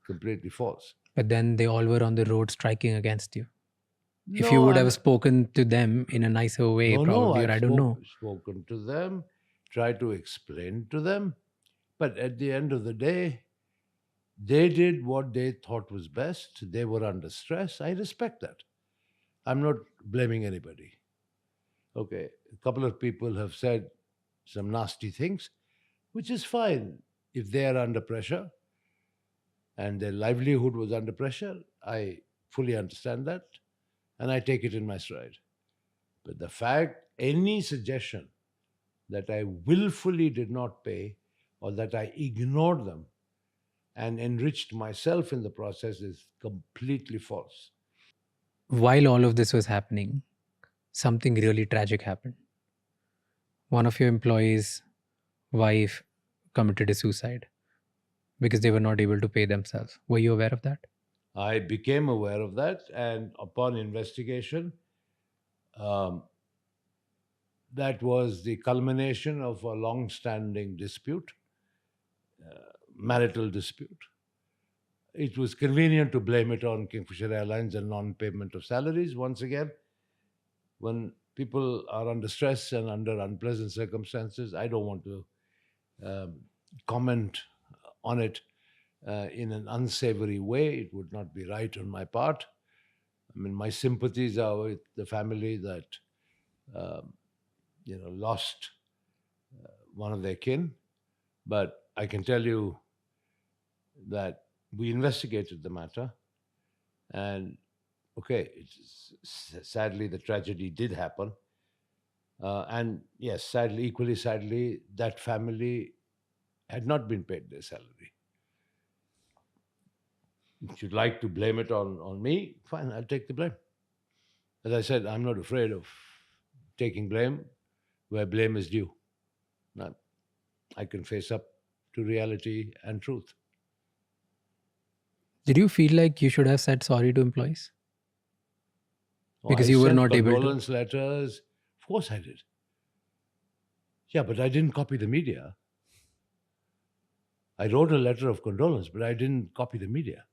completely false. But then they all were on the road striking against you. If you would have spoken to them in a nicer way, probably, or I don't know. Spoken to them, tried to explain to them, but at the end of the day, they did what they thought was best. They were under stress. I respect that. I'm not blaming anybody. Okay, a couple of people have said some nasty things, which is fine if they are under pressure and their livelihood was under pressure. I fully understand that and I take it in my stride. But the fact, any suggestion that I willfully did not pay or that I ignored them and enriched myself in the process is completely false. While all of this was happening, something really tragic happened. One of your employees' wife committed a suicide because they were not able to pay themselves. Were you aware of that? I became aware of that, and upon investigation, um, that was the culmination of a long-standing dispute, marital dispute. It was convenient to blame it on Kingfisher Airlines and non-payment of salaries. Once again, when people are under stress and under unpleasant circumstances, I don't want to comment on it in an unsavory way. It would not be right on my part. I mean, my sympathies are with the family that lost one of their kin. But I can tell you that we investigated the matter, and okay, sadly the tragedy did happen, and yes, sadly, equally sadly, that family had not been paid their salary. If you'd like to blame it on me, fine, I'll take the blame. As I said, I'm not afraid of taking blame where blame is due. Now, I can face up to reality and truth. Did you feel like you should have said sorry to employees? Because I you were sent not able to. condolence letters. Of course I did. Yeah, but I didn't copy the media. I wrote a letter of condolence, but I didn't copy the media.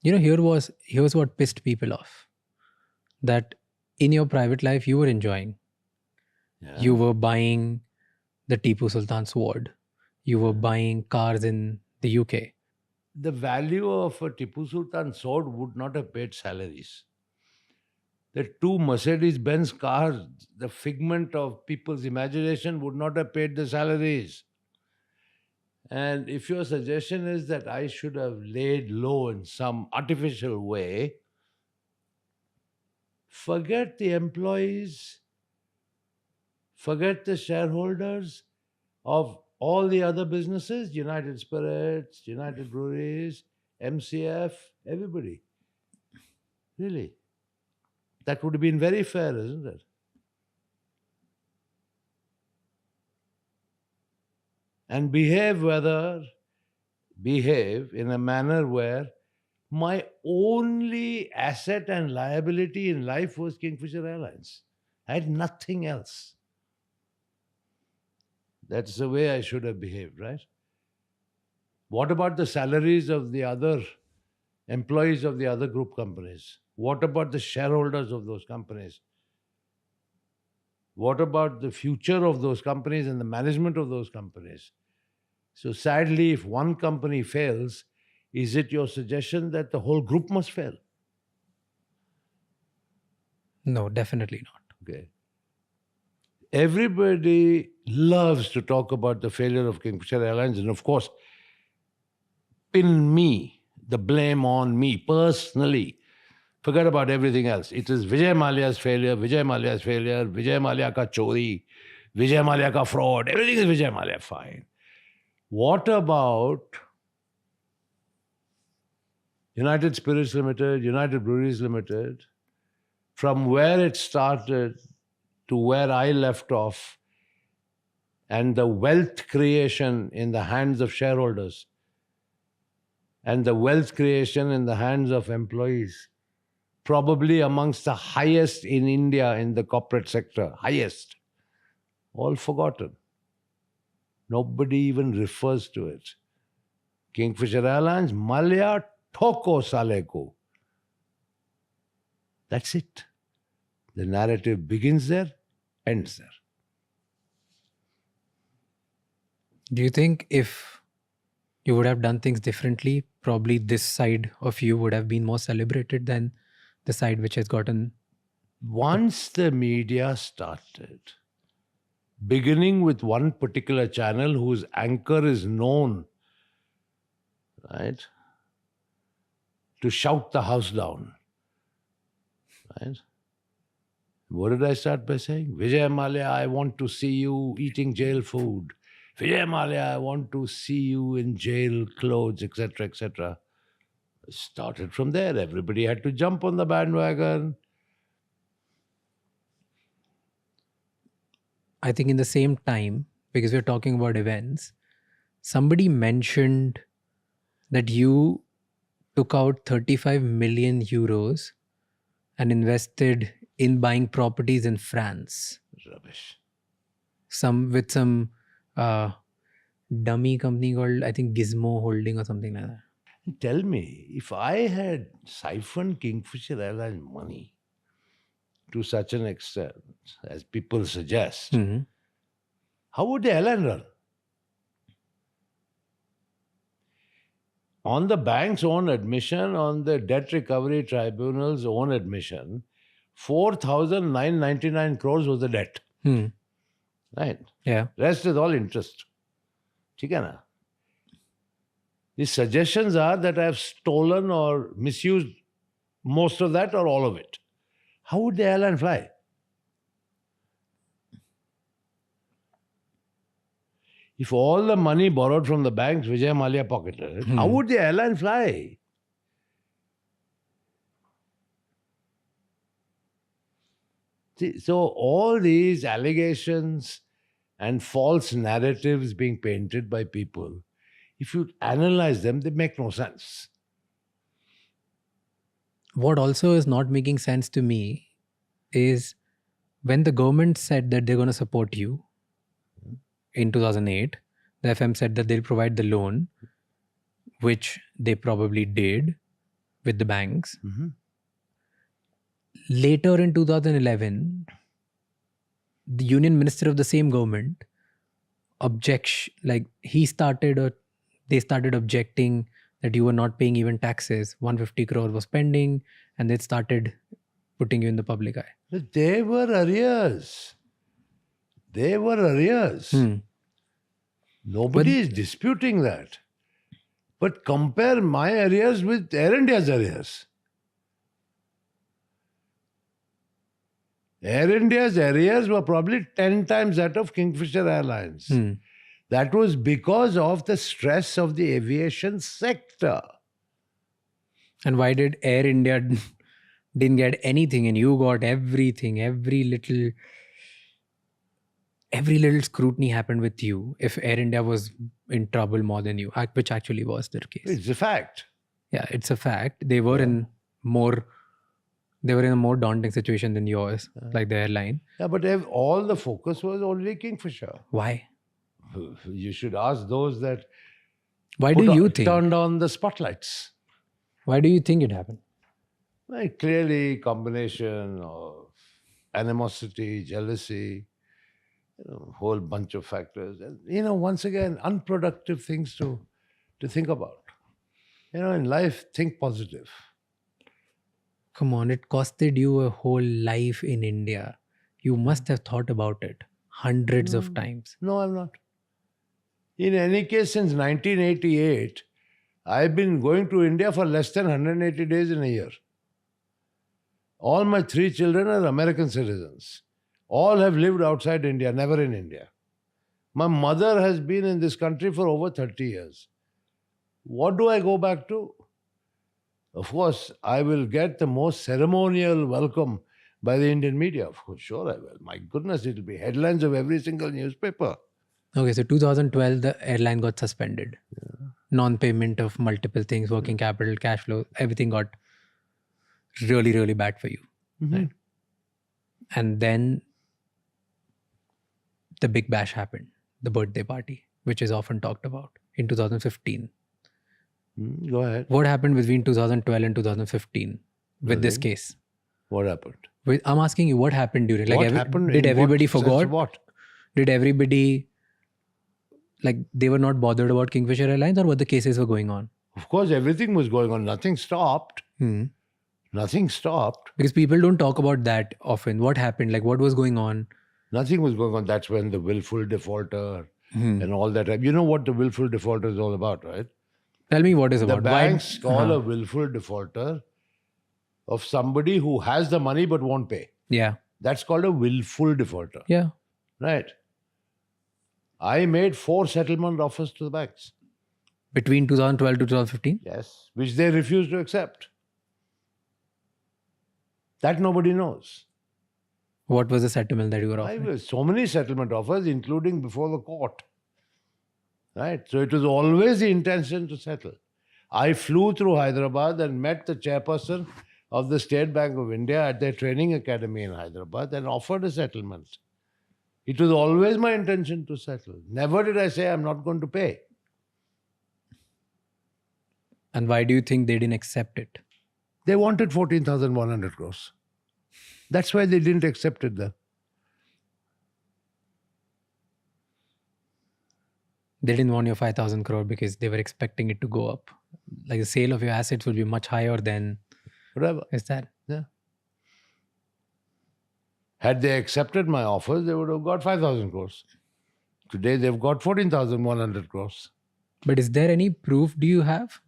Here's what pissed people off. That in your private life, you were enjoying. Yeah. You were buying the Tipu Sultan sword. You were buying cars in the UK. The value of a Tipu Sultan sword would not have paid salaries. The two Mercedes-Benz cars, the figment of people's imagination, would not have paid the salaries. And if your suggestion is that I should have laid low in some artificial way, forget the employees, forget the shareholders of all the other businesses, United Spirits, United Breweries, MCF, everybody. Really. That would have been very fair, isn't it? And behave in a manner where my only asset and liability in life was Kingfisher Airlines. I had nothing else. That's the way I should have behaved, right? What about the salaries of the other employees of the other group companies? What about the shareholders of those companies? What about the future of those companies and the management of those companies? So sadly, if one company fails, is it your suggestion that the whole group must fail? No, definitely not. Okay. Everybody loves to talk about the failure of Kingfisher Airlines, and of course, pin me, the blame on me personally. Forget about everything else. It is Vijay Mallya's failure, Vijay Mallya's failure, Vijay Mallya ka chori, Vijay Mallya ka fraud. Everything is Vijay Mallya. Fine. What about United Spirits Limited, United Breweries Limited, from where it started to where I left off, and the wealth creation in the hands of shareholders and the wealth creation in the hands of employees, probably amongst the highest in India in the corporate sector, highest, all forgotten. Nobody even refers to it. Kingfisher Airlines, Mallya Thoko Saleko. That's it. The narrative begins there, ends there. Do you think if you would have done things differently, probably this side of you would have been more celebrated than the side which has gotten... Once the media started, beginning with one particular channel whose anchor is known, right, to shout the house down, right? What did I start by saying? Vijay Mallya, I want to see you eating jail food. Vijay Mallya, I want to see you in jail clothes, etc., etc. Started from there. Everybody had to jump on the bandwagon. I think in the same time, because we're talking about events, somebody mentioned that you took out 35 million euros and invested in buying properties in France. Rubbish. Some dummy company called, I think, Gizmo Holding or something like that. Tell me, if I had siphoned Kingfisher Airlines money to such an extent, as people suggest, Mhm. how would the airline run? On the bank's own admission, on the debt recovery tribunal's own admission, 4,999 crores was the debt. Hmm. Right? Yeah. Rest is all interest. ठीक है ना? The suggestions are that I have stolen or misused most of that or all of it. How would the airline fly? If all the money borrowed from the banks, Vijay Mallya pocketed, how would the airline fly? See, so all these allegations and false narratives being painted by people, if you analyze them, they make no sense. What also is not making sense to me is when the government said that they're going to support you in 2008, the FM said that they'll provide the loan, which they probably did with the banks. Mm-hmm. Later in 2011, the union minister of the same government they started objecting that you were not paying even taxes. 150 crore was pending, and they started putting you in the public eye. But they were arrears. Nobody is disputing that. But compare my arrears with Air India's arrears. Air India's arrears were probably 10 times that of Kingfisher Airlines. That was because of the stress of the aviation sector. And why did Air India didn't get anything and you got everything? Every little scrutiny happened with you if Air India was in trouble more than you, which actually was the case. It's a fact. Yeah, it's a fact. They were in a more daunting situation than yours, like the airline. Yeah, but all the focus was only Kingfisher. Why? You should ask those that Why do you think? turned on the spotlights. Why do you think it happened? Like clearly combination of animosity, jealousy, whole bunch of factors. And, once again, unproductive things to think about. In life, think positive. Come on, it costed you a whole life in India. You must have thought about it hundreds of times. No, I'm not. In any case, since 1988, I've been going to India for less than 180 days in a year. All my 3 children are American citizens. All have lived outside India, never in India. My mother has been in this country for over 30 years. What do I go back to? Of course, I will get the most ceremonial welcome by the Indian media. Of course, sure I will. My goodness, it will be headlines of every single newspaper. Okay, so 2012, the airline got suspended. Non-payment of multiple things, working capital, cash flow, everything got really, really bad for you. Right? And then the big bash happened, the birthday party, which is often talked about in 2015. Go ahead. What happened between 2012 and 2015 with this case? What happened? I'm asking you, what happened during? What happened? Did In everybody what sense forgot? what? Did everybody, they were not bothered about Kingfisher Airlines, or what the cases were going on? Of course, everything was going on. Nothing stopped. Nothing stopped. Because people don't talk about that often. What happened? What was going on? Nothing was going on. That's when the willful defaulter and all that. You know what the willful defaulter is all about, right? Tell me what is The about. banks call a willful defaulter of somebody who has the money but won't pay. Yeah. That's called a willful defaulter. Yeah. Right. I made 4 settlement offers to the banks. Between 2012 to 2015? Yes. Which they refused to accept. That nobody knows. What was the settlement that you were offering? So many settlement offers, including before the court. Right? So it was always the intention to settle. I flew through Hyderabad and met the chairperson of the State Bank of India at their training academy in Hyderabad and offered a settlement. It was always my intention to settle. Never did I say I'm not going to pay. And why do you think they didn't accept it? They wanted 14,100 crores. That's why they didn't accept it then. They didn't want your 5,000 crore because they were expecting it to go up. Like the sale of your assets will be much higher than... Whatever. Is that? Yeah. Had they accepted my offers, they would have got 5,000 crores. Today they've got 14,100 crores. But is there any proof do you have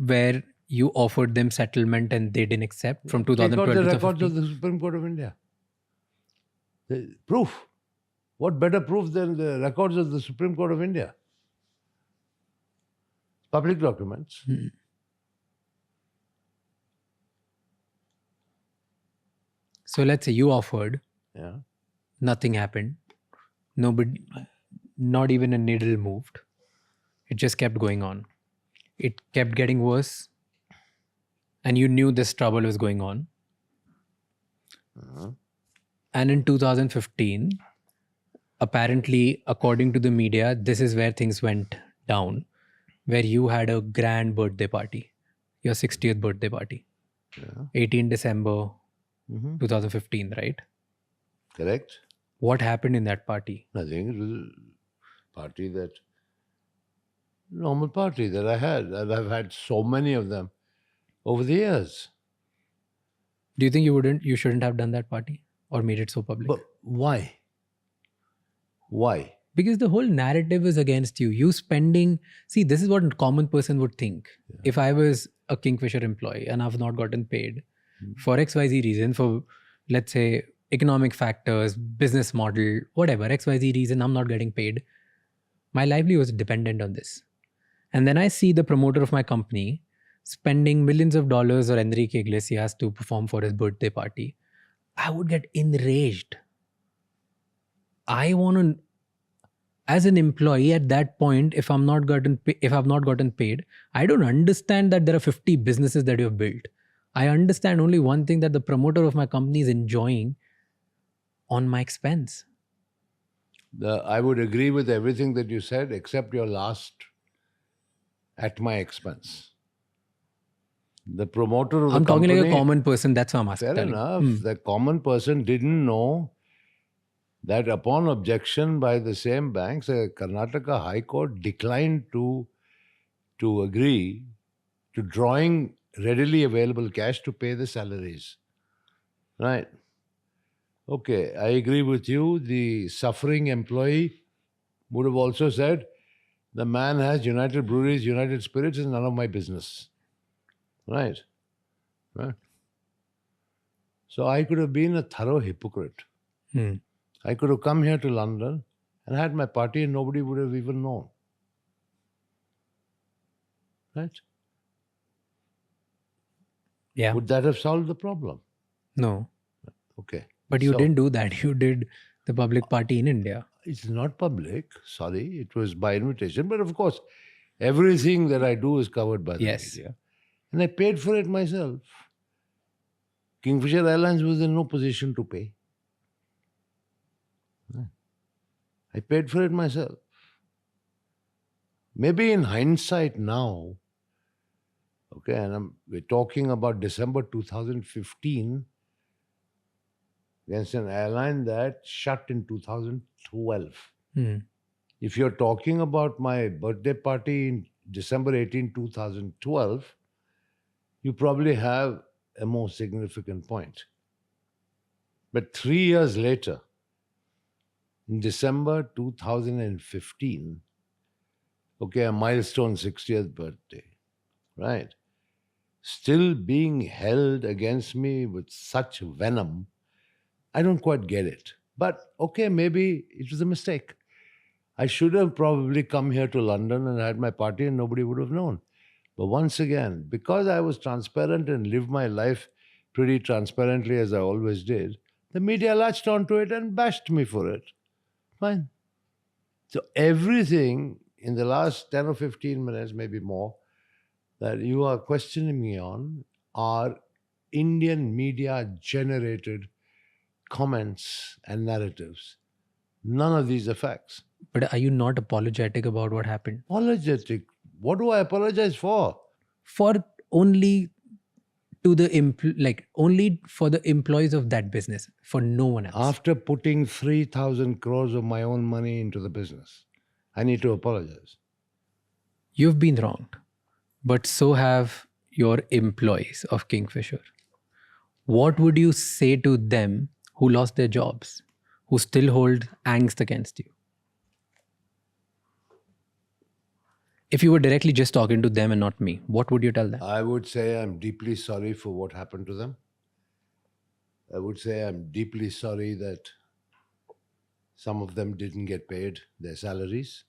where you offered them settlement and they didn't accept from Take 2012 out to the records 2015? of the Supreme Court of India. The proof. What better proof than the records of the Supreme Court of India? Public documents. So let's say you offered, Yeah. nothing happened. Nobody, not even a needle moved. It just kept going on. It kept getting worse. And you knew this trouble was going on. And in 2015, apparently, according to the media, this is where things went down, where you had a grand birthday party, your 60th birthday party, 18 December 2015, right? Correct? What happened in that party? Nothing. It was a party that, normal party that I had. And I've had so many of them over the years. Do you think you shouldn't have done that party or made it so public? But why? Why? Because the whole narrative is against you. You spending, see, this is what a common person would think. If I was a Kingfisher employee and I've not gotten paid for XYZ reason, for let's say economic factors, business model, whatever, XYZ reason, I'm not getting paid. My livelihood was dependent on this. And then I see the promoter of my company spending millions of dollars or Enrique Iglesias to perform for his birthday party. I would get enraged. I want to, as an employee at that point, if I've not gotten paid, I don't understand that there are 50 businesses that you have built. I understand only one thing, that the promoter of my company is enjoying on my expense. I would agree with everything that you said, except your last, at my expense. The promoter of the I'm talking company, like a common person, that's why I'm asking. fair enough. The common person didn't know that upon objection by the same banks, Karnataka High Court declined to agree to drawing readily available cash to pay the salaries. Right. Okay, I agree with you. The suffering employee would have also said, the man has United Breweries, United Spirits, is none of my business. Right. Right. So I could have been a thorough hypocrite. I could have come here to London and had my party and nobody would have even known. Right? Yeah. Would that have solved the problem? No. Okay. But you So, didn't do that. You did the public party in India. It's not public. Sorry. It was by invitation. But of course, everything that I do is covered by the Yes. media. And I paid for it myself. Kingfisher Airlines was in no position to pay. I paid for it myself. Maybe in hindsight now, okay, and we're talking about December 2015 against an airline that shut in 2012. If you're talking about my birthday party in December 18, 2012, you probably have a more significant point. But 3 years later, in December 2015, okay, a milestone 60th birthday, right? Still being held against me with such venom, I don't quite get it. But okay, maybe it was a mistake. I should have probably come here to London and had my party and nobody would have known. But once again, because I was transparent and lived my life pretty transparently as I always did, the media latched onto it and bashed me for it. Fine. So everything in the last 10 or 15 minutes, maybe more, that you are questioning me on are Indian media generated comments and narratives. None of these are facts. But are you not apologetic about what happened? Apologetic. What do I apologize for? For only to the only for the employees of that business, for no one else. After putting 3,000 crores of my own money into the business, I need to apologize. You've been wronged, but so have your employees of Kingfisher. What would you say to them who lost their jobs, who still hold angst against you? If you were directly just talking to them and not me, what would you tell them? I would say I'm deeply sorry for what happened to them. I would say I'm deeply sorry that some of them didn't get paid their salaries.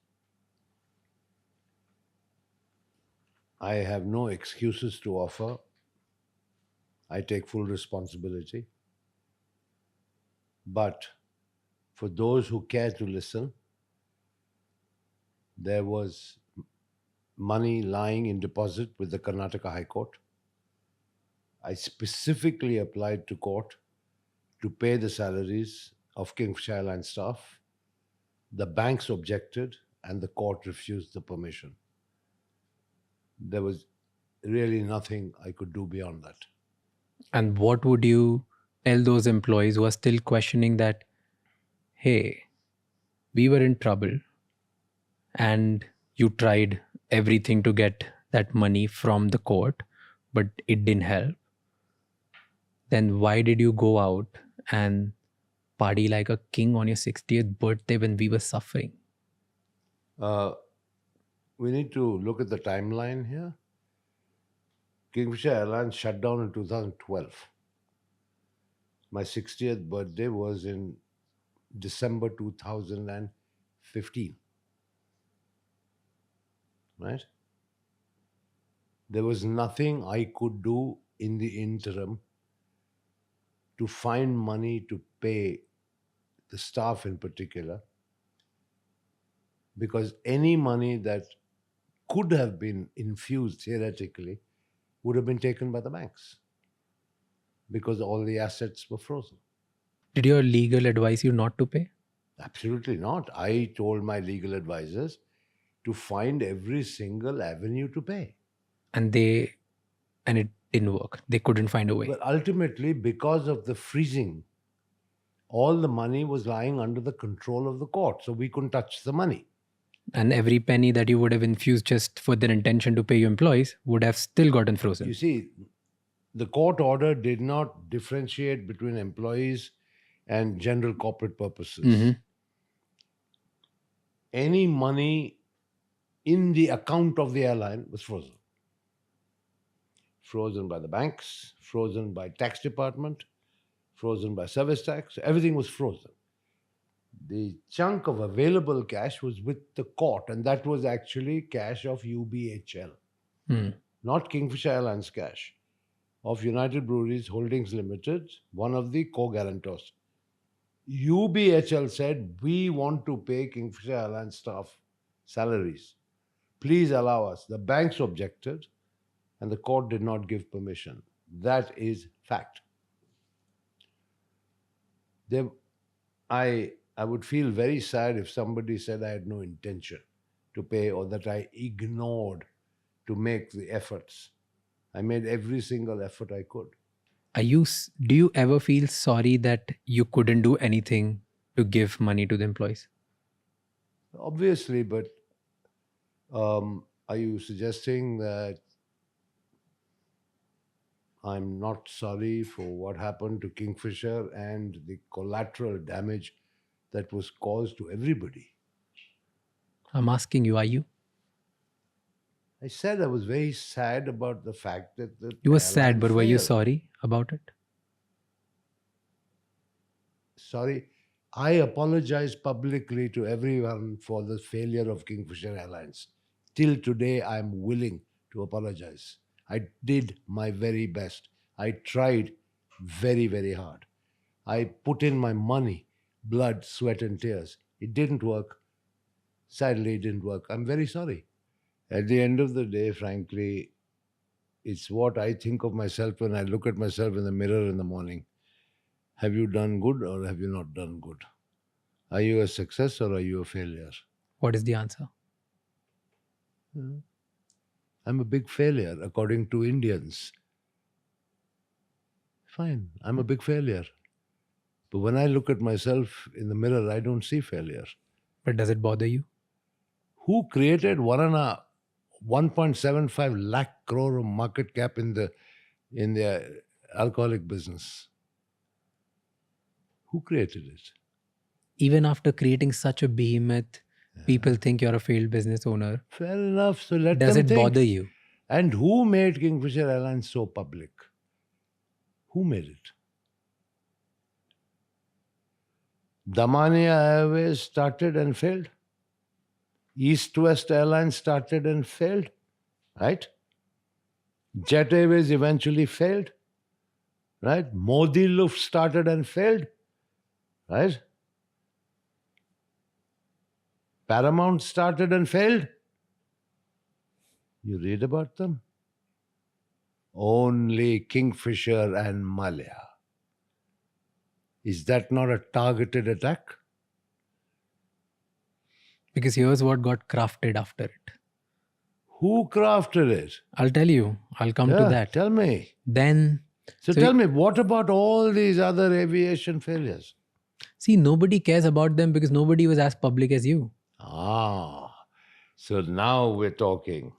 I have no excuses to offer. I take full responsibility. But for those who care to listen, there was money lying in deposit with the Karnataka High Court. I specifically applied to court to pay the salaries of Kingfisher Airlines staff. The banks objected and the court refused the permission. There was really nothing I could do beyond that. And what would you tell those employees who are still questioning that, hey, we were in trouble and you tried everything to get that money from the court, but it didn't help? Then why did you go out and party like a king on your 60th birthday when we were suffering? We need to look at the timeline here. Kingfisher Airlines shut down in 2012. My 60th birthday was in December 2015. Right? There was nothing I could do in the interim to find money to pay the staff in particular, because any money that could have been infused theoretically would have been taken by the banks because all the assets were frozen. Did your legal advise you not to pay? Absolutely not. I told my legal advisors to find every single avenue to pay. And it didn't work. They couldn't find a way. But ultimately, because of the freezing, all the money was lying under the control of the court, so we couldn't touch the money. And every penny that you would have infused just for their intention to pay your employees would have still gotten frozen. You see, the court order did not differentiate between employees and general corporate purposes. Mm-hmm. Any money in the account of the airline was frozen. Frozen by the banks, frozen by tax department, frozen by service tax. Everything was frozen. The chunk of available cash was with the court, and that was actually cash of UBHL, not Kingfisher Airlines cash, of United Breweries Holdings Limited, one of the co-guarantors. UBHL said, we want to pay Kingfisher Airlines staff salaries. Please allow us. The banks objected, and the court did not give permission. That is fact. I would feel very sad if somebody said I had no intention to pay or that I ignored to make the efforts. I made every single effort I could. Do you ever feel sorry that you couldn't do anything to give money to the employees? Obviously, but are you suggesting that I'm not sorry for what happened to Kingfisher and the collateral damage that was caused to everybody? I'm asking you, are you? I said I was very sad about the fact that You were sad, but were you failed. sorry about it? Sorry. I apologize publicly to everyone for the failure of Kingfisher Airlines. Till today, I'm willing to apologize. I did my very best. I tried very, very hard. I put in my money, blood, sweat, and tears. It didn't work. Sadly, it didn't work. I'm very sorry. At the end of the day, frankly, It's what I think of myself when I look at myself in the mirror in the morning. Have you done good or have you not done good? Are you a success or are you a failure? What is the answer? I'm a big failure according to Indians. Fine, I'm a big failure. But when I look at myself in the mirror, I don't see failure. But does it bother you? Who created 1.75 lakh crore of market cap in the alcoholic business? Who created it? Even after creating such a behemoth, people think you're a failed business owner. Fair enough. So let Does them it think. bother you? And who made Kingfisher Airlines so public? Who made it? Damania Airways started and failed. East-West Airlines started and failed. Right? Jet Airways eventually failed. Right? Modi Luft started and failed. Right? Paramount started and failed. You read about them? Only Kingfisher and Mallya. Is that not a targeted attack? Because here's what got crafted after it. Who crafted it? I'll tell you. I'll come to that. Tell me. Then, So tell me, what about all these other aviation failures? see, nobody cares about them because nobody was as public as you. So now we're talking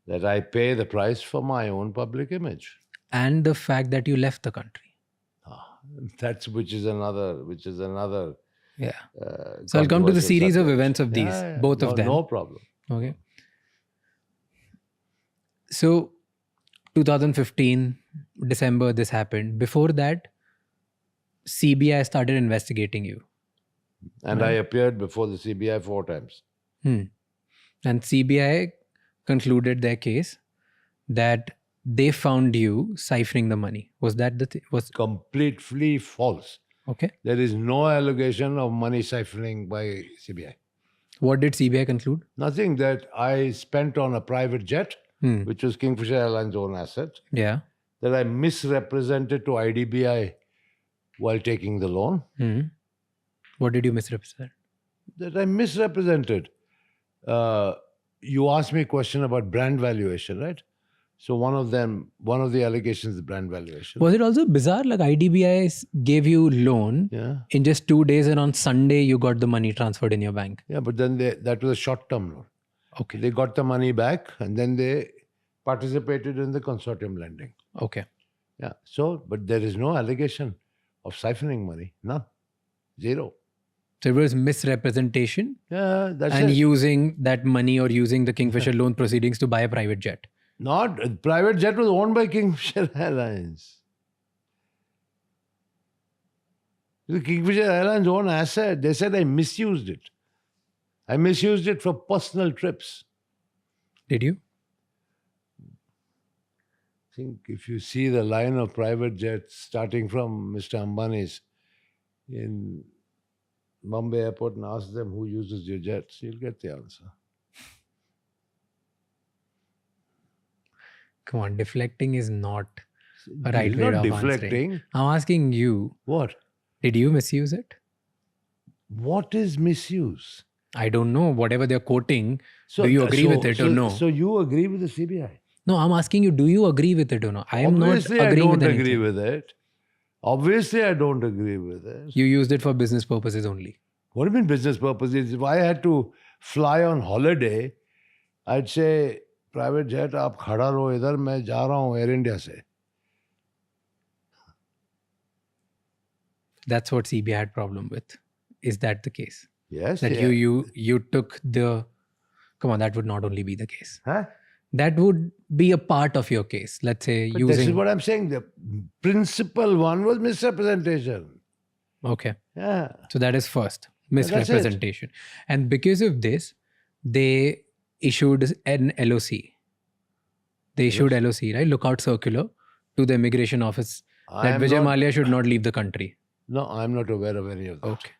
that I pay the price for my own public image. And the fact that you left the country. That's which is another. Yeah. So I'll come to the series of events of these, both of them. No problem. Okay. So 2015, December, this happened. Before that, CBI started investigating you. And I appeared before the CBI 4 times. And CBI concluded their case that they found you siphoning the money. Was that the thing? Completely false. Okay. There is no allegation of money siphoning by CBI. What did CBI conclude? Nothing. That I spent on a private jet, which was Kingfisher Airlines' own asset, Yeah. that I misrepresented to IDBI while taking the loan. What did you misrepresent? That I misrepresented. You asked me a question about brand valuation, right? So one of the allegations is brand valuation. Was it also bizarre? Like IDBI gave you loan in just 2 days, and on Sunday you got the money transferred in your bank. Yeah, but then that was a short-term loan. Okay. They got the money back and then they participated in the consortium lending. Okay. Yeah. So, but there is no allegation of siphoning money. None. Zero. So it was misrepresentation Yeah, that's and it. using that money or using the Kingfisher loan proceedings to buy a private jet. Not private jet was owned by Kingfisher Airlines. The Kingfisher Airlines own asset. They said I misused it. I misused it for personal trips. Did you? I think if you see the line of private jets starting from Mr. Ambani's in Bombay Airport and ask them who uses your jets, you'll get the answer. Come on, deflecting is not a right It's way not of deflecting. answering. I'm asking you, What? did you misuse it? What is misuse? I don't know. Whatever they're quoting, do you agree with it or no? So you agree with the CBI? No, I'm asking you, do you agree with it or no? I am Obviously, not agreeing I with don't anything. agree with it. Obviously, I don't agree with it. You used it for business purposes only. What do you mean business purposes? If I had to fly on holiday, I'd say, private jet, आप खड़ा रहो इधर, मैं जा रहा हूँ Air India से. That's what CBI had problem with. Is that the case? Yes. That yeah. you took the... Come on, that would not only be the case. Huh? That would be a part of your case. Let's say But using... this is what I'm saying. The principal one was misrepresentation. Okay. Yeah. So that is first. that's it. Misrepresentation. And because of this, they issued an LOC. They issued LOC, right? Lookout circular to the immigration office that Vijay Mallya should not leave the country. No, I'm not aware of any of that. Okay.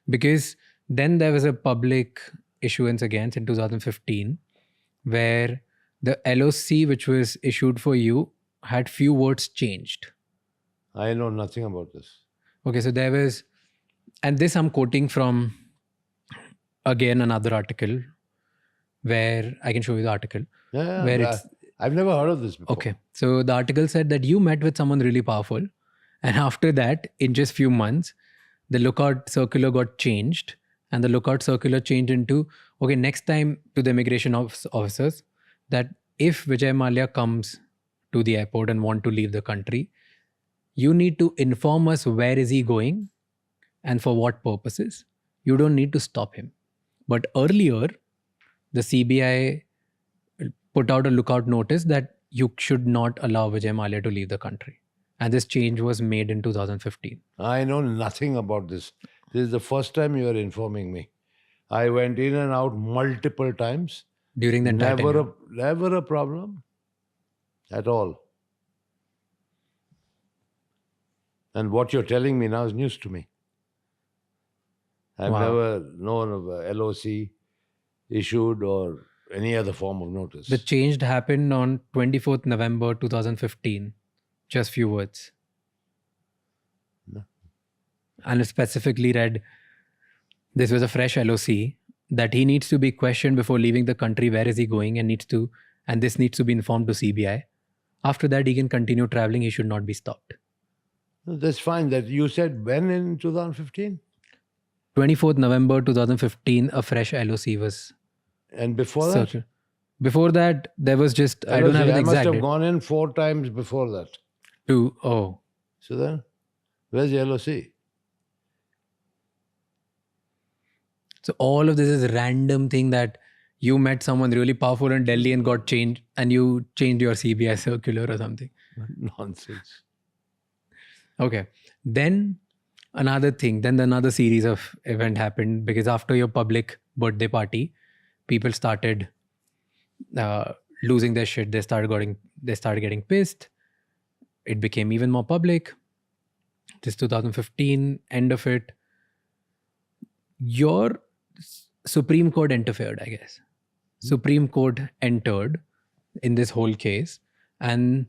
Because then there was a public issuance against in 2015 where the LOC which was issued for you had few words changed. I know nothing about this. Okay, so there was, and this I'm quoting from again another article where I can show you the article. Yeah, Where but it's I've never heard of this before. okay. So the article said that you met with someone really powerful, and after that, in just few months, the lookout circular got changed, and the lookout circular changed into okay. Next time to the immigration officers, that if Vijay Mallya comes to the airport and want to leave the country, you need to inform us where is he going and for what purposes. You don't need to stop him. But earlier, the CBI put out a lookout notice that you should not allow Vijay Mallya to leave the country. And this change was made in 2015. I know nothing about this. This is the first time you are informing me. I went in and out multiple times. During the entire tenure. Never a problem at all. And what you're telling me now is news to me. I've Wow. never known of a LOC issued or any other form of notice. The change happened on 24th November 2015. Just few words. No. And it specifically read, this was a fresh LOC, that he needs to be questioned before leaving the country. Where is he going? And this needs to be informed to CBI. After that, he can continue traveling. He should not be stopped. That's fine. That you said when in 2015? 24th November 2015, a fresh LOC was And before that? circled. Before that, there was just, I don't have an I must exact have date. gone in 4 times before that. Oh. So then, where's the LOC? So all of this is random thing that you met someone really powerful in Delhi and got changed, and you changed your CBI circular or something. Nonsense. Okay. Then another series of event happened, because after your public birthday party, people started losing their shit. They started getting pissed. It became even more public. This 2015, end of it. Your Supreme Court interfered, I guess. Supreme Court entered in this whole case, and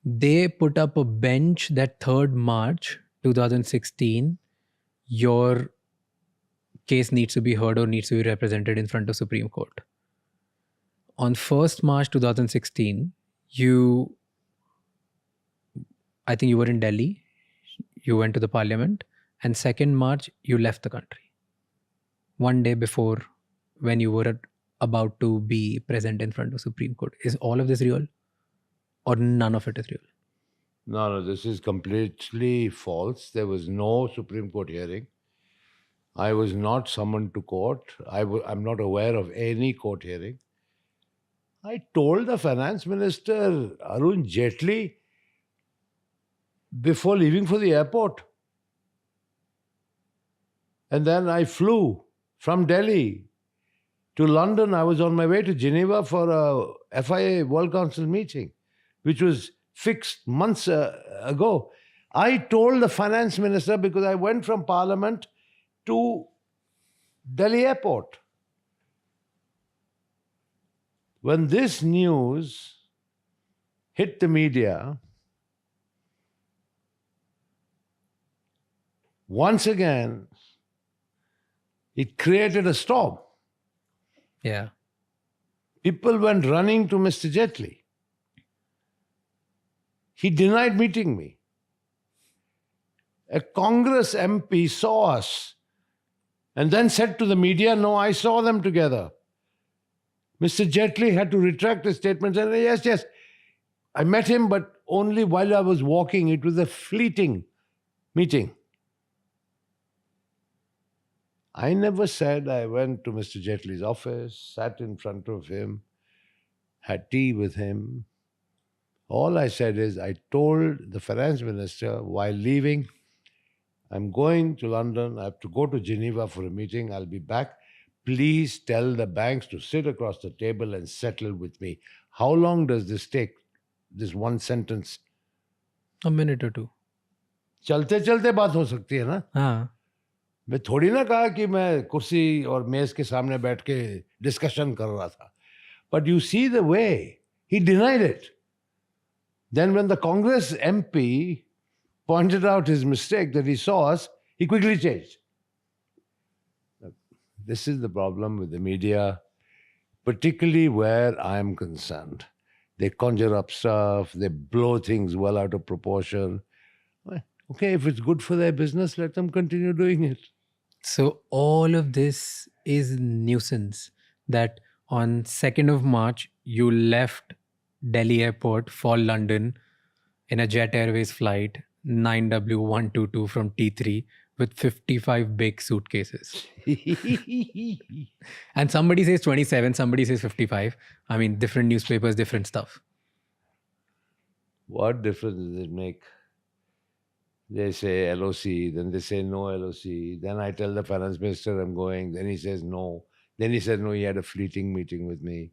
they put up a bench that 3rd March 2016, your case needs to be heard or needs to be represented in front of Supreme Court. On 1st March 2016, I think you were in Delhi, you went to the parliament, and 2nd March, you left the country. One day before, when you were about to be present in front of Supreme Court. Is all of this real? Or none of it is real? No, this is completely false. There was no Supreme Court hearing. I was not summoned to court. I'm not aware of any court hearing. I told the finance minister, Arun Jaitley, before leaving for the airport. And then I flew from Delhi to London. I was on my way to Geneva for a FIA World Council meeting, which was fixed months ago. I told the finance minister, because I went from Parliament to Delhi airport. When this news hit the media, once again, it created a storm. Yeah. People went running to Mr. Jaitley. He denied meeting me. A Congress MP saw us and then said to the media, no, I saw them together. Mr. Jaitley had to retract his statement and say, yes, I met him, but only while I was walking. It was a fleeting meeting. I never said I went to Mr. Jaitley's office, sat in front of him, had tea with him. All I said is I told the finance minister while leaving, I'm going to London, I have to go to Geneva for a meeting, I'll be back. Please tell the banks to sit across the table and settle with me. How long does this take, this one sentence? A minute or two. चलते चलते बात हो सकती है ना? हाँ. मैं थोड़ी ना कहा कि मैं कुर्सी और मेज के सामने बैठ के डिस्कशन कर रहा था. But you see the way He denied it. Then when the Congress MP pointed out his mistake that he saw us, he quickly changed. This is the problem with the media, particularly where I am concerned. They conjure up stuff, they blow things well out of proportion. Well, okay, if it's good for their business, let them continue doing it. So all of this is nuisance that on 2nd of March, you left Delhi airport for London in a Jet Airways flight 9W122 from T3 with 55 big suitcases. And somebody says 27, somebody says 55. I mean, different newspapers, different stuff. What difference does it make? They say LOC, then they say no LOC. Then I tell the finance minister I'm going. Then he says no. Then he said no, he had a fleeting meeting with me.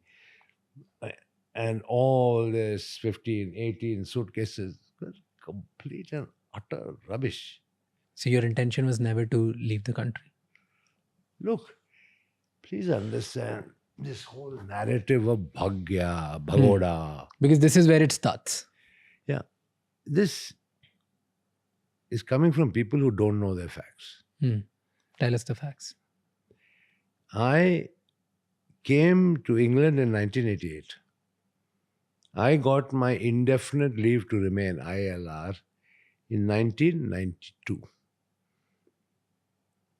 And all this 15, 18 suitcases, complete and utter rubbish. So your intention was never to leave the country. Look, please understand this whole narrative of Bhagya, Bhagoda. Because this is where it starts. Yeah. This is coming from people who don't know their facts. Tell us the facts. I came to England in 1988. I got my indefinite leave to remain, ILR, in 1992.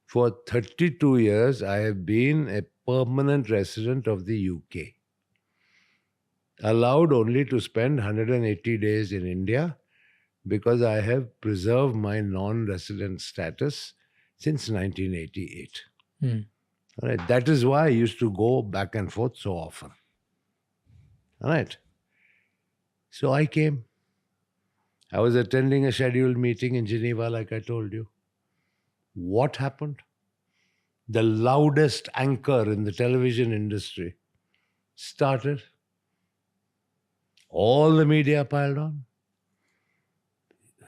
For 32 years, I have been a permanent resident of the UK. Allowed only to spend 180 days in India because I have preserved my non-resident status since 1988. All right. That is why I used to go back and forth so often. All right. So I came. I was attending a scheduled meeting in Geneva, like I told you. What happened? The loudest anchor in the television industry started. All the media piled on.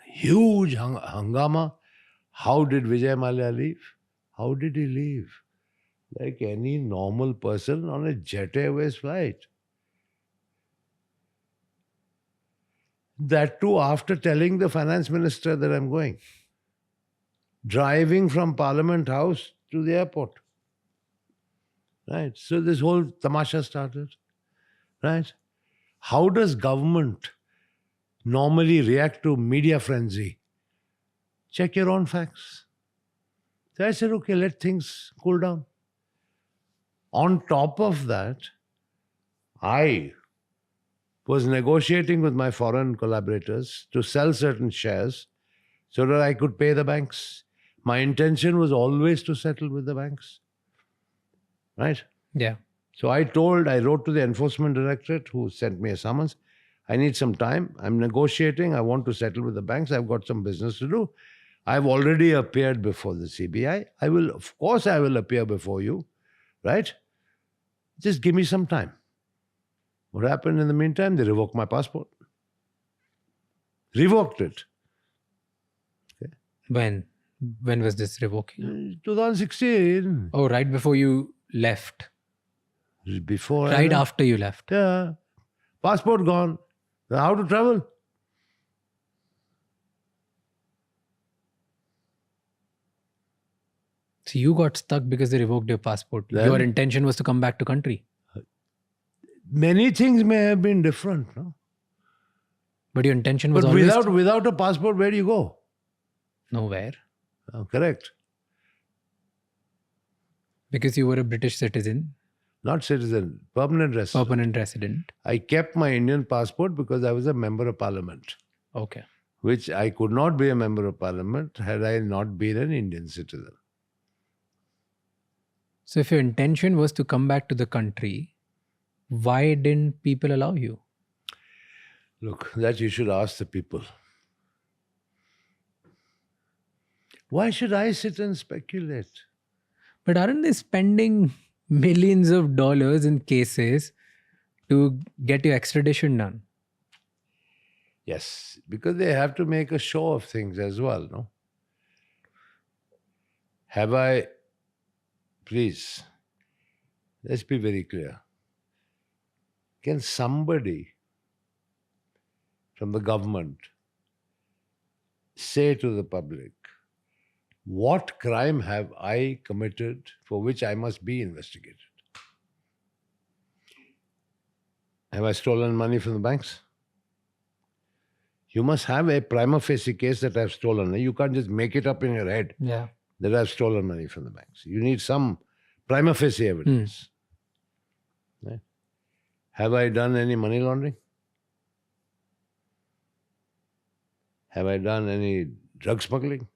Huge hangama. How did Vijay Mallya leave? How did he leave? Like any normal person on a Jet Airways flight. That too after telling the finance minister that I'm going. Driving from Parliament House to the airport. Right? So this whole tamasha started. Right? How does government normally react to media frenzy? Check your own facts. So I said, okay, let things cool down. On top of that, I was negotiating with my foreign collaborators to sell certain shares so that I could pay the banks. My intention was always to settle with the banks. Right? Yeah. So I wrote to the enforcement directorate who sent me a summons. I need some time. I'm negotiating. I want to settle with the banks. I've got some business to do. I've already appeared before the CBI. I will appear before you. Right? Just give me some time. What happened in the meantime? They revoked my passport. Revoked it. Okay. When was this revoking? 2016. Oh, right before you left. Before Right after you left. Yeah. Passport gone. How to travel? So you got stuck because they revoked your passport. Then- Your intention was to come back to country. Many things may have been different, no? But your intention was But always without a passport, where do you go? nowhere. Oh, correct. Because you were a British citizen, Not citizen, permanent resident. permanent resident. I kept my Indian passport because I was a member of parliament, Okay. which I could not be a member of parliament had I not been an Indian citizen. So if your intention was to come back to the country, why didn't people allow you? Look, that you should ask the people. Why should I sit and speculate? But aren't they spending millions of dollars in cases to get your extradition done? Yes, because they have to make a show of things as well, no? Please, let's be very clear. Can somebody from the government say to the public, what crime have I committed for which I must be investigated? Have I stolen money from the banks? You must have a prima facie case that I've stolen. You can't just make it up in your head Yeah. that I've stolen money from the banks. You need some prima facie evidence. Right? Have I done any money laundering? Have I done any drug smuggling?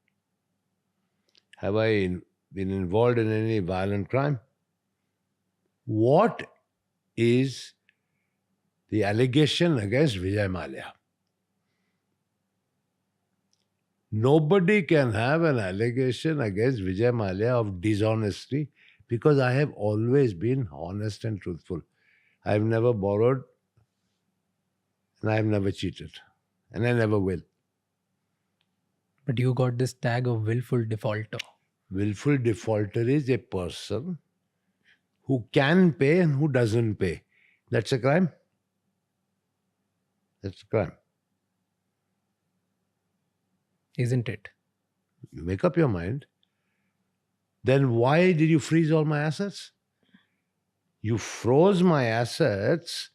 Have I been involved in any violent crime? What is the allegation against Vijay Mallya? Nobody can have an allegation against Vijay Mallya of dishonesty because I have always been honest and truthful. I have never borrowed and I have never cheated and I never will. But you got this tag of willful defaulter. Willful defaulter is a person who can pay and who doesn't pay. That's a crime. That's a crime. Isn't it? You make up your mind. Then why did you freeze all my assets? You froze my assets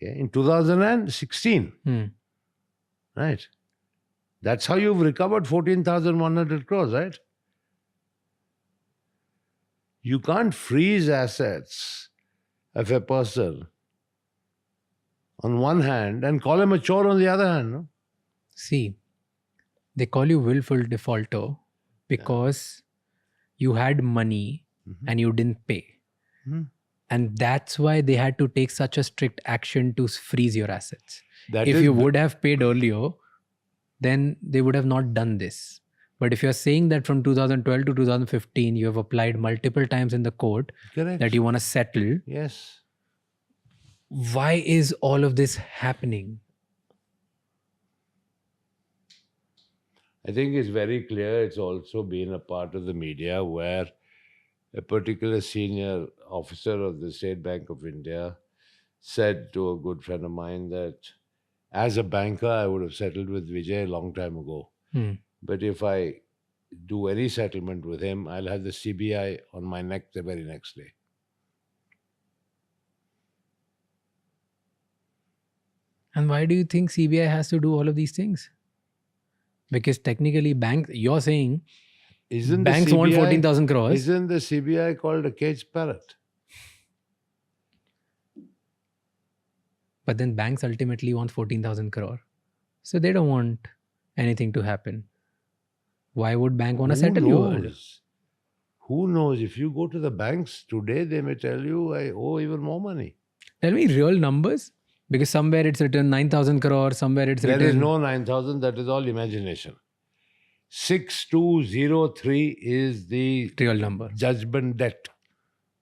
in 2016. Right. That's how you've recovered 14,100 crores, right? You can't freeze assets of a person on one hand and call him a chore on the other hand. No? See, they call you willful defaulter because you had money and you didn't pay. And that's why they had to take such a strict action to freeze your assets. If you would have paid earlier, then they would have not done this. But if you're saying that from 2012 to 2015, you have applied multiple times in the court Correct. that you want to settle, Yes. why is all of this happening? I think it's very clear it's also been a part of the media where a particular senior officer of the State Bank of India said to a good friend of mine that as a banker, I would have settled with Vijay a long time ago. But if I do any settlement with him, I'll have the CBI on my neck the very next day. And why do you think CBI has to do all of these things? Because technically banks, you're saying banks want 14,000 crores. Isn't the CBI called a caged parrot? But then banks ultimately want 14,000 crore. So they don't want anything to happen. Why would bank want to settle you? Who knows? If you go to the banks today, they may tell you, I owe even more money. Tell me real numbers. Because somewhere it's written 9,000 crore, somewhere it's written... There is no 9,000, that is all imagination. 6203 is the real number. Judgment debt.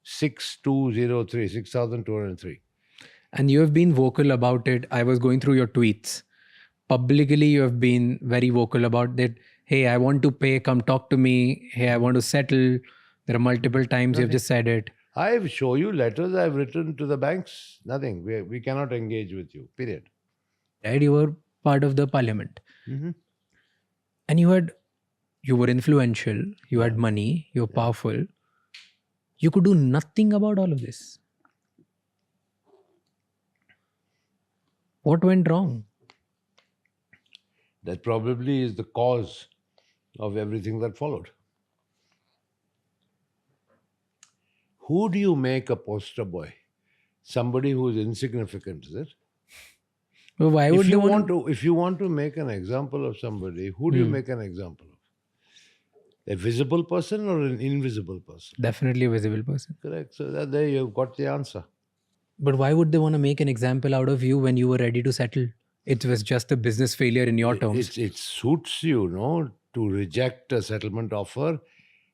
6203, 6,203. And you have been vocal about it. I was going through your tweets. Publicly, you have been very vocal about that. Hey, I want to pay, come talk to me. Hey, I want to settle. There are multiple times you've just said it. I've shown you letters I've written to the banks. Nothing. We cannot engage with you. Period. Right? You were part of the parliament. And you were influential. You had money. You were powerful. You could do nothing about all of this. What went wrong? That probably is the cause of everything that followed. Who do you make a poster boy? Somebody who is insignificant, is it? Well, why would if you want to make an example of somebody, who do you make an example of? A visible person or an invisible person? Definitely a visible person. Correct. So there you've got the answer. But why would they want to make an example out of you when you were ready to settle? It was just a business failure in your terms. It suits you, to reject a settlement offer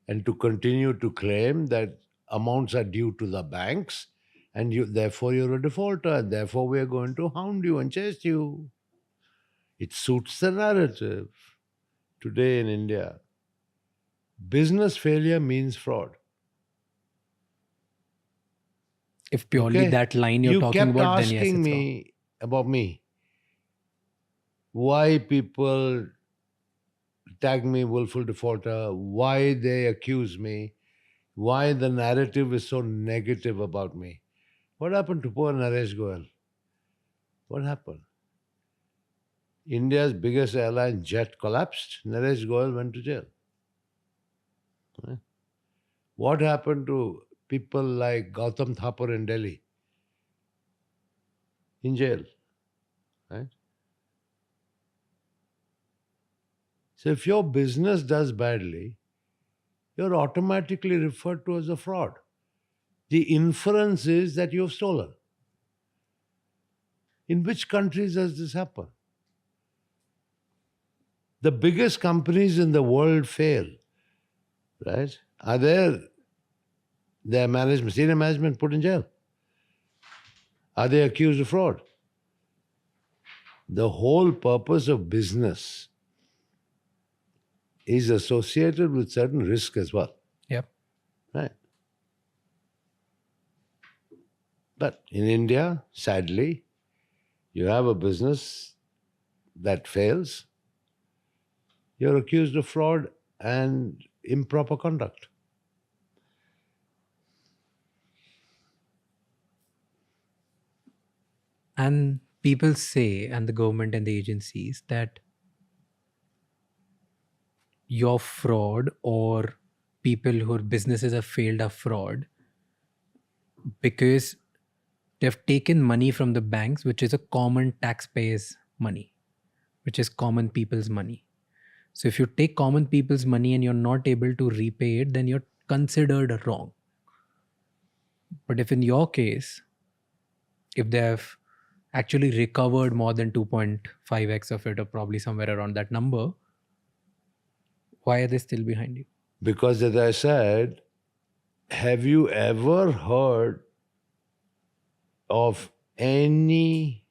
and to continue to claim that amounts are due to the banks and therefore you're a defaulter and therefore we're going to hound you and chase you. It suits the narrative. Today in India, business failure means fraud. If purely that line you're talking about, then yes, it's you kept asking me about me. why people tag me willful defaulter, why they accuse me, why the narrative is so negative about me. What happened to poor Naresh Goyal? What happened? India's biggest airline jet collapsed. Naresh Goyal went to jail. Right? What happened to people like Gautam Thapar in Delhi? In jail. Right? So if your business does badly, you're automatically referred to as a fraud. The inference is that you've stolen. In which countries does this happen? The biggest companies in the world fail, right? Are their management, senior management put in jail? Are they accused of fraud? The whole purpose of business is associated with certain risk as well. Yep. Right. But in India, sadly, you have a business that fails, you're accused of fraud and improper conduct. And people say, and the government and the agencies, that your fraud or people whose businesses have failed are fraud because they've taken money from the banks, which is a common taxpayers' money, which is common people's money. So if you take common people's money and you're not able to repay it, then you're considered wrong. But if in your case, if they have actually recovered more than 2.5x of it, or probably somewhere around that number, why are they still behind you? Because, as I said, have you ever heard of any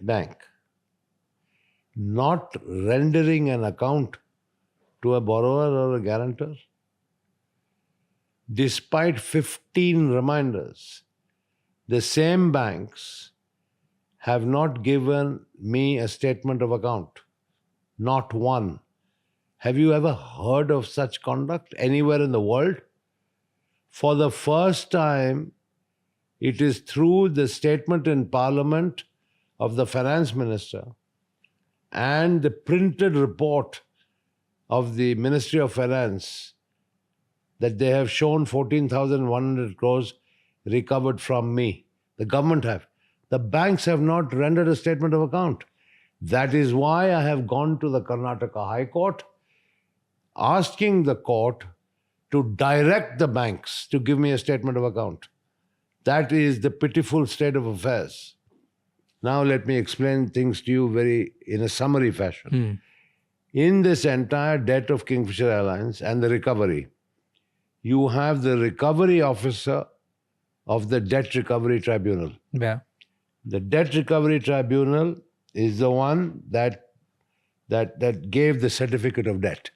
bank not rendering an account to a borrower or a guarantor? Despite 15 reminders, the same banks have not given me a statement of account. Not one. Have you ever heard of such conduct anywhere in the world? For the first time, it is through the statement in Parliament of the Finance Minister and the printed report of the Ministry of Finance that they have shown 14,100 crores recovered from me. The government have. The banks have not rendered a statement of account. That is why I have gone to the Karnataka High Court, asking the court to direct the banks to give me a statement of account. That is the pitiful state of affairs. Now let me explain things to you in a summary fashion. In this entire debt of Kingfisher Airlines and the recovery, you have the recovery officer of the Debt Recovery Tribunal. Yeah. The Debt Recovery Tribunal is the one that gave the certificate of debt.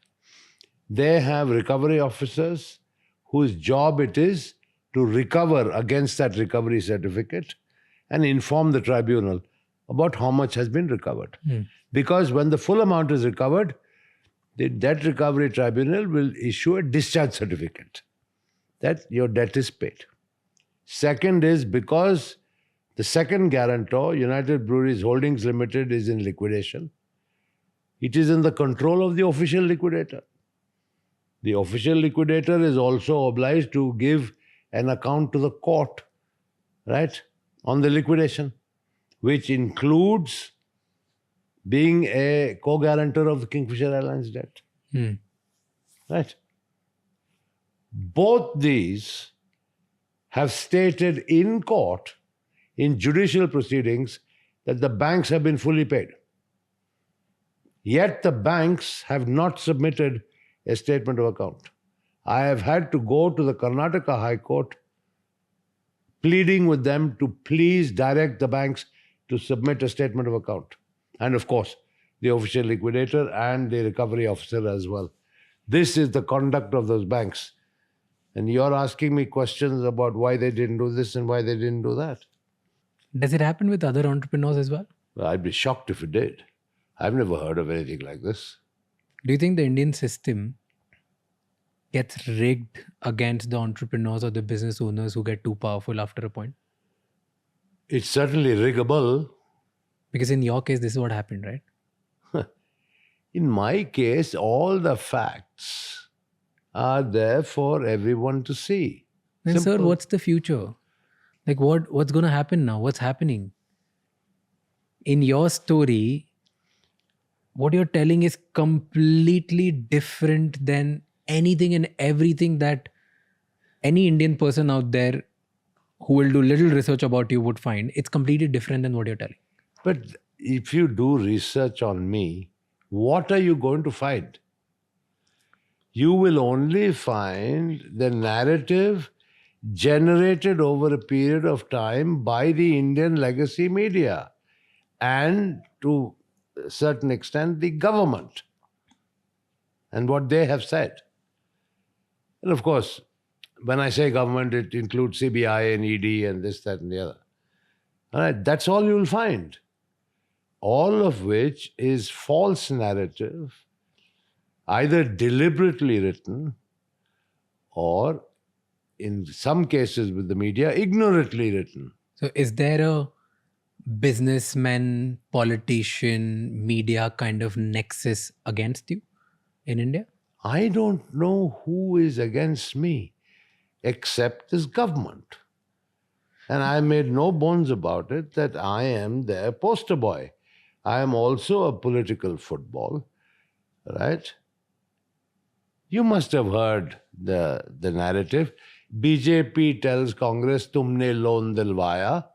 They have recovery officers whose job it is to recover against that recovery certificate and inform the tribunal about how much has been recovered. Because when the full amount is recovered, the Debt Recovery Tribunal will issue a discharge certificate that your debt is paid. Second is because the second guarantor, United Breweries Holdings Limited, is in liquidation. It is in the control of the official liquidator. The official liquidator is also obliged to give an account to the court, right, on the liquidation, which includes being a co-guarantor of the Kingfisher Airlines debt. Right? Both these have stated in court, in judicial proceedings, that the banks have been fully paid. Yet the banks have not submitted a statement of account. I have had to go to the Karnataka High Court pleading with them to please direct the banks to submit a statement of account. And of course, the official liquidator and the recovery officer as well. This is the conduct of those banks. And you're asking me questions about why they didn't do this and why they didn't do that. Does it happen with other entrepreneurs as well? Well, I'd be shocked if it did. I've never heard of anything like this. Do you think the Indian system gets rigged against the entrepreneurs or the business owners who get too powerful after a point? It's certainly riggable. Because in your case, this is what happened, right? In my case, all the facts are there for everyone to see. Then, sir, Simple. what's the future? Like, what's going to happen now? What's happening? In your story, what you're telling is completely different than anything and everything that any Indian person out there who will do little research about you would find. It's completely different than what you're telling. But if you do research on me, what are you going to find? You will only find the narrative generated over a period of time by the Indian legacy media and to a certain extent the government and what they have said. And of course, when I say government, it includes CBI and ED and this, that, and the other. All right, that's all you'll find. All of which is false narrative, either deliberately written or, in some cases with the media, ignorantly written. So, is there a businessman, politician, media kind of nexus against you in India? I don't know who is against me except this government. And I made no bones about it that I am their poster boy. I am also a political football, right? You must have heard the narrative. BJP tells Congress, tumne loan dilwaya.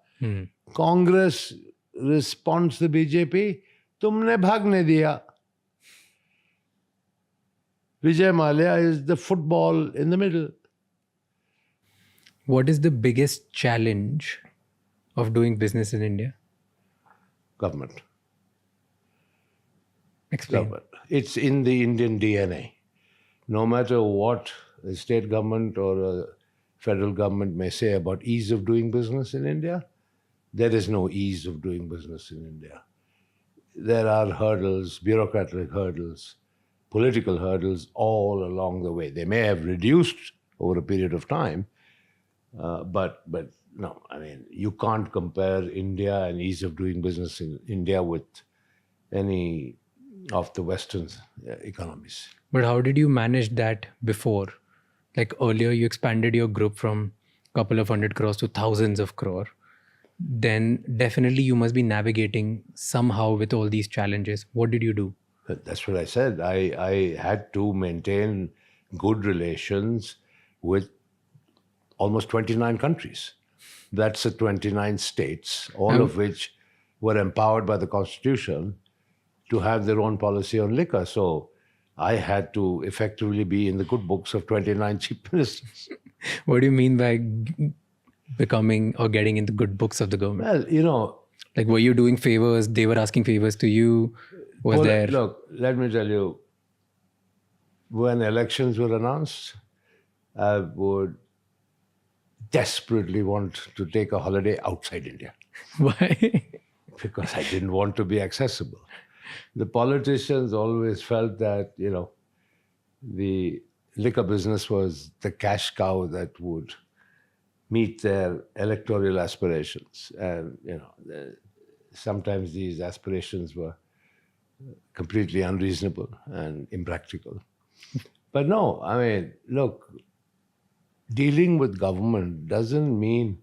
Congress responds to BJP, tumne bhagne diya. Vijay Mallya is the football in the middle. What is the biggest challenge of doing business in India? Government. Explain. Government. It's in the Indian DNA. No matter what the state government or a federal government may say about ease of doing business in India, there is no ease of doing business in India. There are hurdles, bureaucratic hurdles, political hurdles all along the way. They may have reduced over a period of time, but no, I mean, you can't compare India and ease of doing business in India with any of the Western economies. But how did you manage that before? Like earlier, you expanded your group from a couple of 100 crores to thousands of crore. Then definitely you must be navigating somehow with all these challenges. What did you do? That's what I said. I had to maintain good relations with almost 29 countries. That's the 29 states, all of which were empowered by the Constitution to have their own policy on liquor. So I had to effectively be in the good books of 29 chief ministers. What do you mean by becoming or getting in the good books of the government? Well, you know, like, were you doing favors? They were asking favors to you? Was there... Look, let me tell you, when elections were announced, I would desperately want to take a holiday outside India. Why? Because I didn't want to be accessible. The politicians always felt that, you know, the liquor business was the cash cow that would meet their electoral aspirations. And, you know, sometimes these aspirations were completely unreasonable and impractical. But no, I mean, look, dealing with government doesn't mean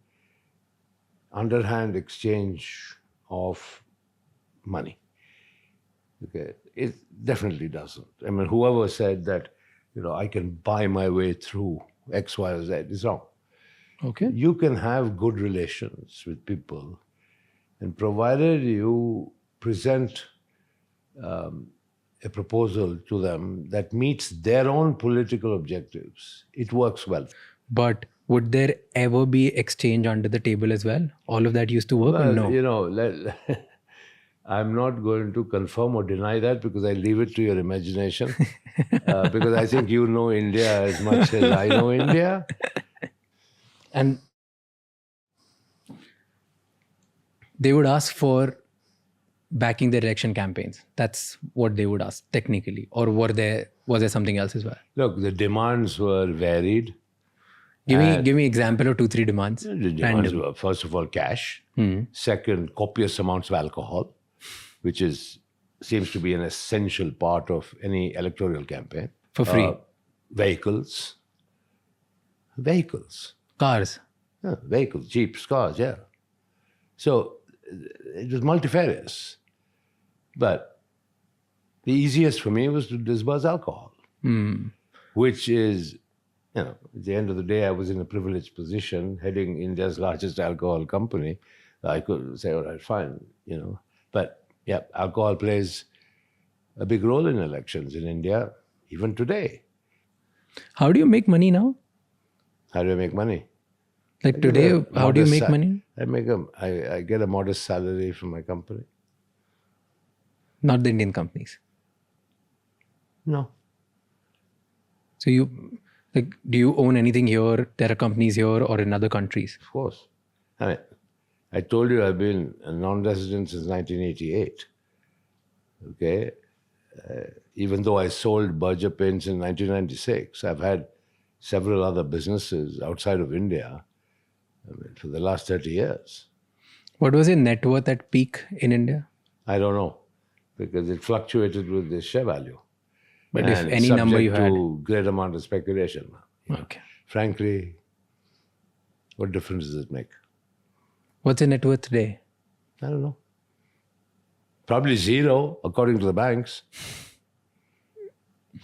underhand exchange of money. Okay, it definitely doesn't. I mean, whoever said that, you know, I can buy my way through X, Y, or Z is wrong. Okay. You can have good relations with people, and provided you present a proposal to them that meets their own political objectives, it works well. But would there ever be exchange under the table as well? All of that used to work or no? You know, I'm not going to confirm or deny that because I leave it to your imagination. Because I think you know India as much as I know India. And they would ask for backing the election campaigns? That's what they would ask technically. Or was there something else as well? Look, the demands were varied. Give me example of 2-3 demands. The demands Random. were, first of all, cash. Second, copious amounts of alcohol, which seems to be an essential part of any electoral campaign. For free. Vehicles. Cars. Yeah, vehicles, jeeps, cars, yeah. So it was multifarious. But the easiest for me was to disburse alcohol, which is, at the end of the day, I was in a privileged position heading India's largest alcohol company. I could say, all right, fine, But yeah, alcohol plays a big role in elections in India, even today. How do you make money now? How do I make money? Like today, how do you make money? I get a modest salary from my company. Not the Indian companies. No. So do you own anything here? There are companies here or in other countries? Of course. I told you I've been a non-resident since 1988. Okay? Even though I sold Berger Paints in 1996, I've had several other businesses outside of India for the last 30 years. What was your net worth at peak in India? I don't know, because it fluctuated with the share value. But if any number you had. Subject to great amount of speculation. Okay. Frankly, what difference does it make? What's your net worth today? I don't know. Probably zero, according to the banks.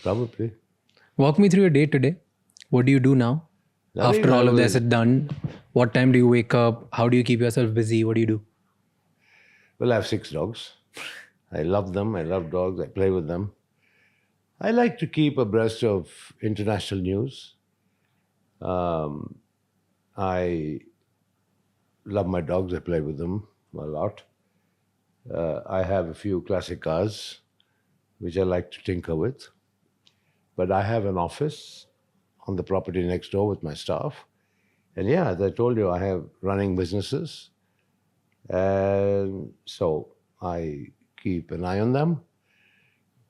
Probably. Walk me through your day today. What do you do now? Nothing. After all of this is done, what time do you wake up? How do you keep yourself busy? What do you do? Well, I have 6 dogs. I love them. I love dogs. I play with them. I like to keep abreast of international news. I love my dogs. I play with them a lot. I have a few classic cars, which I like to tinker with. But I have an office on the property next door with my staff. And yeah, as I told you, I have running businesses. And so I keep an eye on them.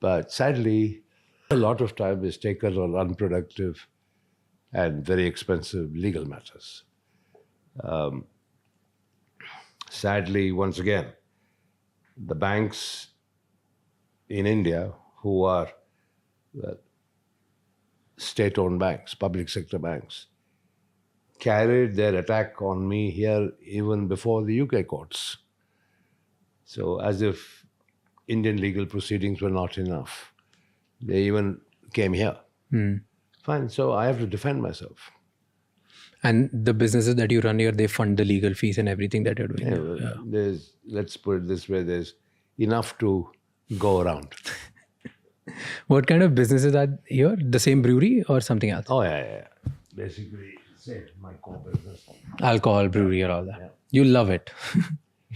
But sadly, a lot of time is taken on unproductive and very expensive legal matters. Sadly, once again, the banks in India, who are state-owned banks, public sector banks, carried their attack on me here even before the UK courts. So as if Indian legal proceedings were not enough. They even came here. Fine, so I have to defend myself. And the businesses that you run here, they fund the legal fees and everything that you're doing. Yeah. Let's put it this way, there's enough to go around. What kind of businesses are here? The same brewery or something else? Oh, yeah. Basically, say my core business. Alcohol, brewery, or all that. Yeah. You love it.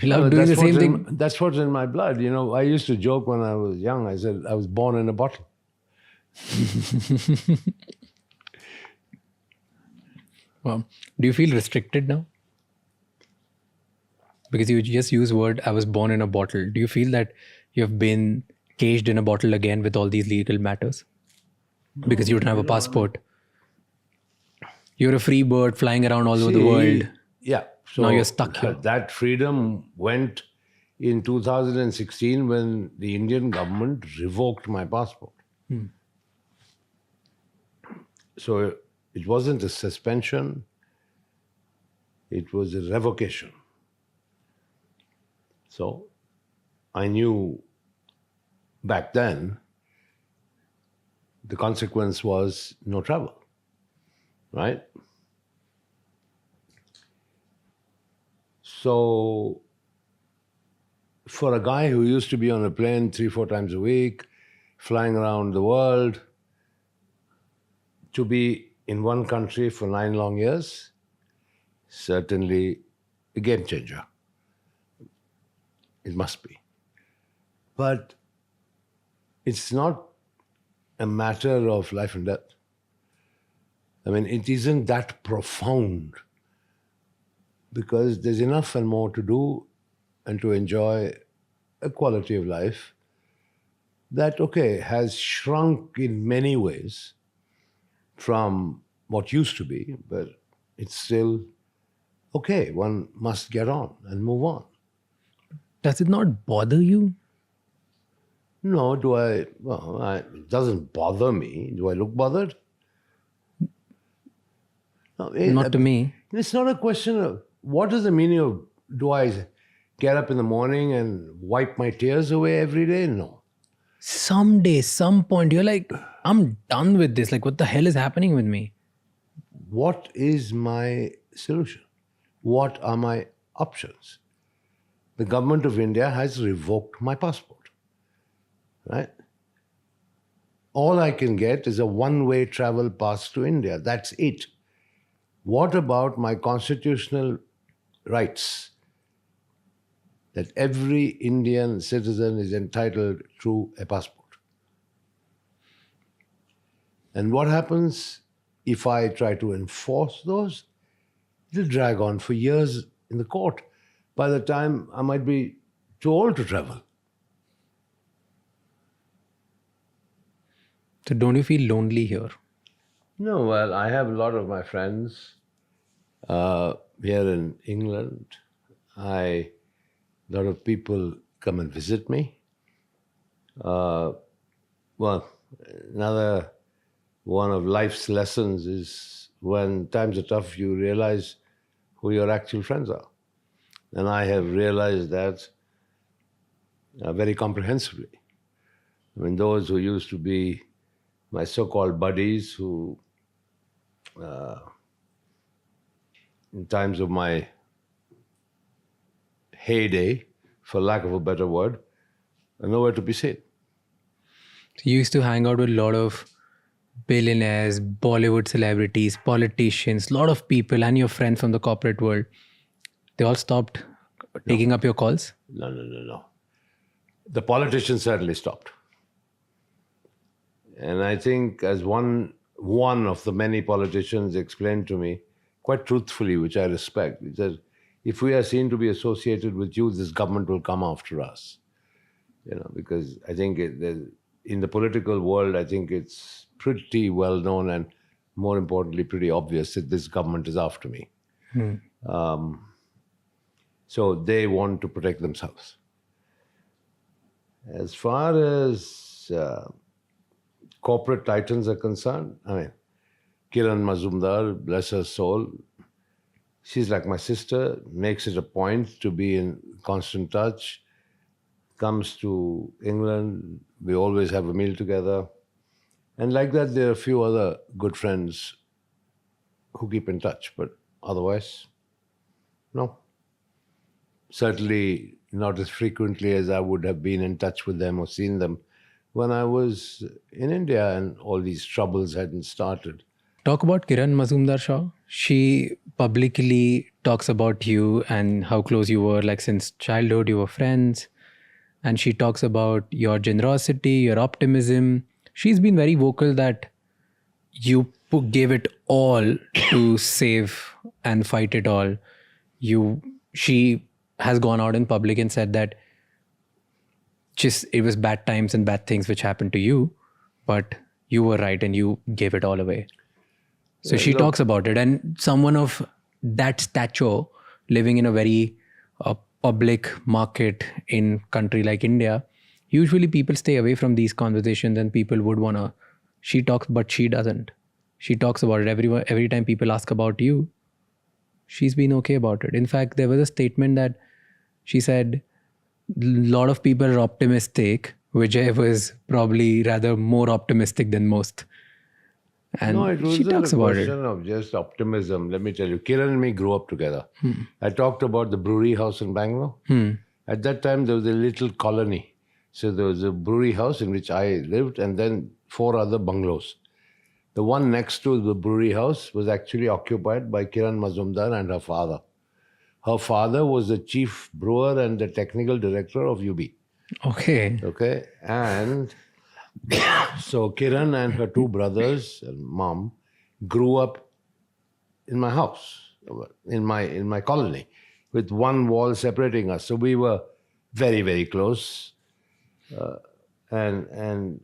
You love doing the same thing. That's what's in my blood. I used to joke when I was young. I said I was born in a bottle. Wow. Do you feel restricted now? Because you just use word, I was born in a bottle. Do you feel that you have been caged in a bottle again with all these legal matters? Because you don't have a passport. You're a free bird flying around all over the world. Yeah. So now you're stuck here. That freedom went in 2016 when the Indian government revoked my passport. So it wasn't a suspension, it was a revocation. So I knew back then the consequence was no travel, right? So for a guy who used to be on a plane 3-4 times a week, flying around the world, to be in one country for 9 long years, certainly a game changer. It must be. But it's not a matter of life and death. I mean, it isn't that profound because there's enough and more to do and to enjoy a quality of life that, okay, has shrunk in many ways from what used to be, but it's still okay. One must get on and move on. Does it not bother you? No, it doesn't bother me. Do I look bothered? No, Not to me. It's not a question of what is the meaning of do I get up in the morning and wipe my tears away every day? No. Someday, some point, you're like, I'm done with this. Like, what the hell is happening with me? What is my solution? What are my options? The government of India has revoked my passport, right? All I can get is a one-way travel pass to India. That's it. What about my constitutional rights that every Indian citizen is entitled to a passport? And what happens if I try to enforce those? It'll drag on for years in the court. By the time I might be too old to travel. So don't you feel lonely here? No, well, I have a lot of my friends here in England. A lot of people come and visit me. Well, another one of life's lessons is when times are tough, you realize who your actual friends are. And I have realized that very comprehensively. I mean, those who used to be my so-called buddies who, in times of my heyday, for lack of a better word, are nowhere to be seen. You used to hang out with a lot of billionaires, Bollywood celebrities, politicians, a lot of people and your friends from the corporate world. They all stopped taking up your calls? No. The politicians certainly stopped. And I think as one of the many politicians explained to me, quite truthfully, which I respect, he said, if we are seen to be associated with you, this government will come after us. Because I think in the political world, I think it's pretty well known and more importantly, pretty obvious that this government is after me. So they want to protect themselves. As far as corporate titans are concerned, I mean, Kiran Mazumdar, bless her soul, she's like my sister, makes it a point to be in constant touch, comes to England, we always have a meal together. And like that, there are a few other good friends who keep in touch, but otherwise, no. Certainly not as frequently as I would have been in touch with them or seen them when I was in India and all these troubles hadn't started. Talk about Kiran Mazumdar Shah. She publicly talks about you and how close you were, like since childhood you were friends. And she talks about your generosity, your optimism. She's been very vocal that you gave it all to save and fight it all. She has gone out in public and said that just it was bad times and bad things which happened to you, but you were right and you gave it all away. So she talks about it, and someone of that stature living in a very public market in country like India, usually people stay away from these conversations and people would want to, she talks, but she doesn't. She talks about it every time people ask about you. She's been okay about it. In fact, there was a statement that she said, a lot of people are optimistic. Vijay was probably rather more optimistic than most. And no, it she wasn't talks a about question of just optimism. Let me tell you, Kiran and me grew up together. I talked about the brewery house in Bangalore. At that time, there was a little colony. So there was a brewery house in which I lived and then 4 other bungalows. The one next to the brewery house was actually occupied by Kiran Mazumdar and her father. Her father was the chief brewer and the technical director of UB. Okay. And so Kiran and her 2 brothers and mom grew up in my house, in my colony, with one wall separating us. So we were very, very close. And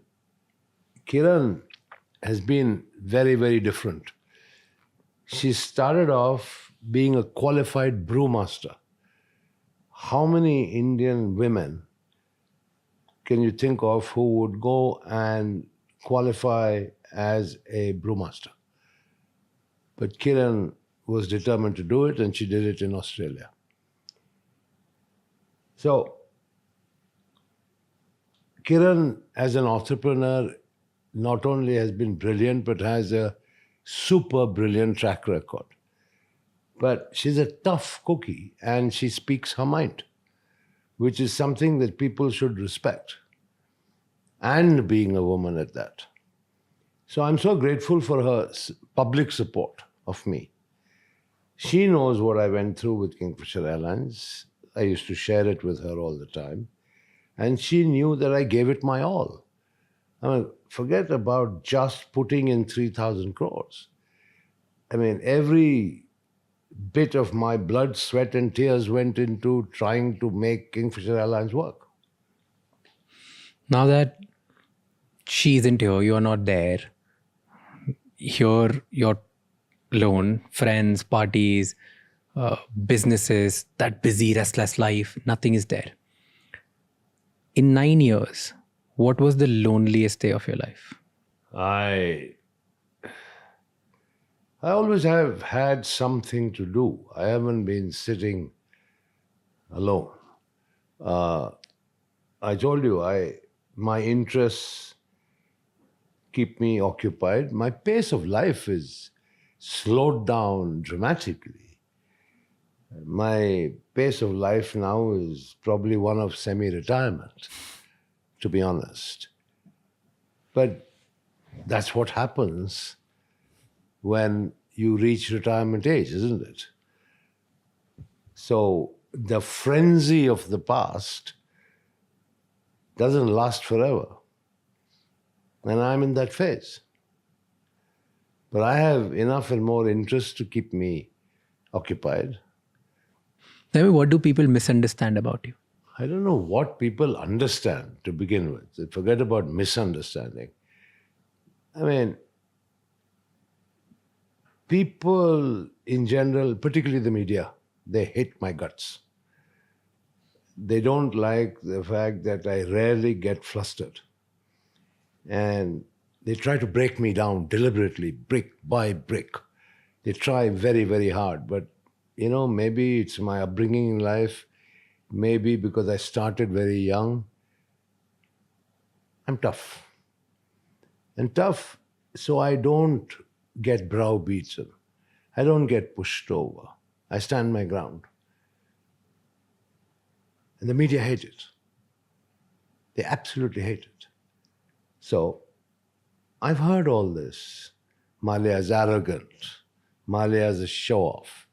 Kiran has been very, very different. She started off being a qualified brewmaster. How many Indian women can you think of who would go and qualify as a brewmaster? But Kiran was determined to do it, and she did it in Australia. So, Kiran, as an entrepreneur, not only has been brilliant, but has a super brilliant track record. But she's a tough cookie, and she speaks her mind, which is something that people should respect. And being a woman at that. So I'm so grateful for her public support of me. She knows what I went through with Kingfisher Airlines. I used to share it with her all the time. And she knew that I gave it my all. I mean, forget about just putting in 3,000 crores. I mean, every bit of my blood, sweat, and tears went into trying to make Kingfisher Airlines work. Now that she isn't here, you're not there, here you're alone, friends, parties, businesses, that busy, restless life, nothing is there. In 9 years, what was the loneliest day of your life? I always have had something to do. I haven't been sitting alone. I told you, my interests keep me occupied. My pace of life is slowed down dramatically. My pace of life now is probably one of semi-retirement, to be honest. But that's what happens when you reach retirement age, isn't it? So the frenzy of the past doesn't last forever. And I'm in that phase. But I have enough and more interest to keep me occupied. Tell me, what do people misunderstand about you? I don't know what people understand to begin with. Forget about misunderstanding. I mean, people in general, particularly the media, they hate my guts. They don't like the fact that I rarely get flustered. And they try to break me down deliberately, brick by brick. They try very, very hard. But, you know, maybe it's my upbringing in life. Maybe because I started very young. I'm tough. And tough, so I don't get browbeaten. I don't get pushed over. I stand my ground. And the media hate it. They absolutely hate it. So, I've heard all this. Mallya is arrogant. Mallya is a show-off.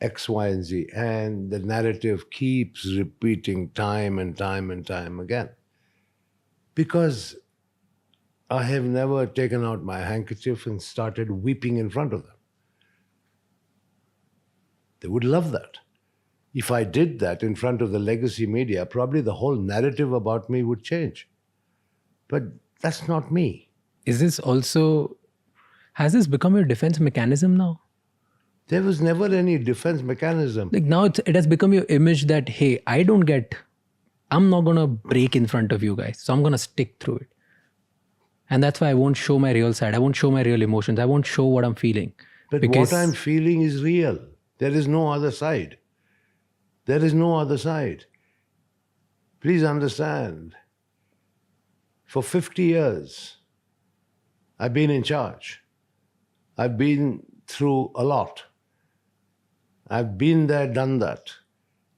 X, Y, and Z. And the narrative keeps repeating time and time and time again. Because I have never taken out my handkerchief and started weeping in front of them. They would love that. If I did that in front of the legacy media, probably the whole narrative about me would change. But that's not me. Has this become your defense mechanism now? There was never any defense mechanism. Like now it has become your image that, hey, I'm not going to break in front of you guys. So I'm going to stick through it. And that's why I won't show my real side. I won't show my real emotions. I won't show what I'm feeling. But what I'm feeling is real. There is no other side. There is no other side. Please understand. For 50 years, I've been in charge. I've been through a lot. I've been there, done that.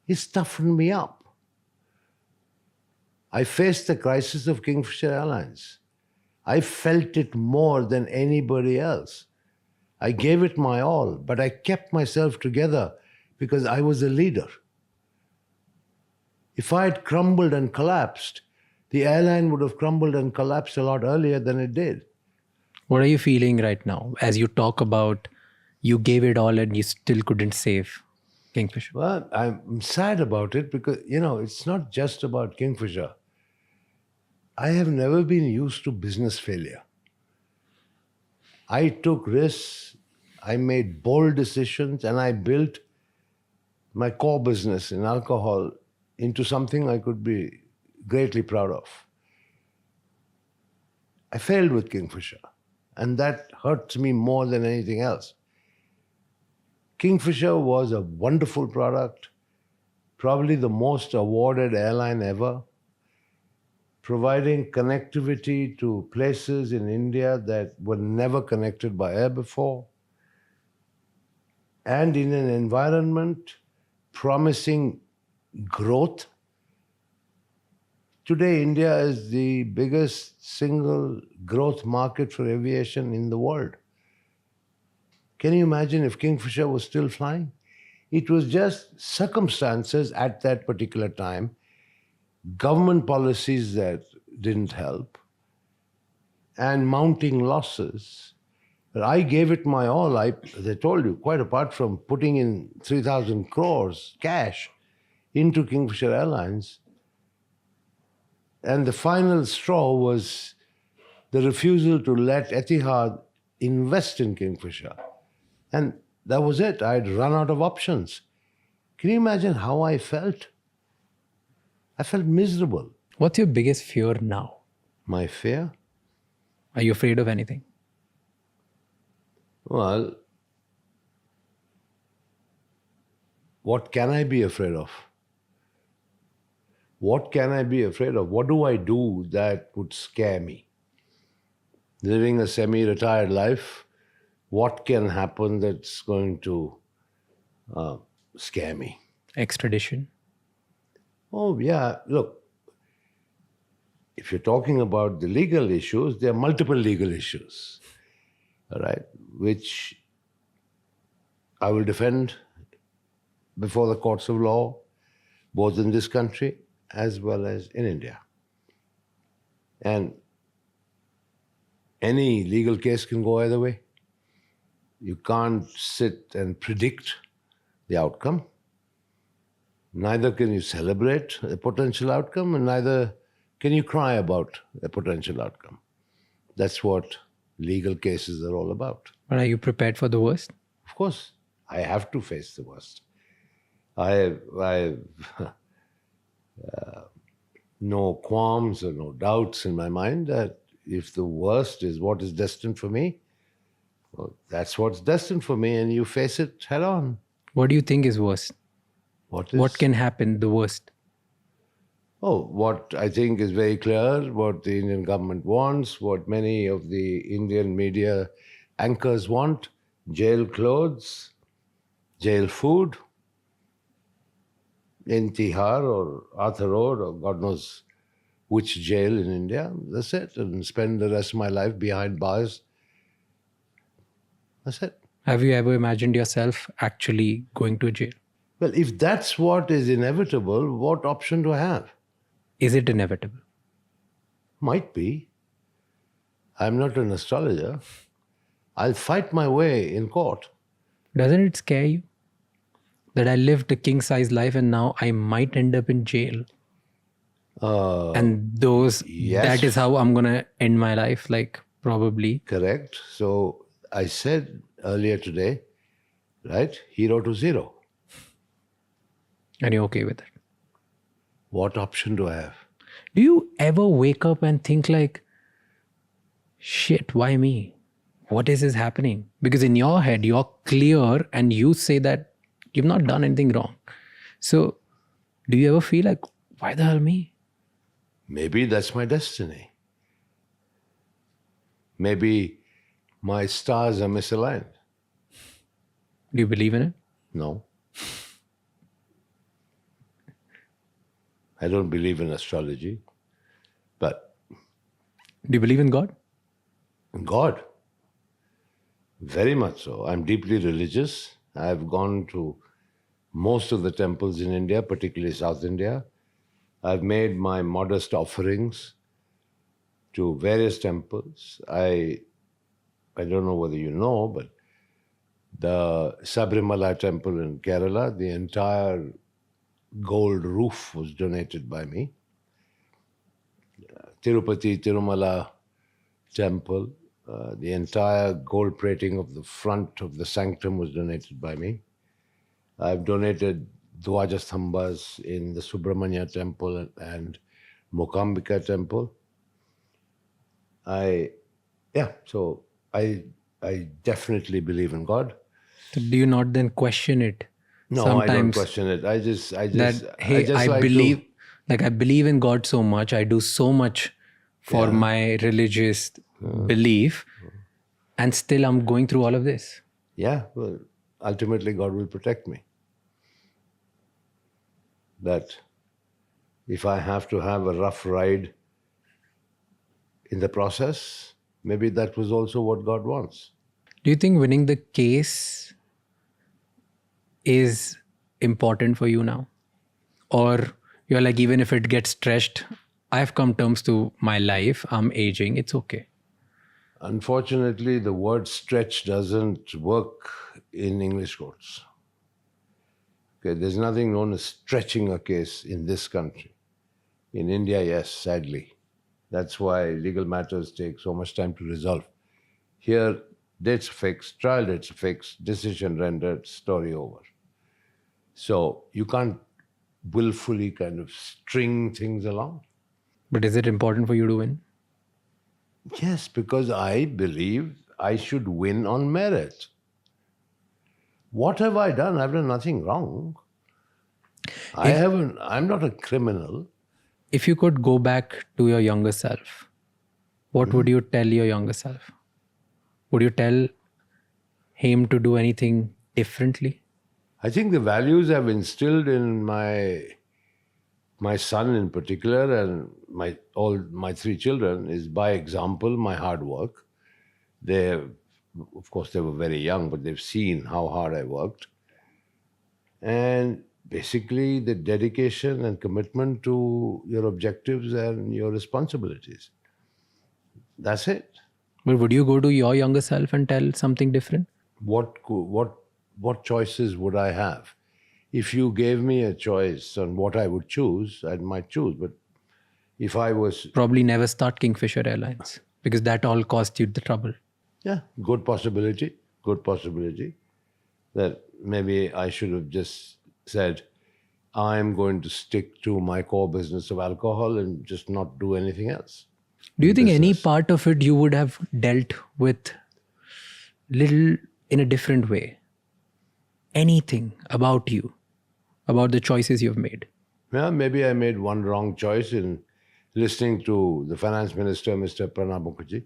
It's toughened me up. I faced the crisis of Kingfisher Airlines. I felt it more than anybody else. I gave it my all, but I kept myself together because I was a leader. If I had crumbled and collapsed, the airline would have crumbled and collapsed a lot earlier than it did. What are you feeling right now as you talk about you gave it all and you still couldn't save Kingfisher. Well, I'm sad about it because, it's not just about Kingfisher. I have never been used to business failure. I took risks, I made bold decisions, and I built my core business in alcohol into something I could be greatly proud of. I failed with Kingfisher, and that hurts me more than anything else. Kingfisher was a wonderful product, probably the most awarded airline ever, providing connectivity to places in India that were never connected by air before, and in an environment promising growth. Today, India is the biggest single growth market for aviation in the world. Can you imagine if Kingfisher was still flying? It was just circumstances at that particular time, government policies that didn't help, and mounting losses. But I gave it my all. As I told you, quite apart from putting in 3,000 crores cash into Kingfisher Airlines. And the final straw was the refusal to let Etihad invest in Kingfisher. And that was it. I'd run out of options. Can you imagine how I felt? I felt miserable. What's your biggest fear now? My fear? Are you afraid of anything? Well, what can I be afraid of? What can I be afraid of? What do I do that would scare me? Living a semi-retired life, what can happen that's going to scare me? Extradition? Oh, yeah. Look, if you're talking about the legal issues, there are multiple legal issues, all right, which I will defend before the courts of law, both in this country as well as in India. And any legal case can go either way. You can't sit and predict the outcome. Neither can you celebrate a potential outcome, and neither can you cry about a potential outcome. That's what legal cases are all about. But are you prepared for the worst? Of course, I have to face the worst. I have no qualms or no doubts in my mind that if the worst is what is destined for me, well, that's what's destined for me, and you face it head on. What do you think is worst? What can happen the worst? Oh, what I think is very clear, what the Indian government wants, what many of the Indian media anchors want: jail clothes, jail food, in Tihar or Arthur Road or God knows which jail in India. That's it. And spend the rest of my life behind bars. That's it. Have you ever imagined yourself actually going to jail? Well, if that's what is inevitable, what option do I have? Is it inevitable? Might be. I'm not an astrologer. I'll fight my way in court. Doesn't it scare you? That I lived a king-size life and now I might end up in jail. And yes. That is how I'm going to end my life, like probably. Correct. So I said earlier today, right, 0 to 0. And you're okay with it? What option do I have? Do you ever wake up and think like, shit, why me? What is happening? Because in your head, you're clear and you say that you've not done anything wrong. So do you ever feel like, why the hell me? Maybe that's my destiny. Maybe my stars are misaligned. Do you believe in it? No. I don't believe in astrology, but... Do you believe in God? In God? Very much so. I'm deeply religious. I've gone to most of the temples in India, particularly South India. I've made my modest offerings to various temples. I don't know whether you know, but The Sabrimala temple in Kerala, the entire gold roof was donated by me. Tirupati, Tirumala temple, the entire gold plating of the front of the sanctum was donated by me. I've donated Dwajasthambas in the Subramanya temple and Mokambika temple. So I definitely believe in God. So do you not then question it? No, sometimes I don't question it. I just I believe in God so much. I do so much for my religious belief, and still I'm going through all of this. Yeah, well, ultimately God will protect me. That if I have to have a rough ride in the process, maybe that was also what God wants. Do you think winning the case is important for you now? Or you're like, even if it gets stretched, I've come terms to my life, I'm aging, it's okay. Unfortunately, the word stretch doesn't work in English courts. Okay, there's nothing known as stretching a case in this country. In India, yes, sadly. That's why legal matters take so much time to resolve. Here, dates fixed, trial dates fixed, decision rendered, story over. So you can't willfully kind of string things along. But is it important for you to win? Yes, because I believe I should win on merit. What have I done? I've done nothing wrong. I'm not a criminal. If you could go back to your younger self, what would you tell your younger self? Would you tell him to do anything differently? I think the values I've instilled in my son in particular and all my three children is by example, my hard work. Of course, they were very young, but they've seen how hard I worked. And basically the dedication and commitment to your objectives and your responsibilities. That's it. But would you go to your younger self and tell something different? What choices would I have? If you gave me a choice on what I would choose, I might choose. But if I was... Probably never start Kingfisher Airlines, because that all cost you the trouble. Yeah, good possibility. That maybe I should have just said, I'm going to stick to my core business of alcohol and just not do anything else. Do you think any part of it you would have dealt with little in a different way? Anything about you, about the choices you've made? Yeah, maybe I made one wrong choice in listening to the finance minister, Mr. Pranab Mukherjee.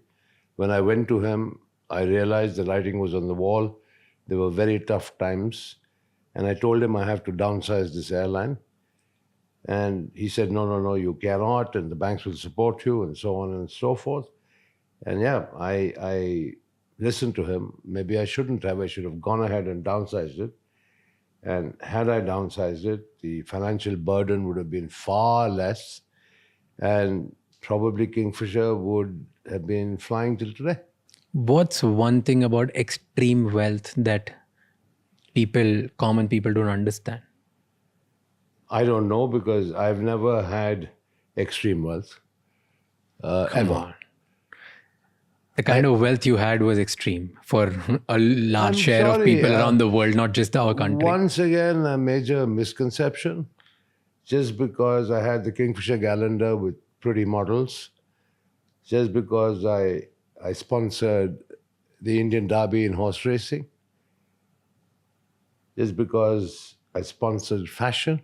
When I went to him, I realized the writing was on the wall. There were very tough times. And I told him I have to downsize this airline. And he said, no, you cannot, and the banks will support you, and so on and so forth. And yeah, I listened to him. Maybe I shouldn't have. I should have gone ahead and downsized it. And had I downsized it, the financial burden would have been far less, and probably Kingfisher would have been flying till today. What's one thing about extreme wealth that common people don't understand? I don't know, because I've never had extreme wealth. Come ever. on. The kind of wealth you had was extreme for a large share of people around the world, not just our country. Once again, a major misconception. Just because I had the Kingfisher calendar with pretty models, just because I sponsored the Indian Derby in horse racing, just because I sponsored fashion,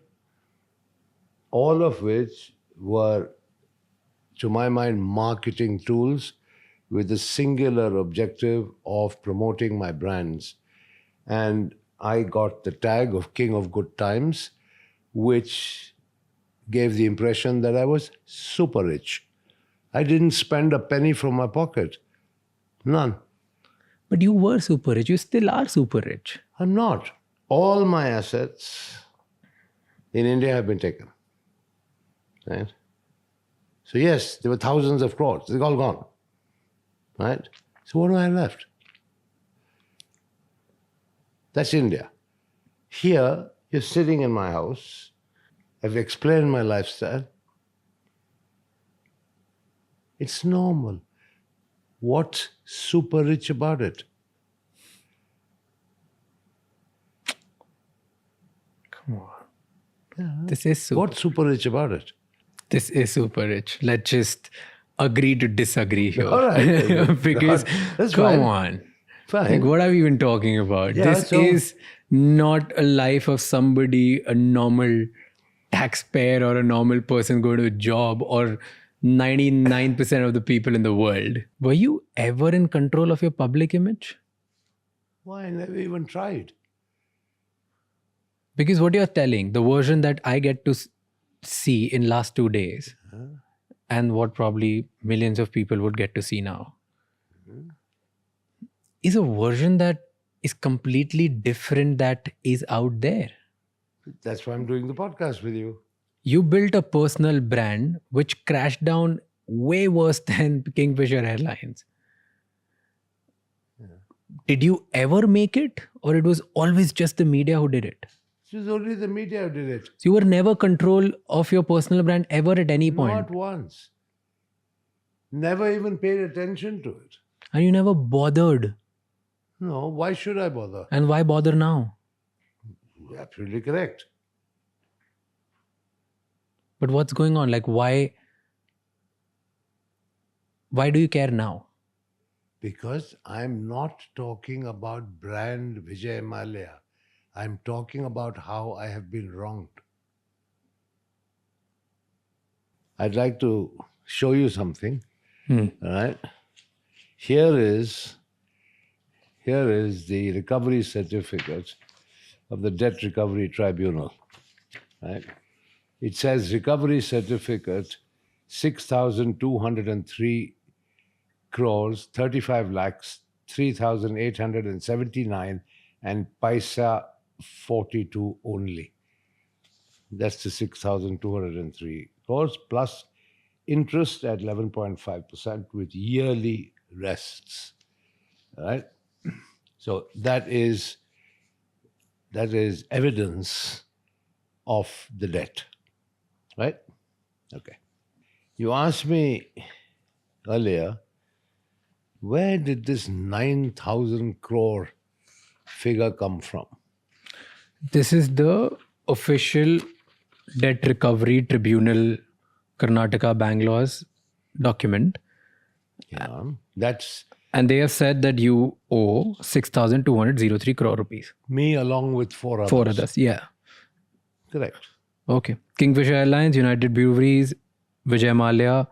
all of which were, to my mind, marketing tools with the singular objective of promoting my brands. And I got the tag of King of Good Times, which gave the impression that I was super rich. I didn't spend a penny from my pocket. None. But you were super rich. You still are super rich. I'm not. All my assets in India have been taken. Right? So yes, there were thousands of crores. They're all gone. Right? So what do I have left? That's India. Here, you're sitting in my house. I've explained my lifestyle. It's normal. What's super rich about it? Come on. This is super. What's super rich about it? This is super rich. Let's just agree to disagree here. All right. Because, That's come fine. on. Fine. Like, what are we even talking about? Yeah, This so- is not a life of somebody, a normal taxpayer or a normal person going to a job or 99% of the people in the world. Were you ever in control of your public image? Why? I never even tried. Because what you're telling, the version that I get to see in last 2 days, and what probably millions of people would get to see now, is a version that is completely different that is out there. That's why I'm doing the podcast with you. You built a personal brand which crashed down way worse than Kingfisher Airlines. Did you ever make it, or it was always just the media who did it? It was only the media who did it. So you were never control of your personal brand ever at any point. Not once. Never even paid attention to it. And you never bothered. No, why should I bother? And why bother now? You're absolutely correct. But what's going on? Like, why do you care now? Because I'm not talking about brand Vijay Mallya. I'm talking about how I have been wronged. I'd like to show you something. All right. Here is the recovery certificate of the Debt Recovery Tribunal. Right. It says recovery certificate 6,203 crores, 35 lakhs, 3,879 and paisa 42 only. That's the 6,203 crores plus interest at 11.5% with yearly rests. All right. So that is evidence of the debt. Right? Okay. You asked me earlier, where did this 9,000 crore figure come from? This is the official Debt Recovery Tribunal Karnataka Bangalore's document. Yeah, that's And they have said that you owe 6,203 crore rupees. me along with four others. 4 others. Yeah. Correct. Okay. Kingfisher Airlines, United Breweries, Vijay Mallya,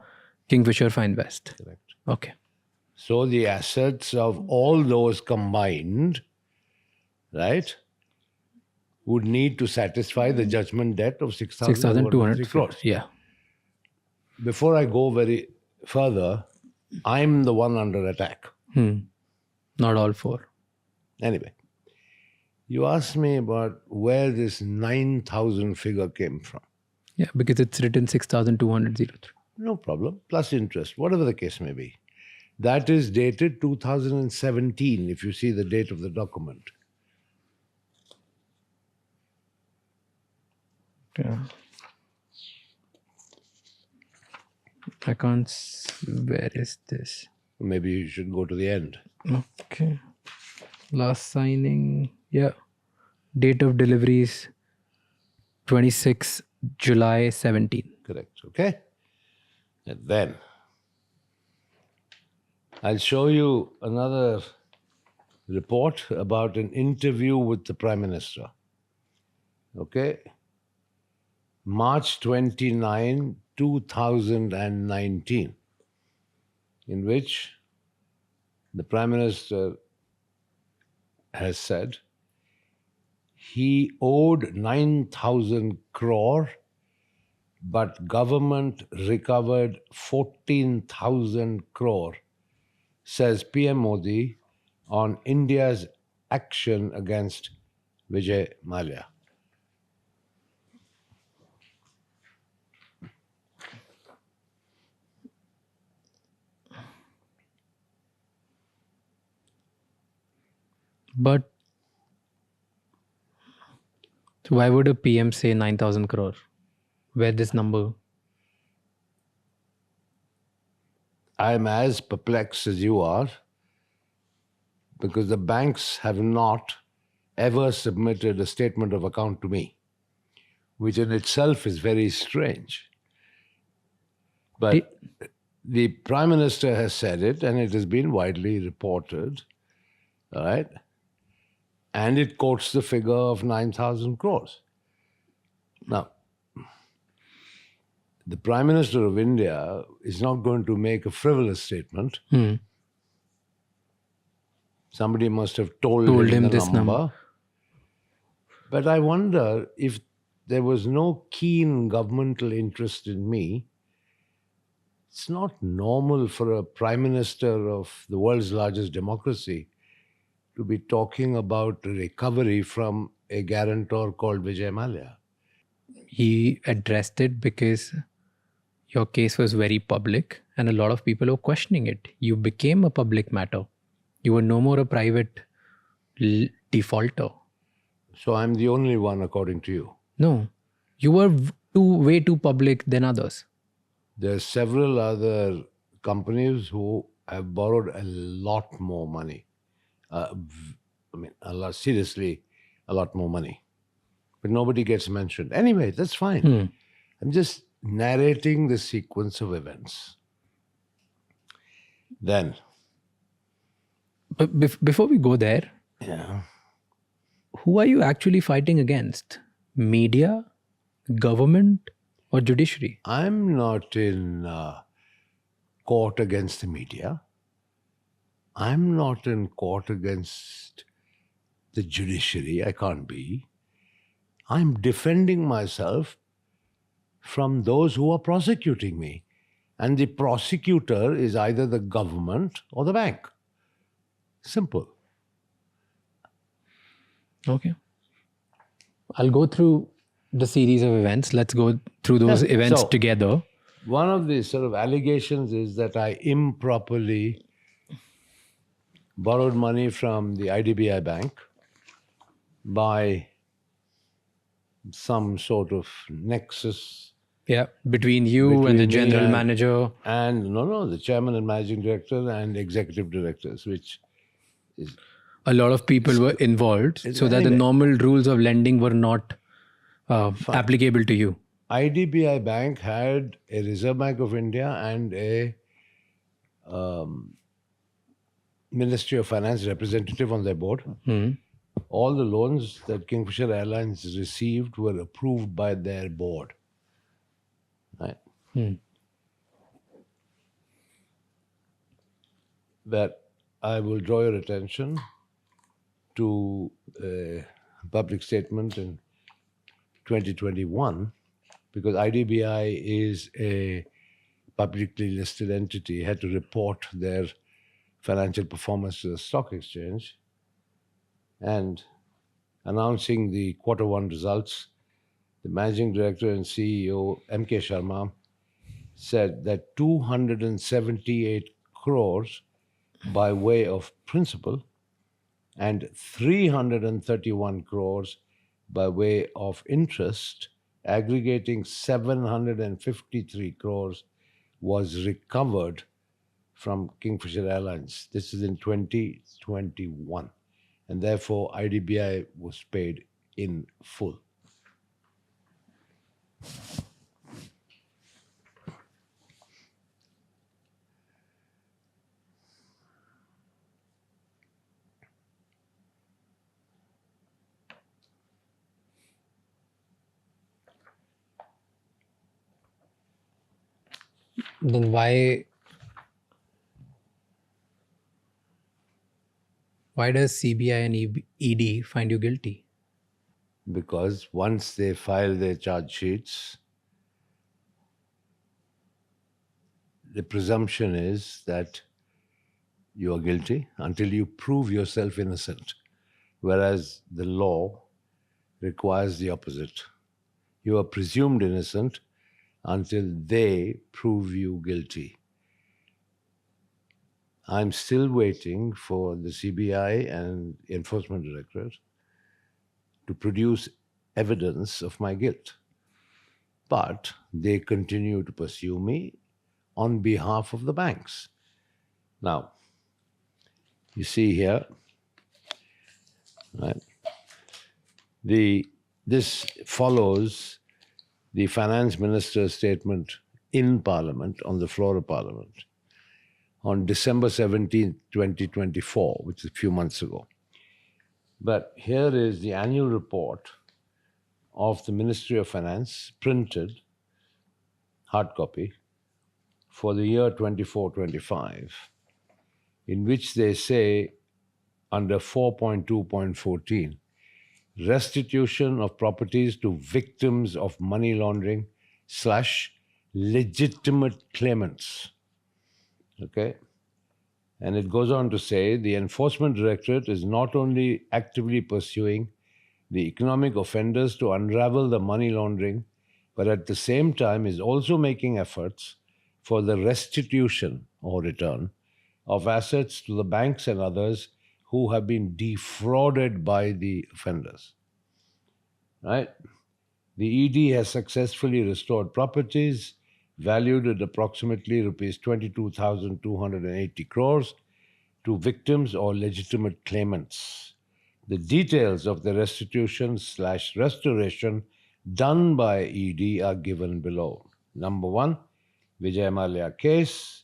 Kingfisher Fine West. Correct. Okay. So the assets of all those combined, right, would need to satisfy the judgment debt of 6,203 6,200 crores. Yeah. Before I go very further, I'm the one under attack. Not all 4. Anyway, you asked me about where this 9,000 figure came from. Yeah, because it's written 6,203. No problem. Plus interest, whatever the case may be. That is dated 2017, if you see the date of the document. Yeah. I can't. Where is this? Maybe you should go to the end. Okay. Last signing. Yeah. Date of deliveries 26 July 17. Correct. Okay? And then I'll show you another report about an interview with the Prime Minister. Okay? March 29, 2019, in which the Prime Minister has said he owed 9,000 crore, but government recovered 14,000 crore, says PM Modi on India's action against Vijay Mallya. But So why would a PM say 9,000 crore? Where this number? I'm as perplexed as you are because the banks have not ever submitted a statement of account to me, which in itself is very strange. But the Prime Minister has said it, and it has been widely reported, all right? And it quotes the figure of 9,000 crores. Now, the Prime Minister of India is not going to make a frivolous statement. Somebody must have told him the this number. But I wonder if there was no keen governmental interest in me. It's not normal for a Prime Minister of the world's largest democracy to be talking about recovery from a guarantor called Vijay Mallya. He addressed it because your case was very public and a lot of people were questioning it. You became a public matter. You were no more a private defaulter. So I'm the only one, according to you. No, you were way too public than others. There are several other companies who have borrowed a lot more money. Seriously, a lot more money. But nobody gets mentioned. Anyway, that's fine. I'm just narrating the sequence of events. Then. But before we go there, Yeah. who are you actually fighting against? Media, government, or judiciary? I'm not in court against the media. I'm not in court against the judiciary. I can't be. I'm defending myself from those who are prosecuting me. And the prosecutor is either the government or the bank. Simple. Okay. I'll go through the series of events. Let's go through those events So- together. One of the sort of allegations is that I improperly borrowed money from the IDBI bank by some sort of nexus. Yeah, between you and the Between me general and- manager. And the chairman and managing director and executive directors, which is A lot of people were involved, so that the anyway. normal rules of lending were not applicable to you. IDBI Bank had a Reserve Bank of India and a Ministry of Finance representative on their board. All the loans that Kingfisher Airlines received were approved by their board. Right? But I will draw your attention to a public statement in 2021, because IDBI is a publicly listed entity, had to report their financial performance to the stock exchange. And announcing the quarter one results, the managing director and CEO, M.K. Sharma, said that 278 crores by way of principal and 331 crores by way of interest, aggregating 753 crores, was recovered from Kingfisher Airlines. This is in 2021. And therefore, IDBI was paid in full. Then why does CBI and ED find you guilty? Because once they file their charge sheets, the presumption is that you are guilty until you prove yourself innocent, whereas the law requires the opposite. You are presumed innocent until they prove you guilty. I'm still waiting for the CBI and Enforcement Directorate to produce evidence of my guilt. But they continue to pursue me on behalf of the banks. Now, you see here, right? This follows the finance minister's statement in Parliament, on the floor of Parliament, on December 17th, 2024, which is a few months ago. But here is the annual report of the Ministry of Finance, printed, hard copy, for the year 24-25, in which they say, under 4.2.14, restitution of properties to victims of money laundering / legitimate claimants. Okay? And it goes on to say, the Enforcement Directorate is not only actively pursuing the economic offenders to unravel the money laundering, but at the same time is also making efforts for the restitution or return of assets to the banks and others who have been defrauded by the offenders. Right? The ED has successfully restored properties valued at approximately rupees 22,280 crores to victims or legitimate claimants. The details of the restitution / restoration done by ED are given below. Number 1, Vijay Mallya case,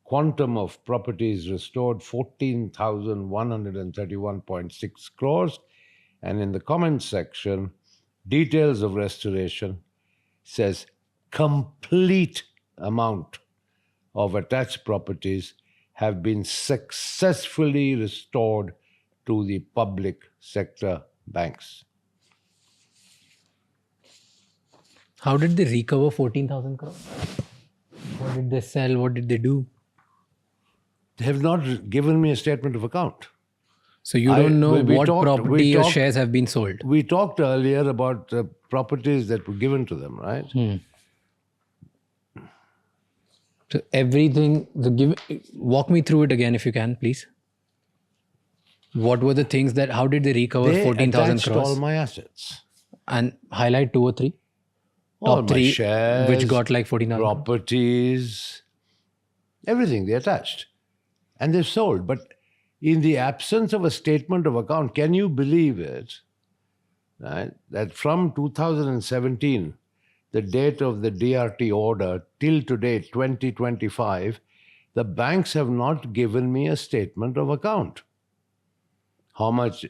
quantum of properties restored 14,131.6 crores. And in the comments section, details of restoration says complete amount of attached properties have been successfully restored to the public sector banks. How did they recover 14,000 crores? What did they sell? What did they do? They have not given me a statement of account. So you don't know we what talked- property we or talked- shares have been sold. We talked earlier about the properties that were given to them, right? So everything, walk me through it again if you can, please. What were the things that, how did they recover They 14,000 attached crores? all my assets. And highlight 2 or 3. All Top my 3, shares, which got like 14,000 crores. properties, everything they attached. And they've sold. But in the absence of a statement of account, can you believe it? Right? That from 2017, the date of the DRT order, till today, 2025, the banks have not given me a statement of account. How much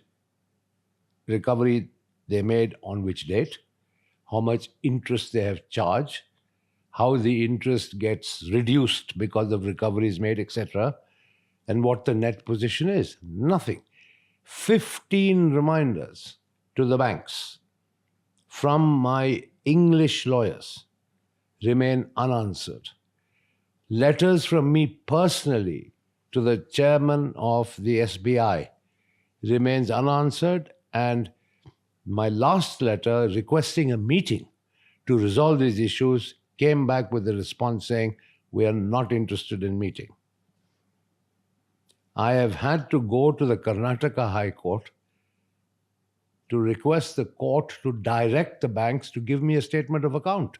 recovery they made on which date, how much interest they have charged, how the interest gets reduced because of recoveries made, etc., and what the net position is. Nothing. 15 reminders to the banks from my English lawyers remain unanswered. Letters from me personally to the chairman of the SBI remains unanswered, and my last letter requesting a meeting to resolve these issues came back with a response saying, we are not interested in meeting. I have had to go to the Karnataka High Court to request the court to direct the banks to give me a statement of account.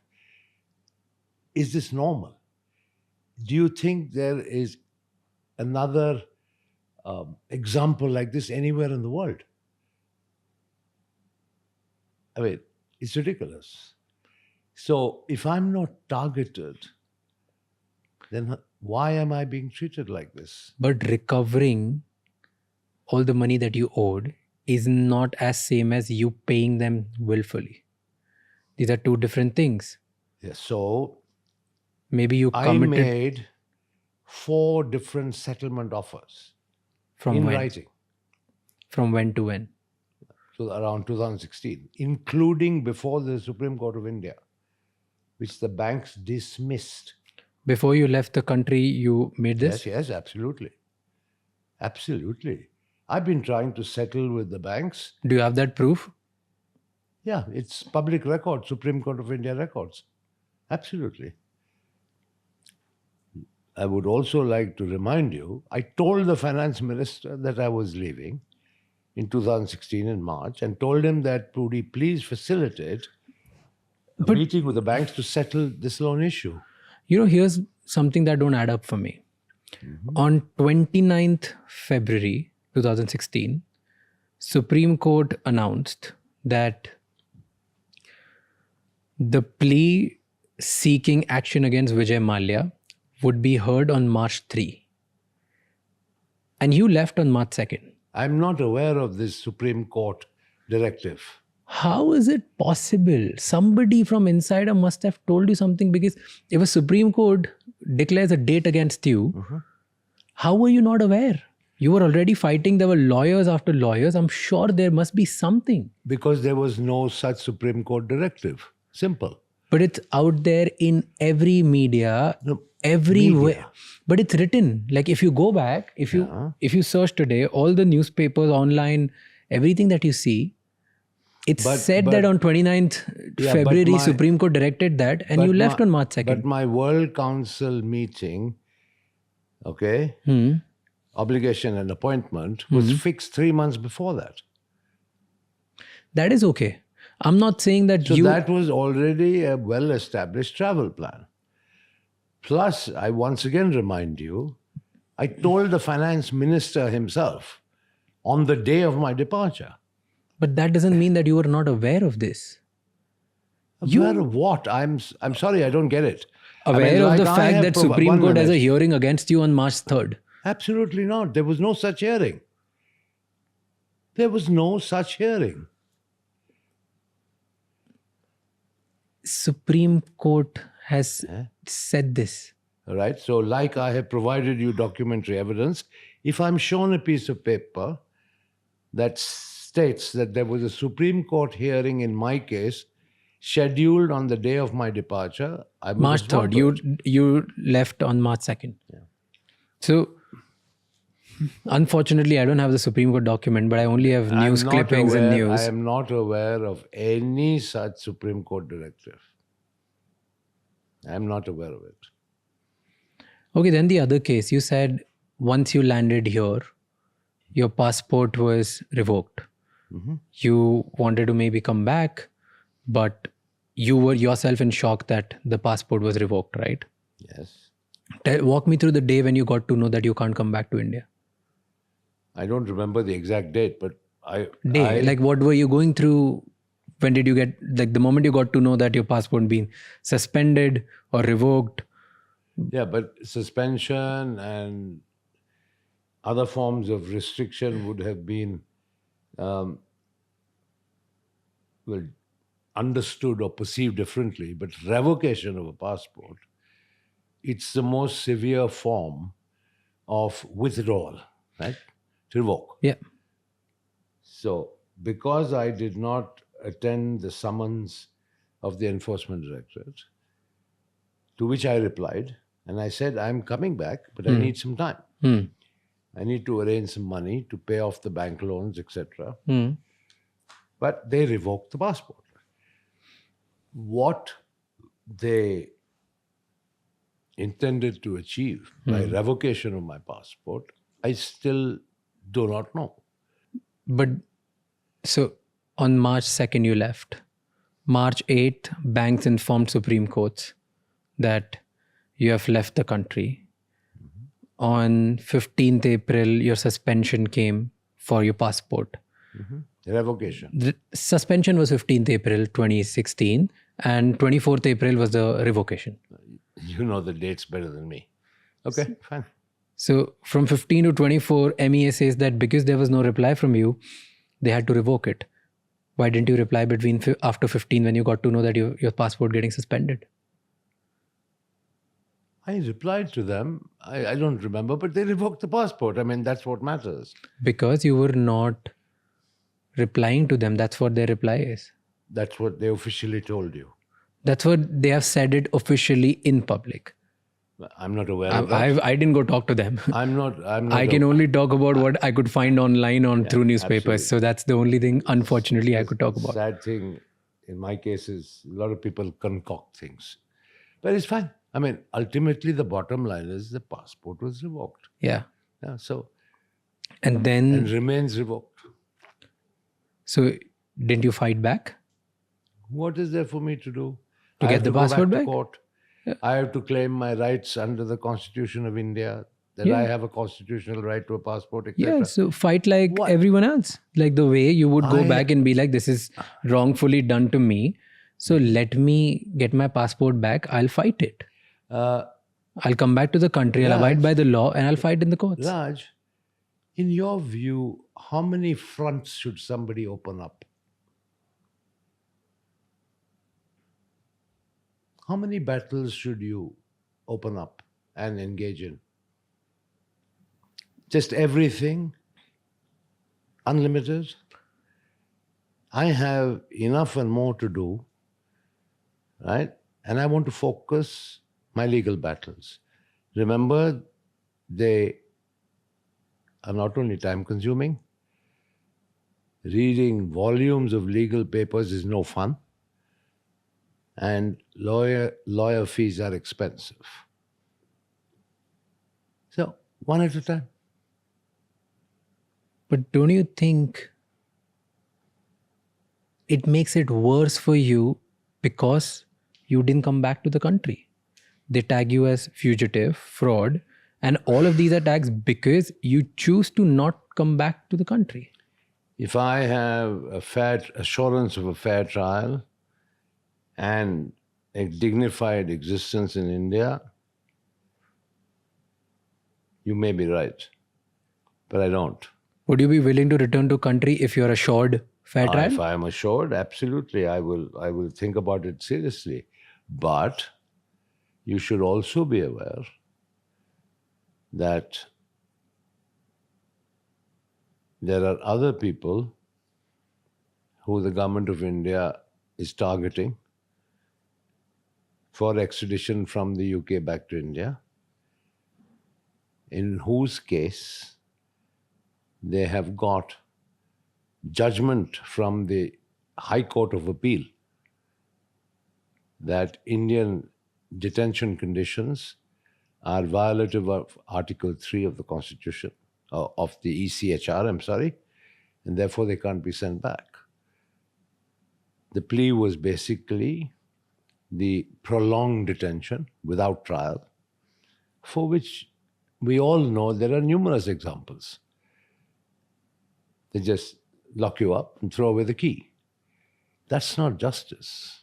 Is this normal? Do you think there is another example like this anywhere in the world? I mean, it's ridiculous. So if I'm not targeted, then why am I being treated like this? But recovering all the money that you owed is not as same as you paying them willfully. These are 2 different things. Yes, so Maybe you I committed made 4 different settlement offers from in when? writing. From when to when? So around 2016, including before the Supreme Court of India, which the banks dismissed. Before you left the country, you made this? Yes, absolutely. Absolutely. I've been trying to settle with the banks. Do you have that proof? Yeah, it's public record, Supreme Court of India records. Absolutely. I would also like to remind you, I told the finance minister that I was leaving, in 2016 in March and told him that, Pudi, please facilitate a meeting with the banks to settle this loan issue. Here's something that don't add up for me. On 29th February 2016, Supreme Court announced that the plea seeking action against Vijay Mallya would be heard on March 3. And you left on March 2nd. I'm not aware of this Supreme Court directive. How is it possible? Somebody from insider must have told you something, because if a Supreme Court declares a date against you, how were you not aware? You were already fighting. There were lawyers after lawyers. I'm sure there must be something. Because there was no such Supreme Court directive. Simple. But it's out there in every media, everywhere. But it's written. Like if you go back, if you search today, all the newspapers online, everything that you see, it's said that on 29th February, Supreme Court directed that, and you left on March 2nd. But my World Council meeting, obligation and appointment was fixed 3 months before that. That is okay. I'm not saying that So that was already a well-established travel plan. Plus, I once again remind you, I told the finance minister himself on the day of my departure. But that doesn't mean that you were not aware of this. Aware of what? I'm sorry, I don't get it. Aware of the fact that Supreme Court has a hearing against you on March 3rd. Absolutely not. There was no such hearing. There was no such hearing. Supreme Court has said this. All right. So, like I have provided you documentary evidence, if I'm shown a piece of paper that states that there was a Supreme Court hearing in my case scheduled on the day of my departure, I will March respond 3rd. to it. You left on March 2nd. Yeah. So, unfortunately, I don't have the Supreme Court document, but I only have news clippings and news. I am not aware of any such Supreme Court directive. I am not aware of it. Okay, then the other case, you said once you landed here, your passport was revoked. You wanted to maybe come back, but you were yourself in shock that the passport was revoked, right? Yes. Walk me through the day when you got to know that you can't come back to India. I don't remember the exact date, but like what were you going through? When did you get, like the moment you got to know that your passport being suspended or revoked? Yeah, but suspension and other forms of restriction would have been understood or perceived differently. But revocation of a passport, it's the most severe form of withdrawal, right? To revoke. Yeah. So, because I did not attend the summons of the Enforcement Directorate, to which I replied, and I said, I'm coming back, but I need some time. I need to arrange some money to pay off the bank loans, etc. But they revoked the passport. What they intended to achieve by revocation of my passport, I still do not know. But so on March 2nd, you left. March 8th, banks informed Supreme Courts that you have left the country. On 15th April, your suspension came for your passport. Revocation. The suspension was 15th April 2016 and 24th April was the revocation. You know the dates better than me. Okay, fine. So from 15 to 24, MEA says that because there was no reply from you, they had to revoke it. Why didn't you reply after 15 when you got to know that your passport getting suspended? I replied to them. I don't remember, but they revoked the passport. I mean, that's what matters. Because you were not replying to them. That's what their reply is. That's what they officially told you. That's what they have said it officially in public. I'm not aware of that. I didn't go talk to them. I'm not. I can only talk about what I could find online through newspapers. Absolutely. So that's the only thing, unfortunately, I could talk about. Sad thing in my case is a lot of people concoct things. But it's fine. I mean, ultimately, the bottom line is the passport was revoked. Yeah. Yeah, so And then and remains revoked. So didn't you fight back? What is there for me to do? To I get have the to go passport back back? to court. I have to claim my rights under the Constitution of India, that Yeah. I have a constitutional right to a passport, Yeah, etc. so fight like What? everyone else. Like the way you would go I- back and be like, this is wrongfully done to me. So let me get my passport back. I'll fight it. Uh, I'll come back to the country. I'll abide Raj, by the law and I'll fight in the courts. Raj, in your view, how many fronts should somebody open up? How many battles should you open up and engage in? Just everything? Unlimited? I have enough and more to do, right? And I want to focus my legal battles. Remember, they are not only time consuming, reading volumes of legal papers is no fun, and lawyer fees are expensive. So, one at a time. But don't you think it makes it worse for you because you didn't come back to the country? They tag you as fugitive, fraud, and all of these are tags because you choose to not come back to the country. If I have a fair assurance of a fair trial and a dignified existence in India, you may be right, but I don't. Would you be willing to return to country if you're assured fair trial? If I am assured, absolutely, I will think about it seriously. But you should also be aware that there are other people who the government of India is targeting for extradition from the UK back to India, in whose case they have got judgment from the High Court of Appeal that Indian detention conditions are violative of Article 3 of the Constitution, of the ECHR, I'm sorry, and therefore they can't be sent back. The plea was basically the prolonged detention without trial, for which we all know there are numerous examples. They just lock you up and throw away the key. That's not justice.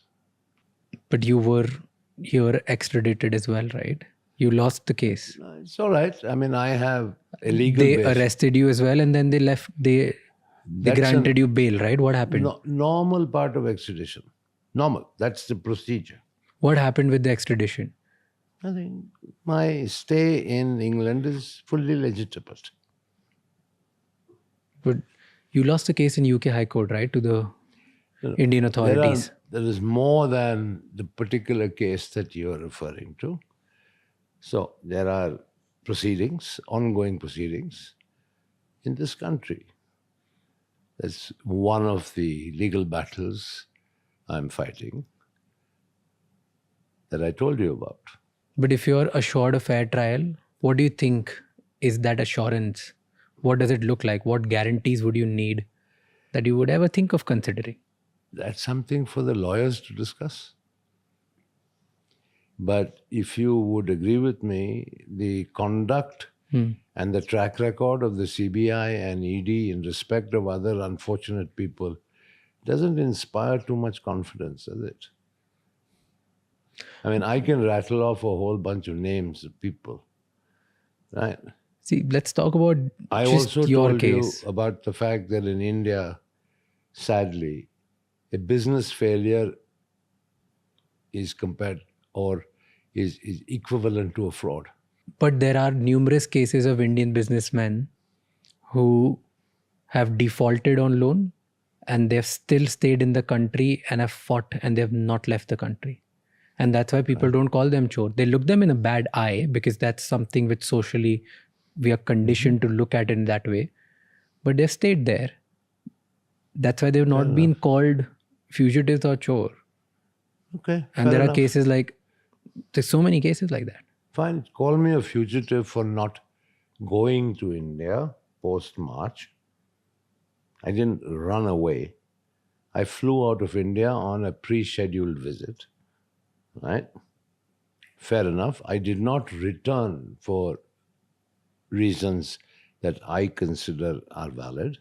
But you were extradited as well, right? You lost the case. It's all right. I mean, I have a legal They basis. arrested you as well and then they left, they That's granted you bail, right? What happened? Normal part of extradition. Normal. That's the procedure. What happened with the extradition? I think my stay in England is fully legitimate. But you lost the case in UK High Court, right? To the Indian authorities. There is more than the particular case that you are referring to. So there are proceedings, ongoing proceedings in this country. That's one of the legal battles I'm fighting that I told you about. But if you're assured a fair trial, what do you think is that assurance? What does it look like? What guarantees would you need that you would ever think of considering? That's something for the lawyers to discuss. But if you would agree with me, the conduct and the track record of the CBI and ED in respect of other unfortunate people doesn't inspire too much confidence, does it? I mean, I can rattle off a whole bunch of names of people, right? See, let's talk about I just also your told case. you about the fact that in India, sadly, a business failure is compared or is equivalent to a fraud. But there are numerous cases of Indian businessmen who have defaulted on loan and they've still stayed in the country and have fought and they have not left the country. And that's why people don't call them chore. They look them in a bad eye because that's something which socially we are conditioned to look at in that way. But they've stayed there. That's why they've not been called fugitives or chore. Okay. And fair there are enough. cases like, there's so many cases like that. Fine, call me a fugitive for not going to India post-March I didn't run away. I flew out of India on a pre-scheduled visit, right? Fair enough. I did not return for reasons that I consider are valid.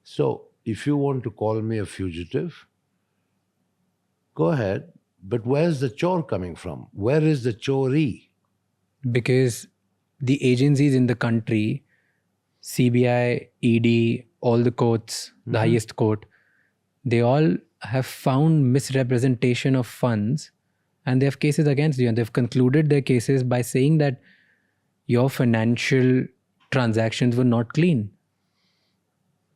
So if you want to call me a fugitive, go ahead. But where's the chore coming from? Where is the choree? Because the agencies in the country, CBI, ED, all the courts, the highest court, they all have found misrepresentation of funds and they have cases against you. And they've concluded their cases by saying that your financial transactions were not clean.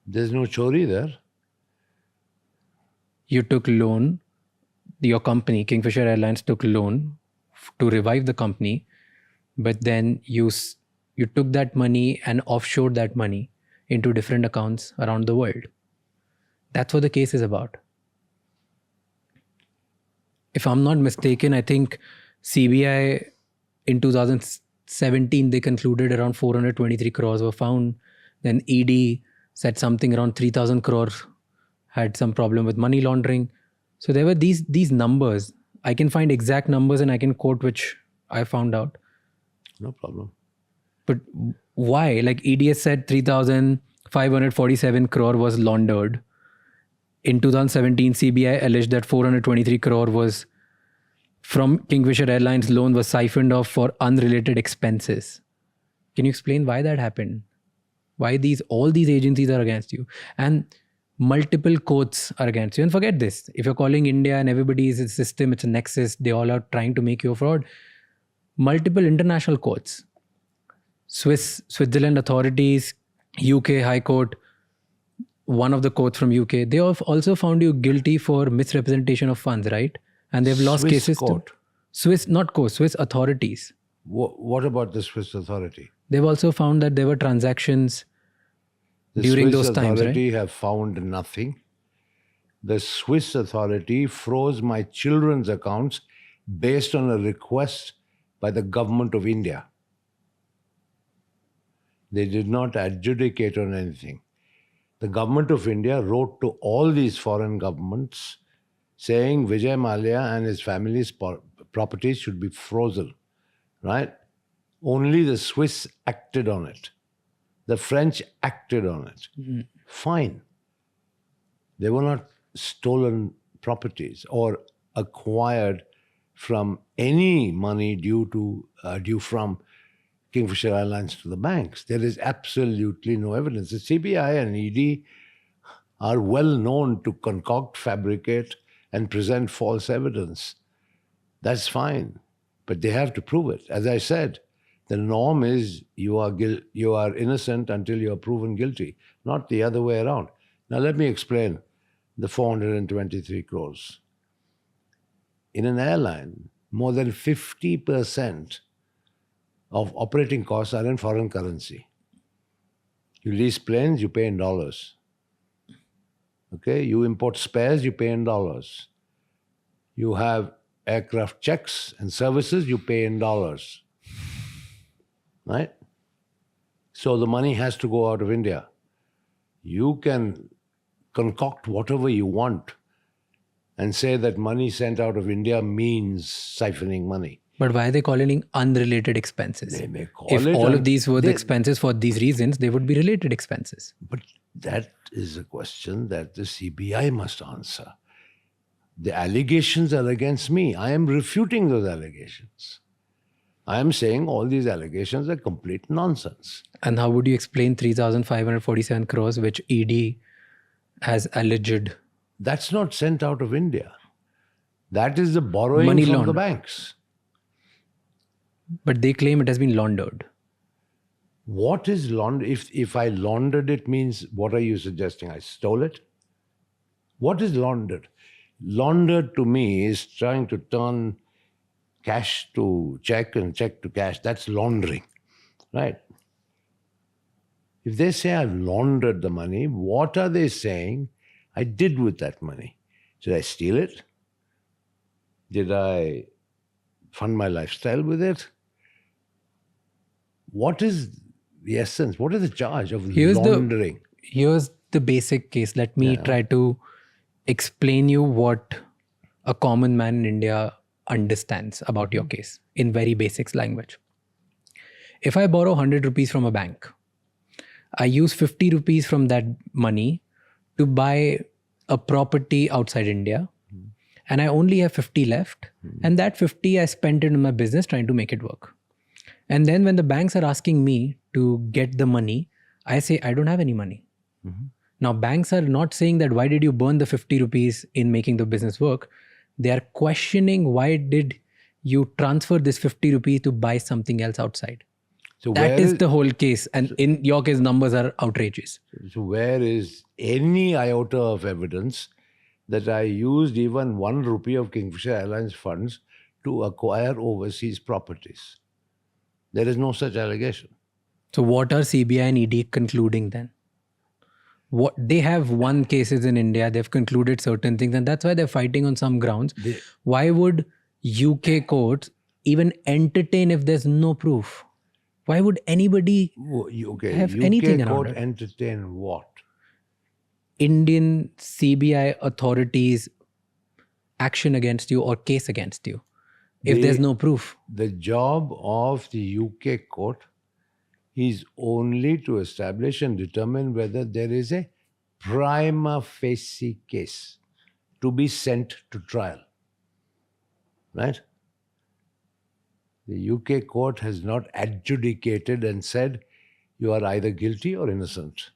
There's no choree there. You took loan, your company, Kingfisher Airlines, took loan to revive the company, but then you took that money and offshored that money into different accounts around the world. That's what the case is about. If I'm not mistaken, I think CBI in 2017, they concluded around 423 crores were found. Then ED said something around 3,000 crores had some problem with money laundering. So there were these numbers. I can find exact numbers and I can quote which I found out. No problem. But why? Like EDS said 3,547 crore was laundered. In 2017, CBI alleged that 423 crore was from Kingfisher Airlines loan was siphoned off for unrelated expenses. Can you explain why that happened? Why all these agencies are against you? And multiple courts are against you. And forget this. If you're calling India and everybody is a system, it's a nexus, they all are trying to make you a fraud. Multiple international courts, Switzerland authorities, UK High Court, one of the courts from UK, they have also found you guilty for misrepresentation of funds, right? And they've lost Swiss cases court. to Swiss authorities. What about the Swiss authority? They've also found that there were transactions during those times, right? The Swiss authority have found nothing. The Swiss authority froze my children's accounts based on a request by the government of India. They did not adjudicate on anything. The government of India wrote to all these foreign governments saying Vijay Mallya and his family's properties should be frozen, right? Only the Swiss acted on it. The French acted on it. Fine. They were not stolen properties or acquired from any money due from Kingfisher Airlines to the banks. There is absolutely no evidence. The CBI and ED are well known to concoct, fabricate, and present false evidence. That's fine, but they have to prove it. As I said, the norm is you are innocent until you are proven guilty, not the other way around. Now let me explain the 423 crores. In an airline, more than 50% of operating costs are in foreign currency. You lease planes, you pay in dollars. Okay, you import spares, you pay in dollars. You have aircraft checks and services, you pay in dollars. Right? So the money has to go out of India. You can concoct whatever you want and say that money sent out of India means siphoning money. But why are they calling it unrelated expenses? They may call if it all of these were the expenses for these reasons, they would be related expenses. But that is a question that the CBI must answer. The allegations are against me. I am refuting those allegations. I am saying all these allegations are complete nonsense. And how would you explain 3,547 crores, which ED has alleged? That's not sent out of India. That is the borrowing Money from the laundered. banks. But they claim it has been laundered. What is laundered? If I laundered it means, what are you suggesting? I stole it? What is laundered? Laundered to me is trying to turn cash to check and check to cash. That's laundering, right? If they say I've laundered the money, what are they saying I did with that money? Did I steal it? Did I fund my lifestyle with it? What is the essence? What is the charge of laundering? here's the basic case. Let me try to explain you what a common man in India understands about your case in very basic language. If I borrow 100 rupees from a bank, I use 50 rupees from that money to buy a property outside India, and I only have 50 left, and that 50 I spent it in my business trying to make it work. And then when the banks are asking me to get the money, I say, I don't have any money. Now, banks are not saying that why did you burn the 50 rupees in making the business work? They are questioning why did you transfer this 50 rupees to buy something else outside? So That is the whole case. And in your case, numbers are outrageous. So where is any iota of evidence that I used even 1 rupee of Kingfisher Airlines funds to acquire overseas properties? There is no such allegation. So what are CBI and ED concluding then? What they have won cases in India, they've concluded certain things, and that's why they're fighting on some grounds. Why would UK courts even entertain if there's no proof? Why would anybody have anything UK around court it? entertain what? Indian CBI authorities action against you or case against you if there's no proof. The job of the UK court is only to establish and determine whether there is a prima facie case to be sent to trial. Right? The UK court has not adjudicated and said you are either guilty or innocent.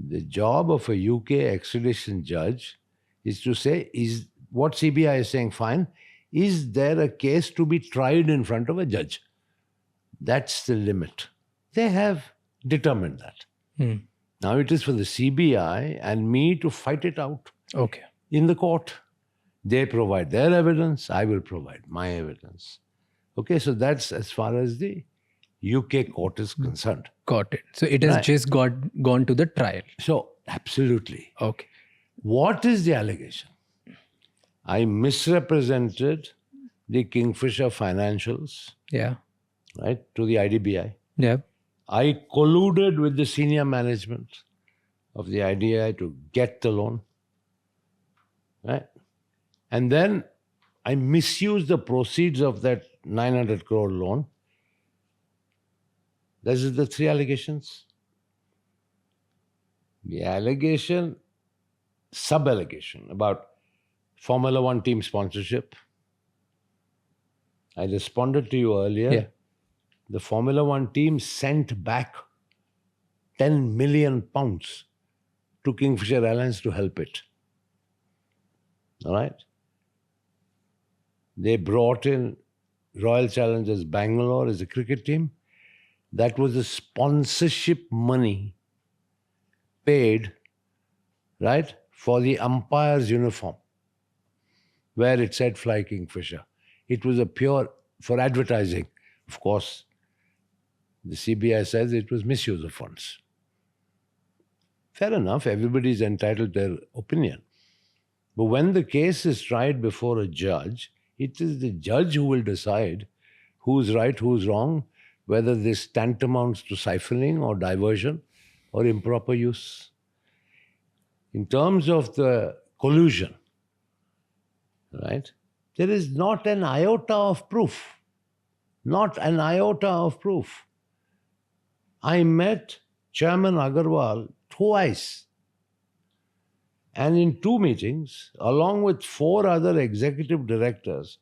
The job of a UK extradition judge is to say, is what CBI is saying, fine, is there a case to be tried in front of a judge? That's the limit. They have determined that. Now it is for the CBI and me to fight it out Okay. in the court. They provide their evidence, I will provide my evidence. Okay, so that's as far as the UK court is concerned. Got it. So it has just gone to the trial. So, absolutely. Okay. What is the allegation? I misrepresented the Kingfisher financials, Yeah. right, to the IDBI. Yeah. I colluded with the senior management of the IDBI to get the loan, right? And then I misused the proceeds of that 900 crore loan. This is the 3 allegations. The allegation, sub-allegation about Formula One team sponsorship. I responded to you earlier. Yeah. The Formula One team sent back 10 million pounds to Kingfisher Airlines to help it. All right? They brought in Royal Challengers Bangalore as a cricket team. That was the sponsorship money paid, right, for the umpire's uniform, where it said Fly Kingfisher. It was a pure, for advertising. Of course, the CBI says it was misuse of funds. Fair enough, everybody is entitled to their opinion. But when the case is tried before a judge, it is the judge who will decide who's right, who's wrong, whether this tantamounts to siphoning or diversion or improper use. In terms of the collusion, right, there is not an iota of proof. Not an iota of proof. I met Chairman Agarwal twice. And in 2 meetings, along with 4 other executive directors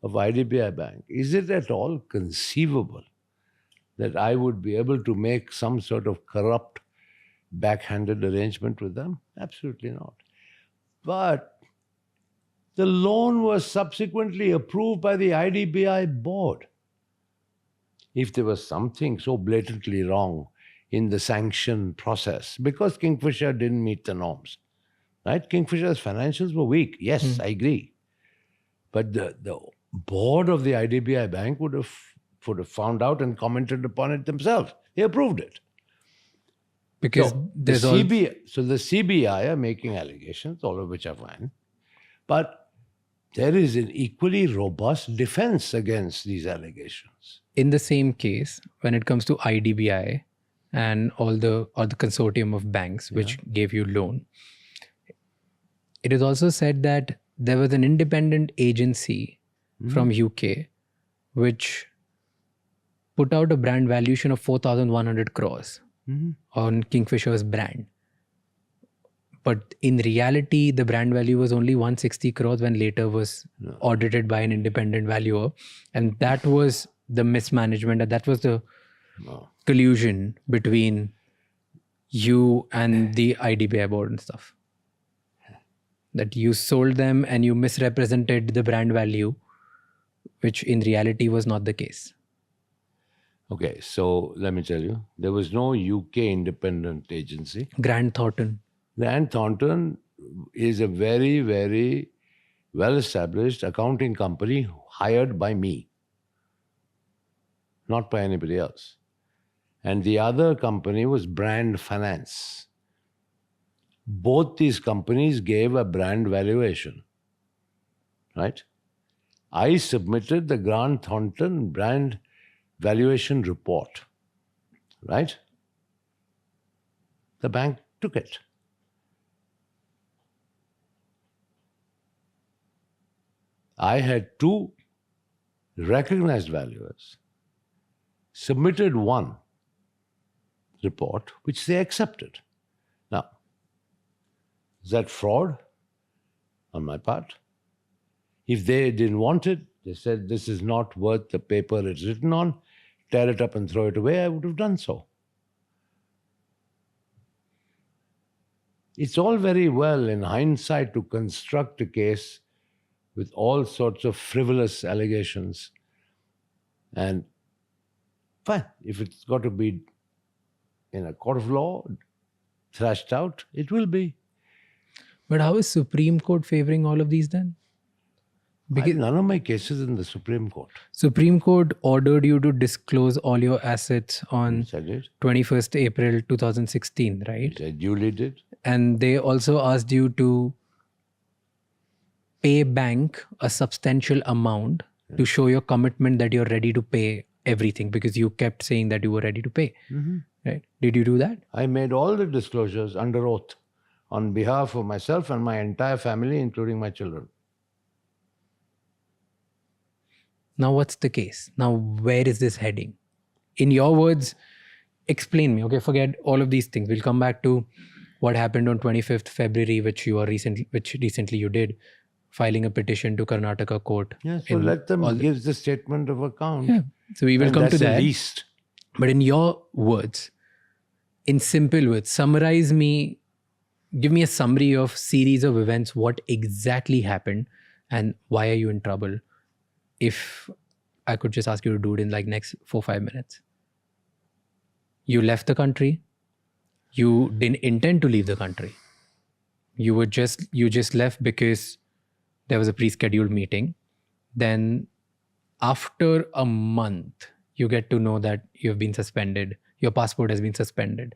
of IDBI Bank, is it at all conceivable that I would be able to make some sort of corrupt, backhanded arrangement with them? Absolutely not. But the loan was subsequently approved by the IDBI board. If there was something so blatantly wrong in the sanction process, because Kingfisher didn't meet the norms, right? Kingfisher's financials were weak. Yes, I agree. But the board of the IDBI Bank would have found out and commented upon it themselves. They approved it. Because So there's the all... CBI are making allegations, all of which are fine. But there is an equally robust defense against these allegations. In the same case, when it comes to IDBI and all the consortium of banks which gave you loan. It is also said that there was an independent agency from UK which put out a brand valuation of 4,100 crores on Kingfisher's brand. But in reality, the brand value was only 160 crores when later was audited by an independent valuer. And that was the mismanagement, and that was the collusion between you and the IDBI board and stuff. That you sold them and you misrepresented the brand value, which in reality was not the case. Okay, so let me tell you, there was no UK independent agency. Grant Thornton. Grant Thornton is a very, very well-established accounting company hired by me, not by anybody else. And the other company was Brand Finance. Both these companies gave a brand valuation, right? I submitted the Grant Thornton brand valuation report, right? The bank took it. I had two recognized valuers, submitted one report, which they accepted. Now, is that fraud on my part? If they didn't want it, they said, this is not worth the paper it's written on, tear it up and throw it away, I would have done so. It's all very well in hindsight to construct a case with all sorts of frivolous allegations. And fine, if it's got to be in a court of law, thrashed out, it will be. But how is Supreme Court favoring all of these then? Because None of my cases in the Supreme Court. Supreme Court ordered you to disclose all your assets on Which I did. 21st April 2016, right? Which I duly did. And they also asked you to pay bank a substantial amount to show your commitment that you're ready to pay everything, because you kept saying that you were ready to pay. Right? Did you do that? I made all the disclosures under oath on behalf of myself and my entire family, including my children. Now, what's the case? Now, where is this heading? In your words, explain me. Okay, forget all of these things. We'll come back to what happened on 25th February, which recently you did, filing a petition to Karnataka court. Yeah, so let them give the statement of account. Yeah, so we will And come to that's the that. least. But in your words, in simple words, summarize me, give me a summary of series of events, what exactly happened and why are you in trouble? If I could just ask you to do it in like next 4-5 minutes. You left the country. You didn't intend to leave the country. You just left because there was a pre-scheduled meeting. Then after a month, you get to know that you've been suspended. Your passport has been suspended.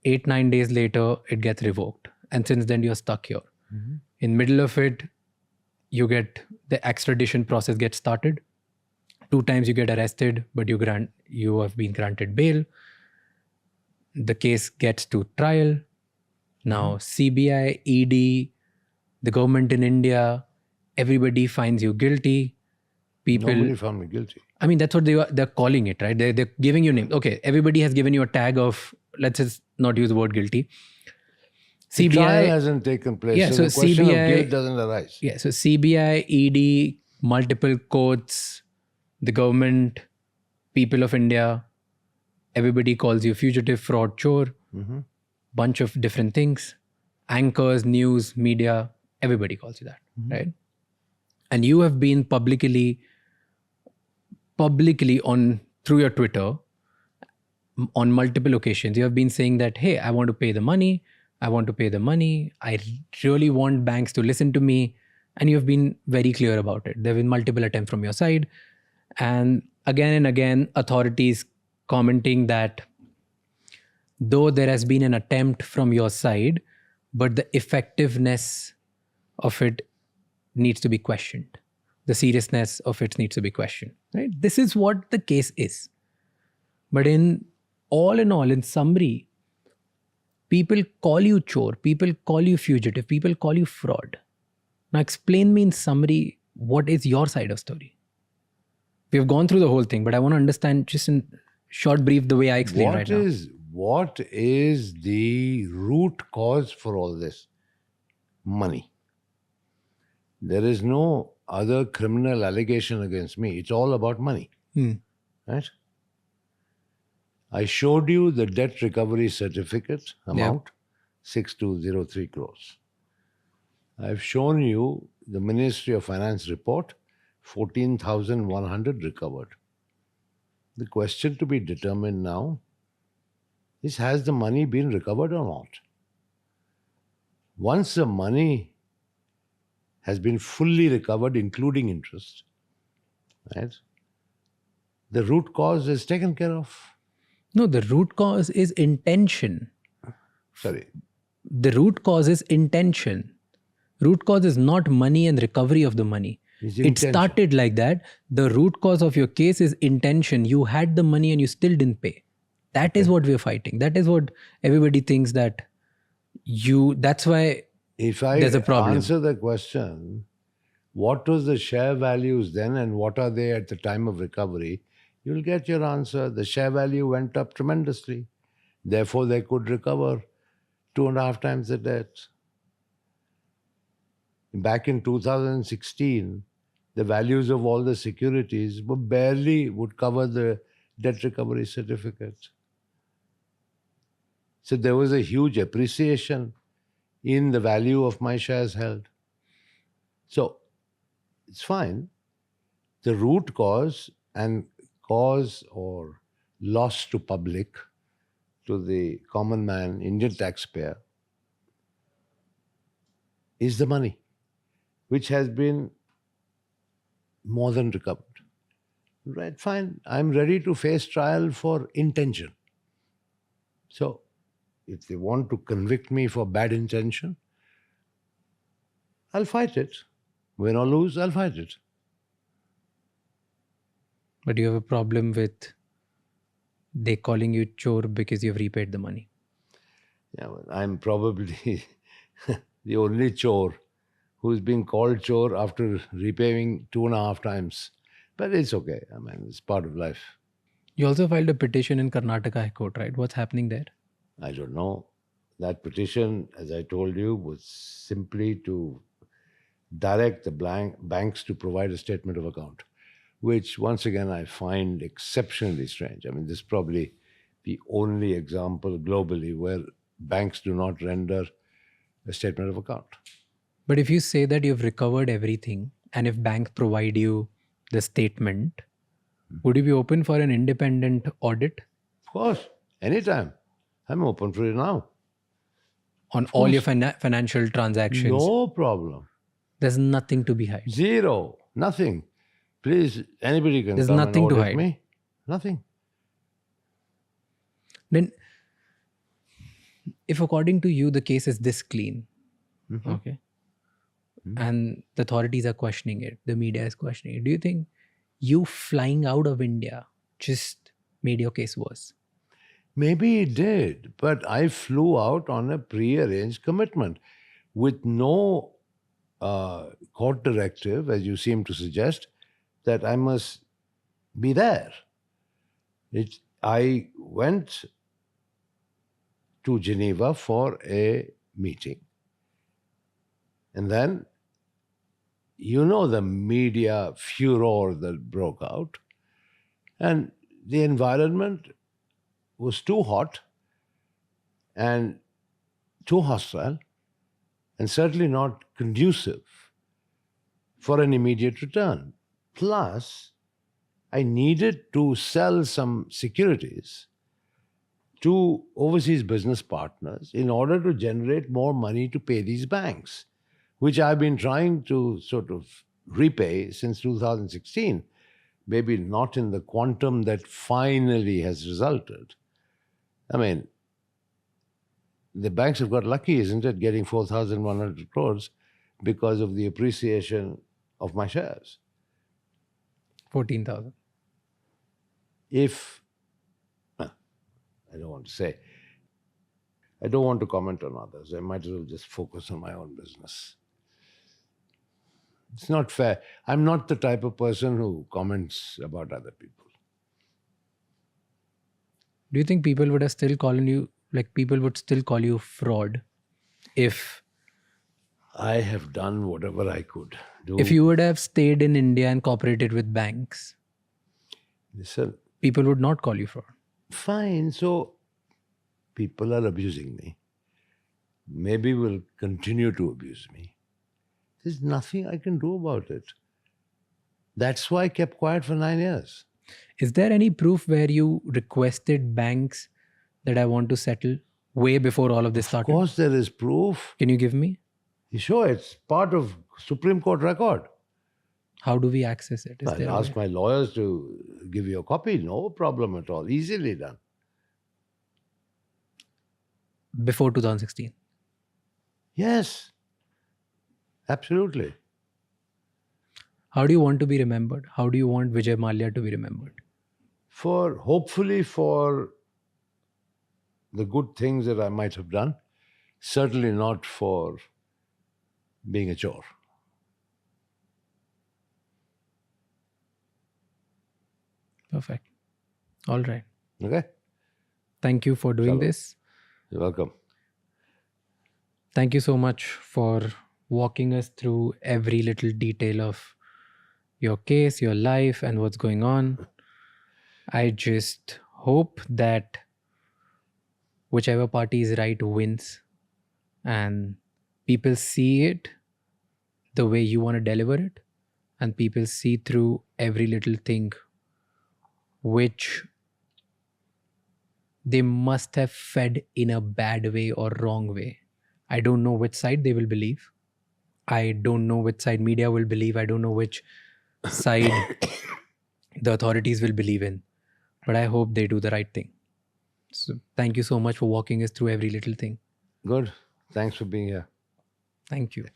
8-9 days later, it gets revoked. And since then, you're stuck here. In middle of it, you get the extradition process gets started. 2 times you get arrested, but you have been granted bail. The case gets to trial. Now CBI, ED, the government in India, everybody finds you guilty. Nobody found me guilty. I mean, that's what they're calling it, right? They're giving you names. Okay, everybody has given you a tag of, let's just not use the word guilty. The CBI trial hasn't taken place, Yeah, so so the question CBI of guilt doesn't arise. Yeah, so CBI, ED, multiple courts, the government, people of India, everybody calls you fugitive, fraud, chore, bunch of different things. Anchors, news, media, everybody calls you that, right? And you have been publicly on through your Twitter on multiple occasions, you have been saying that, hey, I want to pay the money. I really want banks to listen to me. And you've been very clear about it. There have been multiple attempts from your side. And again, authorities commenting that though there has been an attempt from your side, but the effectiveness of it needs to be questioned. The seriousness of it needs to be questioned. Right? This is what the case is. But in all in all, in summary, people call you chore, people call you fugitive, people call you fraud. Now explain me in summary, what is your side of story? We've gone through the whole thing, but I want to understand just in short brief the way I explain right now. What is the root cause for all this? Money. There is no other criminal allegation against me. It's all about money. Right? I showed you the debt recovery certificate amount, 6203 crores. I've shown you the Ministry of Finance report, 14,100 recovered. The question to be determined now is, has the money been recovered or not? Once the money has been fully recovered, including interest, right, the root cause is taken care of. No, the root cause is intention. Sorry. The root cause is intention. Root cause is not money and recovery of the money. It started like that. The root cause of your case is intention. You had the money and you still didn't pay. That is what we're fighting. That is what everybody thinks that that's why there's a problem. Answer the question, what was the share values then and what are they at the time of recovery? You'll get your answer. The share value went up tremendously. Therefore, they could recover 2.5 times the debt. Back in 2016, the values of all the securities would cover the debt recovery certificates. So there was a huge appreciation in the value of my shares held. So it's fine. The root cause and cause or loss to public, to the common man, Indian taxpayer, is the money, which has been more than recovered. Right, fine. I'm ready to face trial for intention. So, if they want to convict me for bad intention, I'll fight it. Win or lose, I'll fight it. But you have a problem with they calling you chore because you've repaid the money. Yeah, well, I'm probably the only chore who's been called chore after repaying 2.5 times. But it's okay. I mean, it's part of life. You also filed a petition in Karnataka High Court, right? What's happening there? I don't know. That petition, as I told you, was simply to direct the banks to provide a statement of account, which once again I find exceptionally strange. I mean, this is probably the only example globally where banks do not render a statement of account. But if you say that you've recovered everything and if banks provide you the statement, would you be open for an independent audit? Of course, anytime. I'm open for it now. On all your financial transactions? No problem. There's nothing to be hide. Zero. Nothing. Please, anybody can There's come nothing and to audit hide. me. Nothing. Then, if according to you the case is this clean, okay, and the authorities are questioning it, the media is questioning it, do you think you flying out of India just made your case worse? Maybe it did, but I flew out on a pre-arranged commitment with no court directive, as you seem to suggest, that I must be there. I went to Geneva for a meeting. And then, you know, the media furor that broke out, and the environment was too hot and too hostile and certainly not conducive for an immediate return. Plus, I needed to sell some securities to overseas business partners in order to generate more money to pay these banks, which I've been trying to sort of repay since 2016, maybe not in the quantum that finally has resulted. I mean, the banks have got lucky, isn't it, getting 4,100 crores because of the appreciation of my shares. 14,000. If I don't want to say. I don't want to comment on others. I might as well just focus on my own business. It's not fair. I'm not the type of person who comments about other people. Do you think people would have still calling you, like people would still call you fraud if I have done whatever I could do. if you would have stayed in India and cooperated with banks, Listen, people would not call you fraud? fine, so people are abusing me. Maybe will continue to abuse me. There's nothing I can do about it. That's why I kept quiet for 9 years. Is there any proof where you requested banks that I want to settle way before all of this Of started? course, there is proof. Can you give me? Sure, it's part of Supreme Court record. How do we access it? Is there I'll a ask way? my lawyers to give you a copy. No problem at all. Easily done. Before 2016? Yes, absolutely. How do you want to be remembered? How do you want Vijay Mallya to be remembered? Hopefully for the good things that I might have done. Certainly not for being a chore. Perfect. All right. Okay? Thank you for doing Chalo. this. You're welcome. Thank you so much for walking us through every little detail of your case, your life, and what's going on. I just hope that whichever party is right wins and people see it the way you want to deliver it, and people see through every little thing which they must have fed in a bad way or wrong way. I don't know which side they will believe. I don't know which side media will believe. I don't know which side the authorities will believe in. But I hope they do the right thing. So thank you so much for walking us through every little thing. Good. Thanks for being here. Thank you.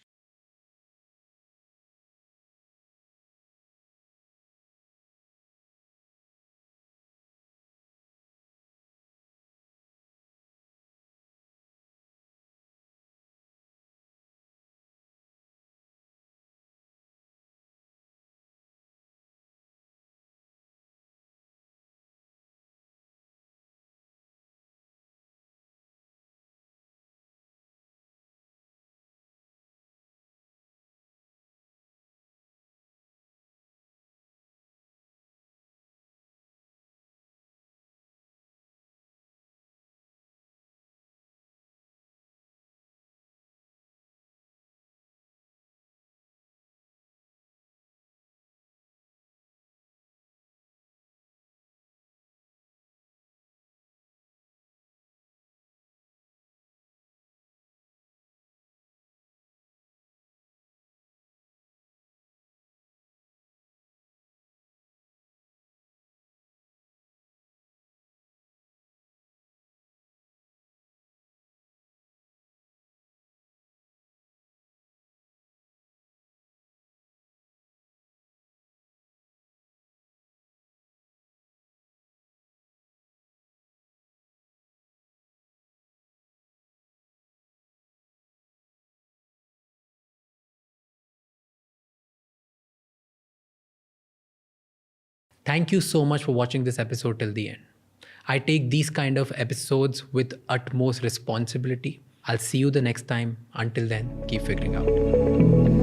Thank you so much for watching this episode till the end. I take these kind of episodes with utmost responsibility. I'll see you the next time. Until then, keep figuring out.